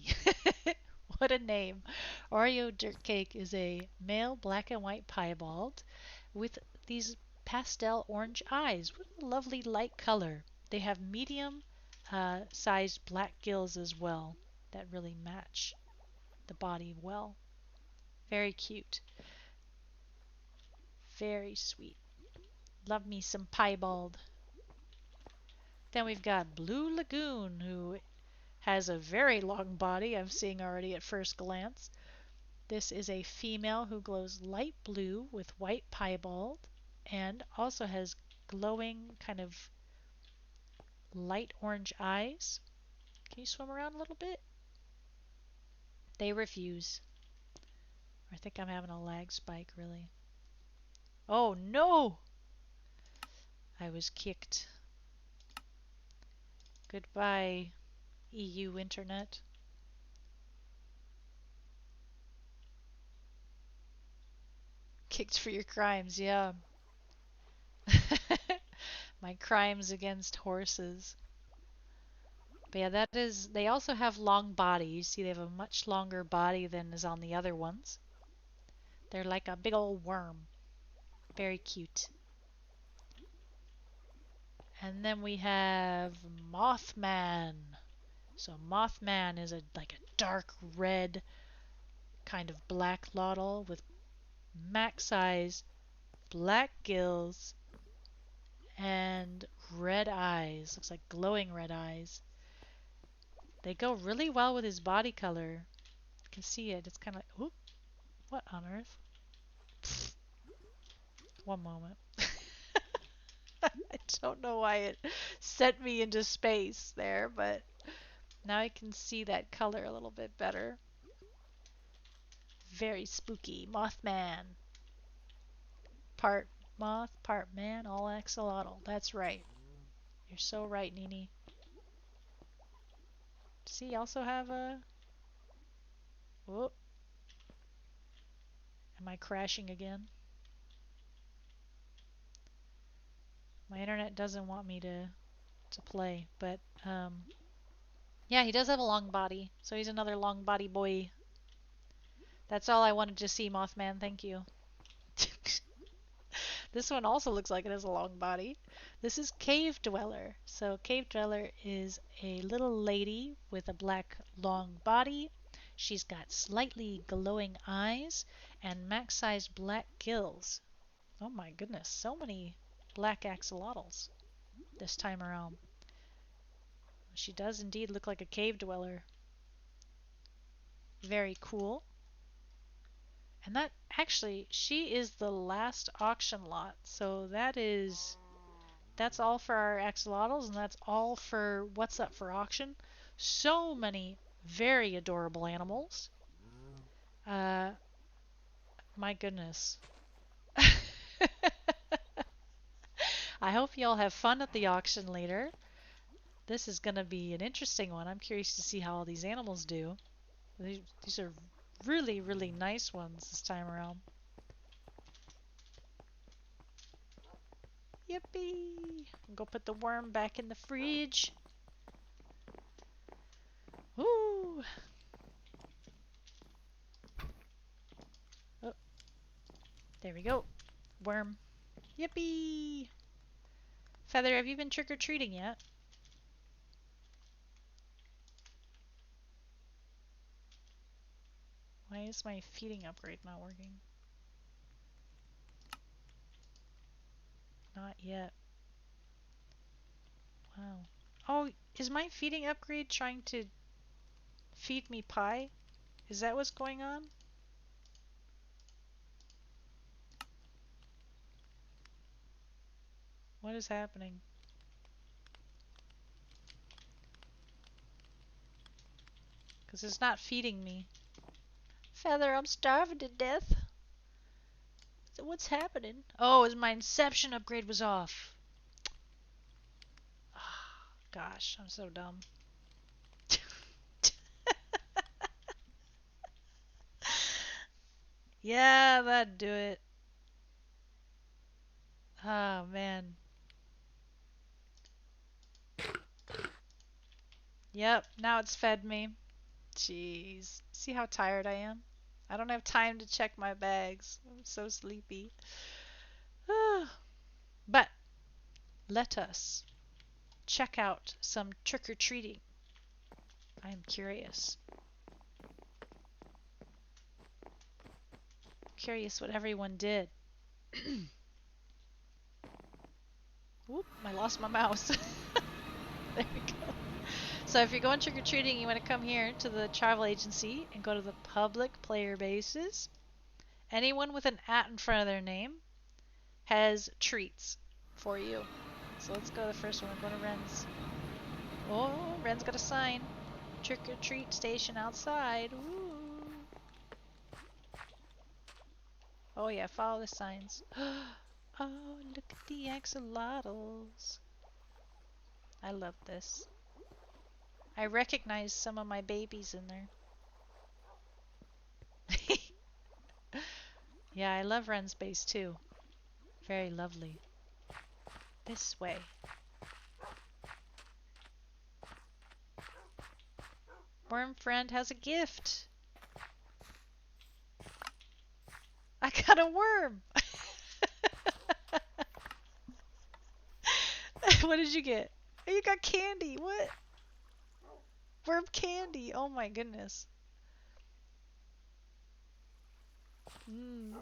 What a name. Oreo Dirt Cake is a male black and white piebald with these pastel orange eyes. What a lovely light color. They have medium sized black gills as well that really match the body well. Very cute. Very sweet. Love me some piebald. Then we've got Blue Lagoon, who has a very long body, I'm seeing already at first glance. This is a female who glows light blue with white piebald and also has glowing kind of light orange eyes. Can you swim around a little bit? They refuse. I think I'm having a lag spike, really. Oh no! I was kicked. Goodbye, EU Internet. Kicked for your crimes, yeah. My crimes against horses. But yeah, that is, they also have long bodies. You see they have a much longer body than is on the other ones. They're like a big old worm. Very cute. And then we have Mothman. So Mothman is like a dark red kind of black lotl with max size black gills and red eyes. Looks like glowing red eyes. They go really well with his body color. You can see it. It's kind of like, oop, what on earth? One moment. I don't know why it sent me into space there, but now I can see that color a little bit better. Very spooky. Mothman. Part moth, part man, all axolotl. That's right. You're so right, Nini. See, you also have a... Whoop. Am I crashing again? My internet doesn't want me to play, but yeah, he does have a long body, so he's another long body boy. That's all I wanted to see, Mothman. Thank you. This one also looks like it has a long body. This is Cave Dweller. So Cave Dweller is a little lady with a black long body. She's got slightly glowing eyes and max-sized black gills. Oh my goodness, so many black axolotls this time around. She does indeed look like a cave dweller. Very cool. And that, actually, she is the last auction lot. So that's all for our axolotls, and that's all for what's up for auction. So many very adorable animals. My goodness. I hope y'all have fun at the auction later. This is going to be an interesting one. I'm curious to see how all these animals do. These are really, really nice ones this time around. Yippee! Go put the worm back in the fridge. Woo! Oh, there we go. Worm. Yippee! Feather, have you been trick-or-treating yet? Why is my feeding upgrade not working? Not yet. Wow. Oh, is my feeding upgrade trying to feed me pie? Is that what's going on? What is happening? Because it's not feeding me. Feather, I'm starving to death. So what's happening? Oh, my inception upgrade was off. Oh, gosh, I'm so dumb. Yeah, that'd do it. Oh, man. Yep, now it's fed me. Jeez. See how tired I am? I don't have time to check my bags. I'm so sleepy. But let us check out some trick-or-treating. I am curious. Curious what everyone did. Whoop, I lost my mouse. There we go. So if you're going trick-or-treating, you want to come here to the travel agency and go to the public player bases. Anyone with an at in front of their name has treats for you. So let's go to the first one. We're going to Ren's. Oh, Ren's got a sign. Trick-or-treat station outside. Ooh. Oh yeah, follow the signs. Oh, look at the axolotls. I love this. I recognize some of my babies in there. Yeah, I love Ren's base too. Very lovely. This way. Worm friend has a gift. I got a worm. What did you get? Oh, you got candy. What? Worm candy. Oh my goodness. Mm.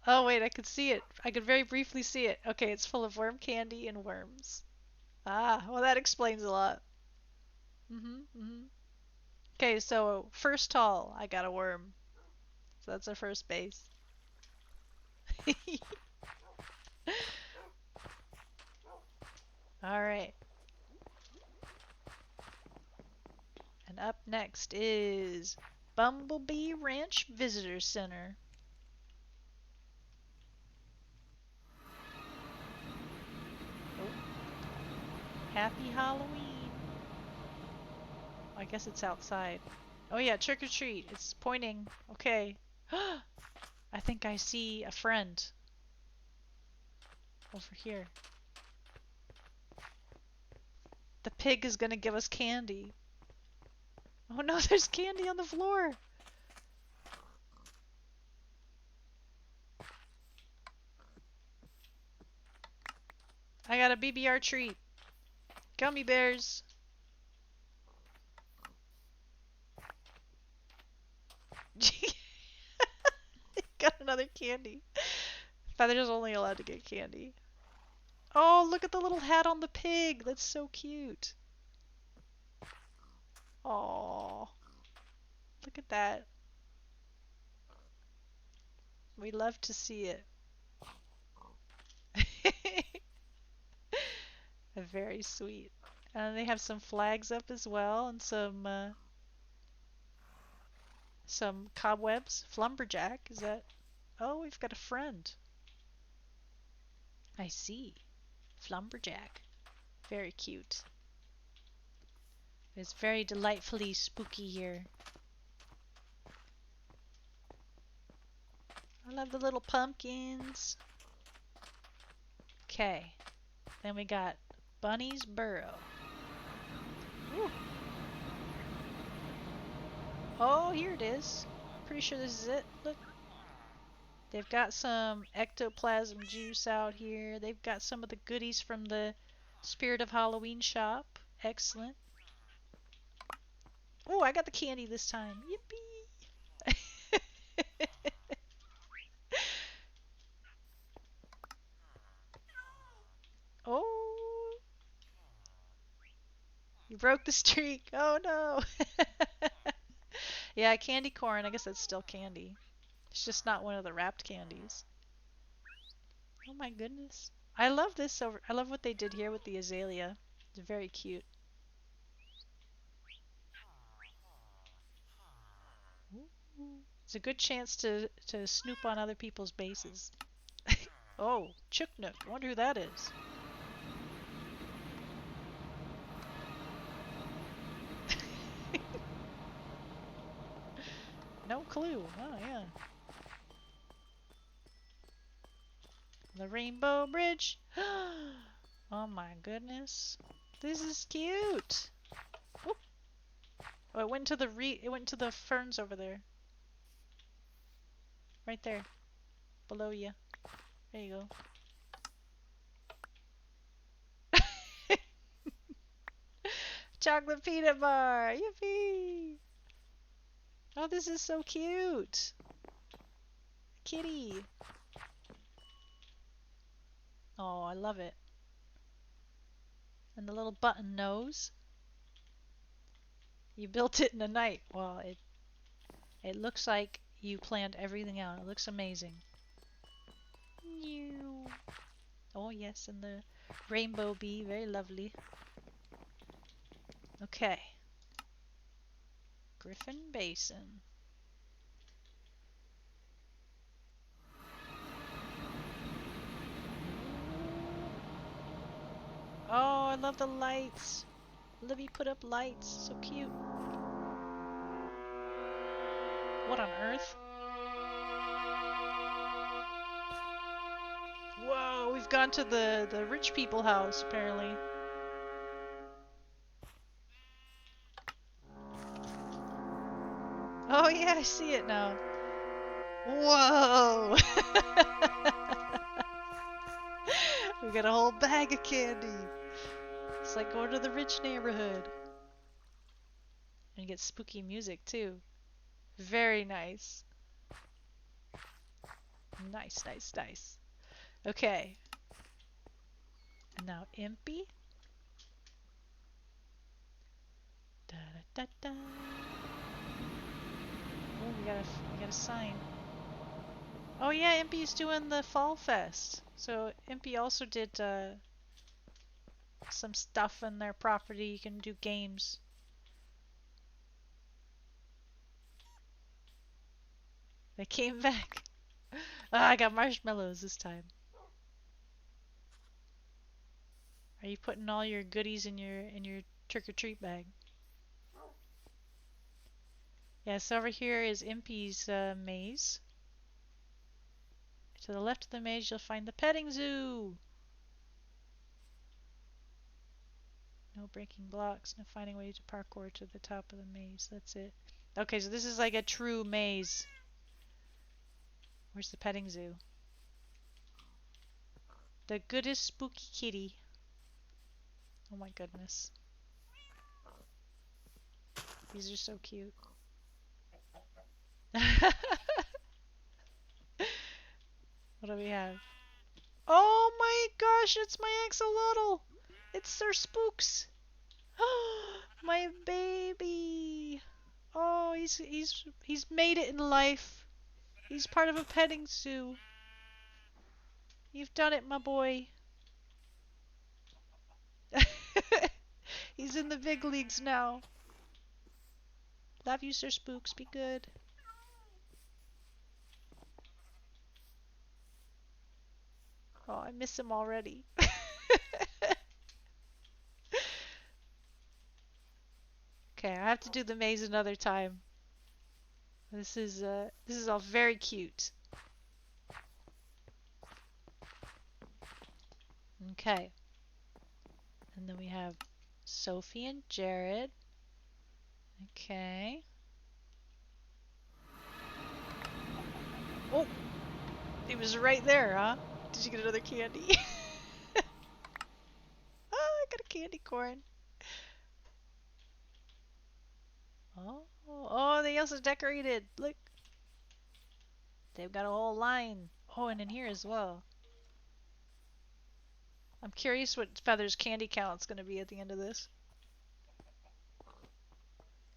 Oh wait, I could see it. I could very briefly see it. Okay, it's full of worm candy and worms. Ah, well that explains a lot. Okay, so first tall, I got a worm. So that's our first base. Alright. And up next is Bumblebee Ranch Visitor Center. Oh. Happy Halloween. I guess it's outside. Oh yeah, trick or treat. It's pointing. Okay. I think I see a friend over here. The pig is gonna give us candy. Oh no, there's candy on the floor. I got a BBR treat. Gummy bears. Got another candy. Feather's only allowed to get candy. Oh, look at the little hat on the pig. That's so cute. Oh, look at that. We love to see it. Very sweet. And they have some flags up as well and some cobwebs. Flumberjack, is that? Oh, we've got a friend. I see. Flumberjack. Very cute. It's very delightfully spooky here. I love the little pumpkins. Okay. Then we got Bunny's Burrow. Ooh. Oh, here it is. Pretty sure this is it. Look. They've got some ectoplasm juice out here. They've got some of the goodies from the Spirit of Halloween shop. Excellent. Oh, I got the candy this time. Yippee! Oh, you broke the streak. Oh no. Yeah, candy corn. I guess that's still candy. It's just not one of the wrapped candies. Oh my goodness. I love this over. I love what they did here with the azalea. It's very cute. Ooh. It's a good chance to snoop on other people's bases. Oh, Chook Nook. I wonder who that is. No clue. Oh, yeah. The Rainbow Bridge. Oh my goodness. This is cute. Whoop. Oh, it went to the ferns over there. Right there. Below you. There you go. Chocolate peanut bar. Yippee. Oh, this is so cute. Kitty. Oh, I love it. And the little button nose. You built it in a night. Well, it looks like you planned everything out. It looks amazing. Oh yes, and the rainbow bee, very lovely. Okay. Griffin Basin. Oh, I love the lights. Libby put up lights. So cute. What on earth? Whoa, we've gone to the rich people house, apparently. Oh yeah, I see it now. Whoa! We got a whole bag of candy. It's like going to the rich neighborhood. And you get spooky music too. Very nice. Nice, nice, nice. Okay. And now Impy. Da da da da. Oh, we got a sign. Oh yeah, Impy's doing the Fall Fest. So Impy also did some stuff in their property. You can do games. They came back. Ah, I got marshmallows this time. Are you putting all your goodies in your trick-or-treat bag? Yes, over here is Impy's maze. To the left of the maze, you'll find the petting zoo. No breaking blocks, no finding way to parkour to the top of the maze. That's it. Okay, so this is like a true maze. Where's the petting zoo? The goodest spooky kitty. Oh my goodness. These are so cute. What do we have? Oh my gosh, it's my axolotl! It's Sir Spooks! My baby! Oh, he's made it in life. He's part of a petting zoo. You've done it, my boy. He's in the big leagues now. Love you, Sir Spooks. Be good. Oh, I miss him already. Okay, I have to do the maze another time. This is all very cute. Okay. And then we have Sophie and Jared. Okay. Oh! It was right there, huh? Did you get another candy? Oh, I got a candy corn. Oh, they also decorated. Look. They've got a whole line. Oh, and in here as well. I'm curious what Feather's candy count's going to be at the end of this.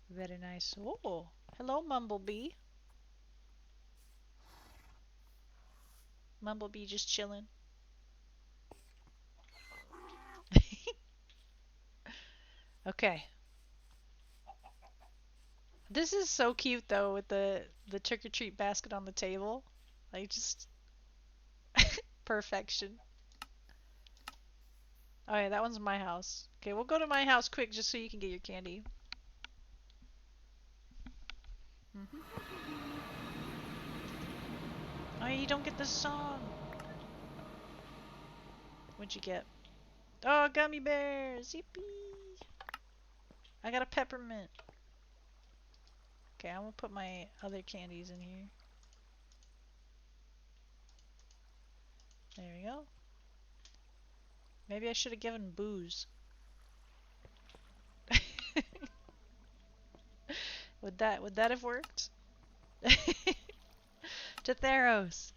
Very nice. Oh, hello, Mumblebee. Mumblebee just chilling. Okay. This is so cute though with the trick-or-treat basket on the table. Like just perfection. Oh yeah, that one's my house. Okay, we'll go to my house quick just so you can get your candy. Oh, you don't get the song. What'd you get? Oh, gummy bears! Yippee! I got a peppermint. Okay, I'm gonna put my other candies in here. There we go. Maybe I should have given booze. Would that have worked? To Theros.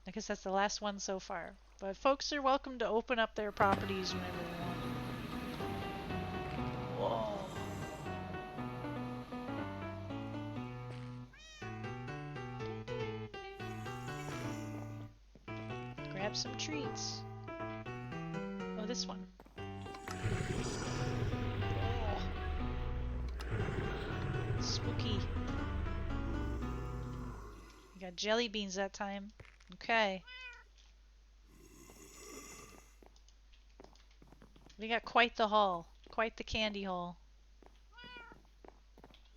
I guess that's the last one so far. But folks are welcome to open up their properties whenever they want. Whoa. Grab some treats. Oh, this one. Oh. Spooky. We got jelly beans that time. Okay. We got quite the haul. Quite the candy haul.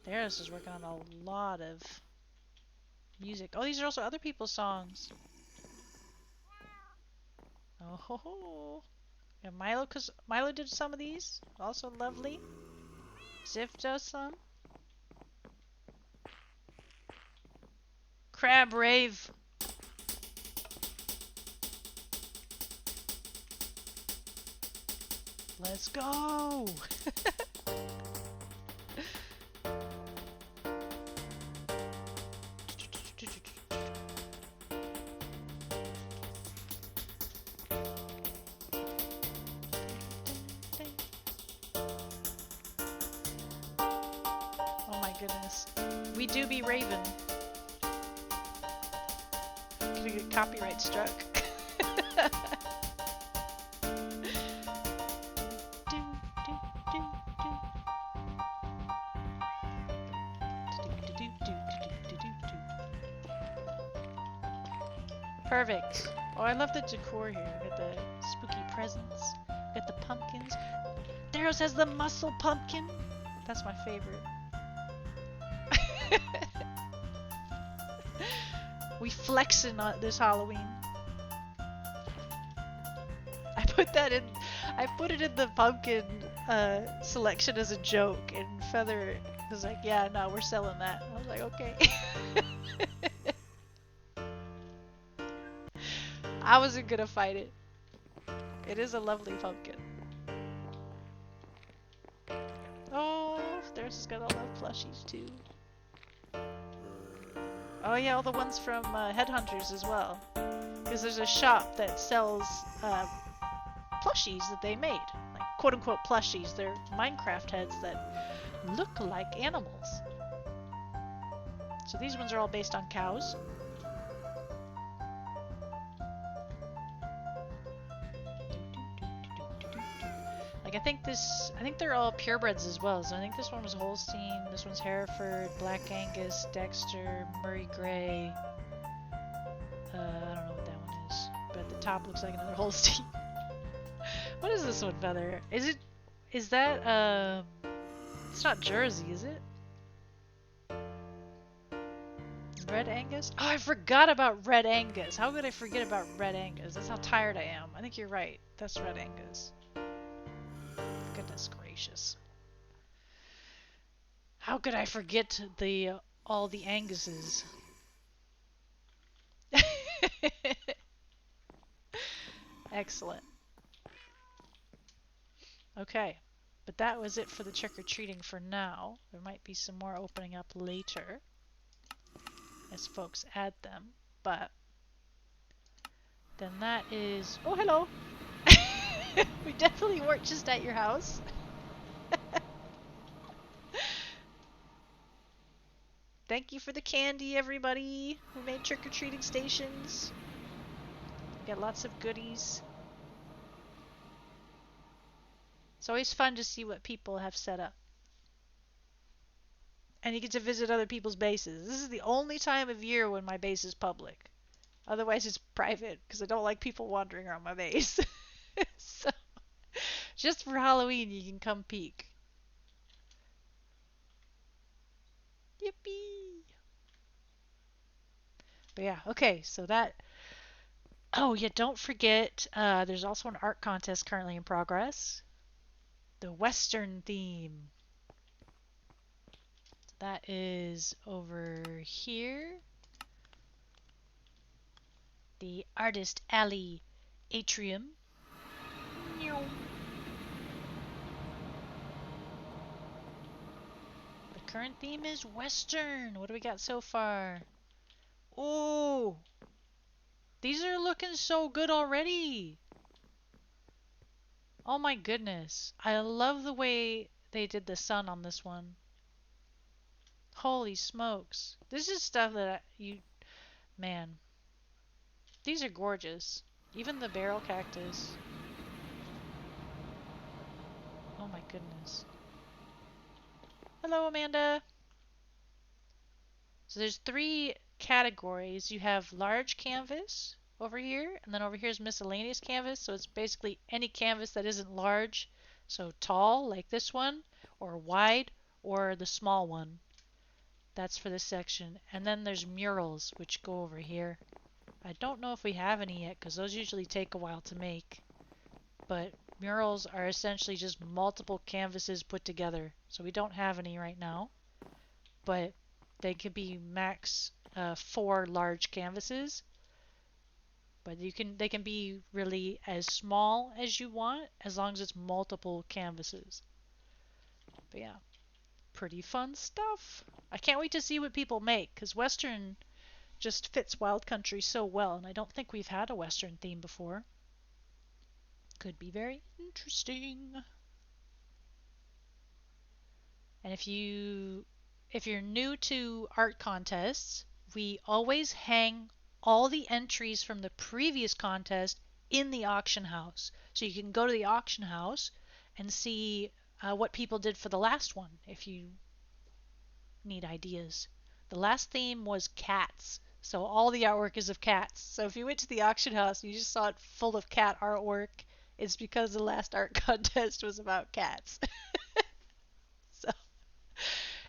Theros is working on a lot of music. Oh, these are also other people's songs. Oh ho ho. Yeah, Milo did some of these. Also lovely. Ziff does some. Crab rave. Let's go. Oh my goodness. We do be raving. Gonna get copyright struck. Perfect. Oh, I love the decor here. Got the spooky presents. Got the pumpkins. Theros has the muscle pumpkin. That's my favorite. We flexing on this Halloween. I put that in. I put it in the pumpkin selection as a joke, and Feather was like, "Yeah, no, we're selling that." And I was like, "Okay." I wasn't gonna fight it. It is a lovely pumpkin. Oh, theirs has got all the plushies too. Oh yeah, all the ones from Headhunters as well. Because there's a shop that sells plushies that they made. Like quote-unquote plushies. They're Minecraft heads that look like animals. So these ones are all based on cows. Like I think they're all purebreds as well. So I think this one was Holstein, this one's Hereford, Black Angus, Dexter, Murray Grey. I don't know what that one is, but the top looks like another Holstein. What is this one, Feather? Is that it's not Jersey, is it? Red Angus? Oh, I forgot about Red Angus. How could I forget about Red Angus? That's how tired I am. I think you're right. That's Red Angus. Goodness gracious. How could I forget all the Anguses? Excellent. Okay. But that was it for the trick-or-treating for now. There might be some more opening up later as folks add them. But then that is... Oh, hello! We definitely weren't just at your house. Thank you for the candy, everybody who made trick-or-treating stations. Got lots of goodies. It's always fun to see what people have set up. And you get to visit other people's bases. This is the only time of year when my base is public. Otherwise it's private, because I don't like people wandering around my base. So, just for Halloween you can come peek. Yippee! But yeah, okay, so that... Oh yeah, don't forget, there's also an art contest currently in progress. The Western theme. That is over here. The Artist Alley Atrium. The current theme is Western. What do we got so far? Oh! These are looking so good already! Oh my goodness. I love the way they did the sun on this one. Holy smokes. This is stuff that man. These are gorgeous. Even the barrel cactus. Oh my goodness. Hello, Amanda. So there's 3 categories. You have large canvas over here, and then over here is miscellaneous canvas. So it's basically any canvas that isn't large. So tall, like this one, or wide, or the small one. That's for this section. And then there's murals, which go over here. I don't know if we have any yet, because those usually take a while to make. But murals are essentially just multiple canvases put together. So we don't have any right now. But they could be max 4 large canvases. But they can be really as small as you want, as long as it's multiple canvases. But yeah, pretty fun stuff. I can't wait to see what people make, because Western just fits Wild Country so well, and I don't think we've had a Western theme before. Could be very interesting. And if you're new to art contests, we always hang all the entries from the previous contest in the auction house. So you can go to the auction house and see what people did for the last one if you need ideas. The last theme was cats. So all the artwork is of cats. So if you went to the auction house and you just saw it full of cat artwork, it's because the last art contest was about cats. So,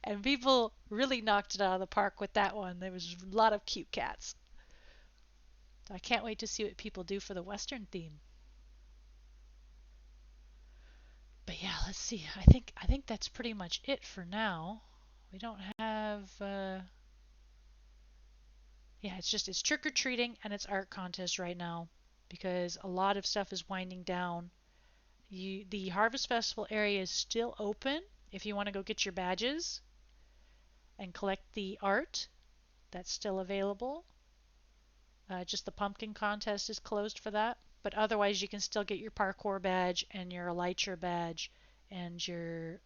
and people really knocked it out of the park with that one. There was a lot of cute cats. I can't wait to see what people do for the Western theme. But yeah, let's see. I think that's pretty much it for now. We don't have yeah, it's trick or treating and it's art contest right now because a lot of stuff is winding down. The Harvest Festival area is still open if you want to go get your badges and collect the art. That's still available. Just the pumpkin contest is closed for that. But otherwise, you can still get your parkour badge and your elytra badge and your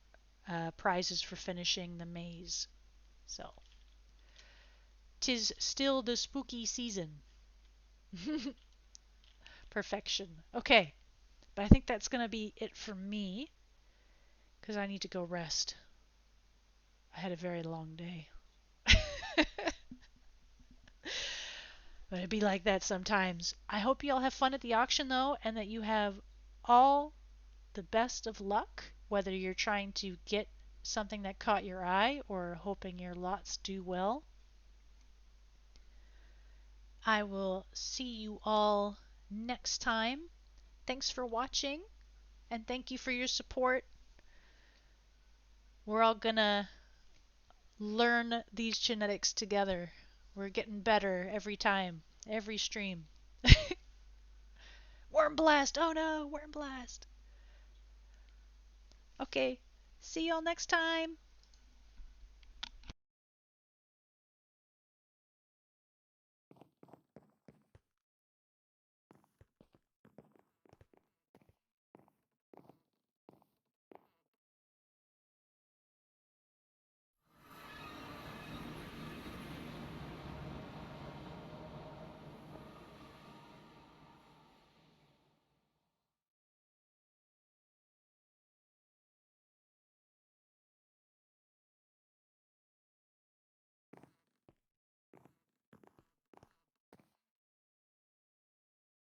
prizes for finishing the maze. So, 'tis still the spooky season. Perfection. Okay, but I think that's going to be it for me because I need to go rest. I had a very long day. But it'd be like that sometimes. I hope you all have fun at the auction though, and that you have all the best of luck, whether you're trying to get something that caught your eye or hoping your lots do well. I will see you all next time. Thanks for watching, and thank you for your support. We're all gonna learn these genetics together. We're getting better every time, every stream. Worm blast! Oh no, worm blast! Okay, see y'all next time.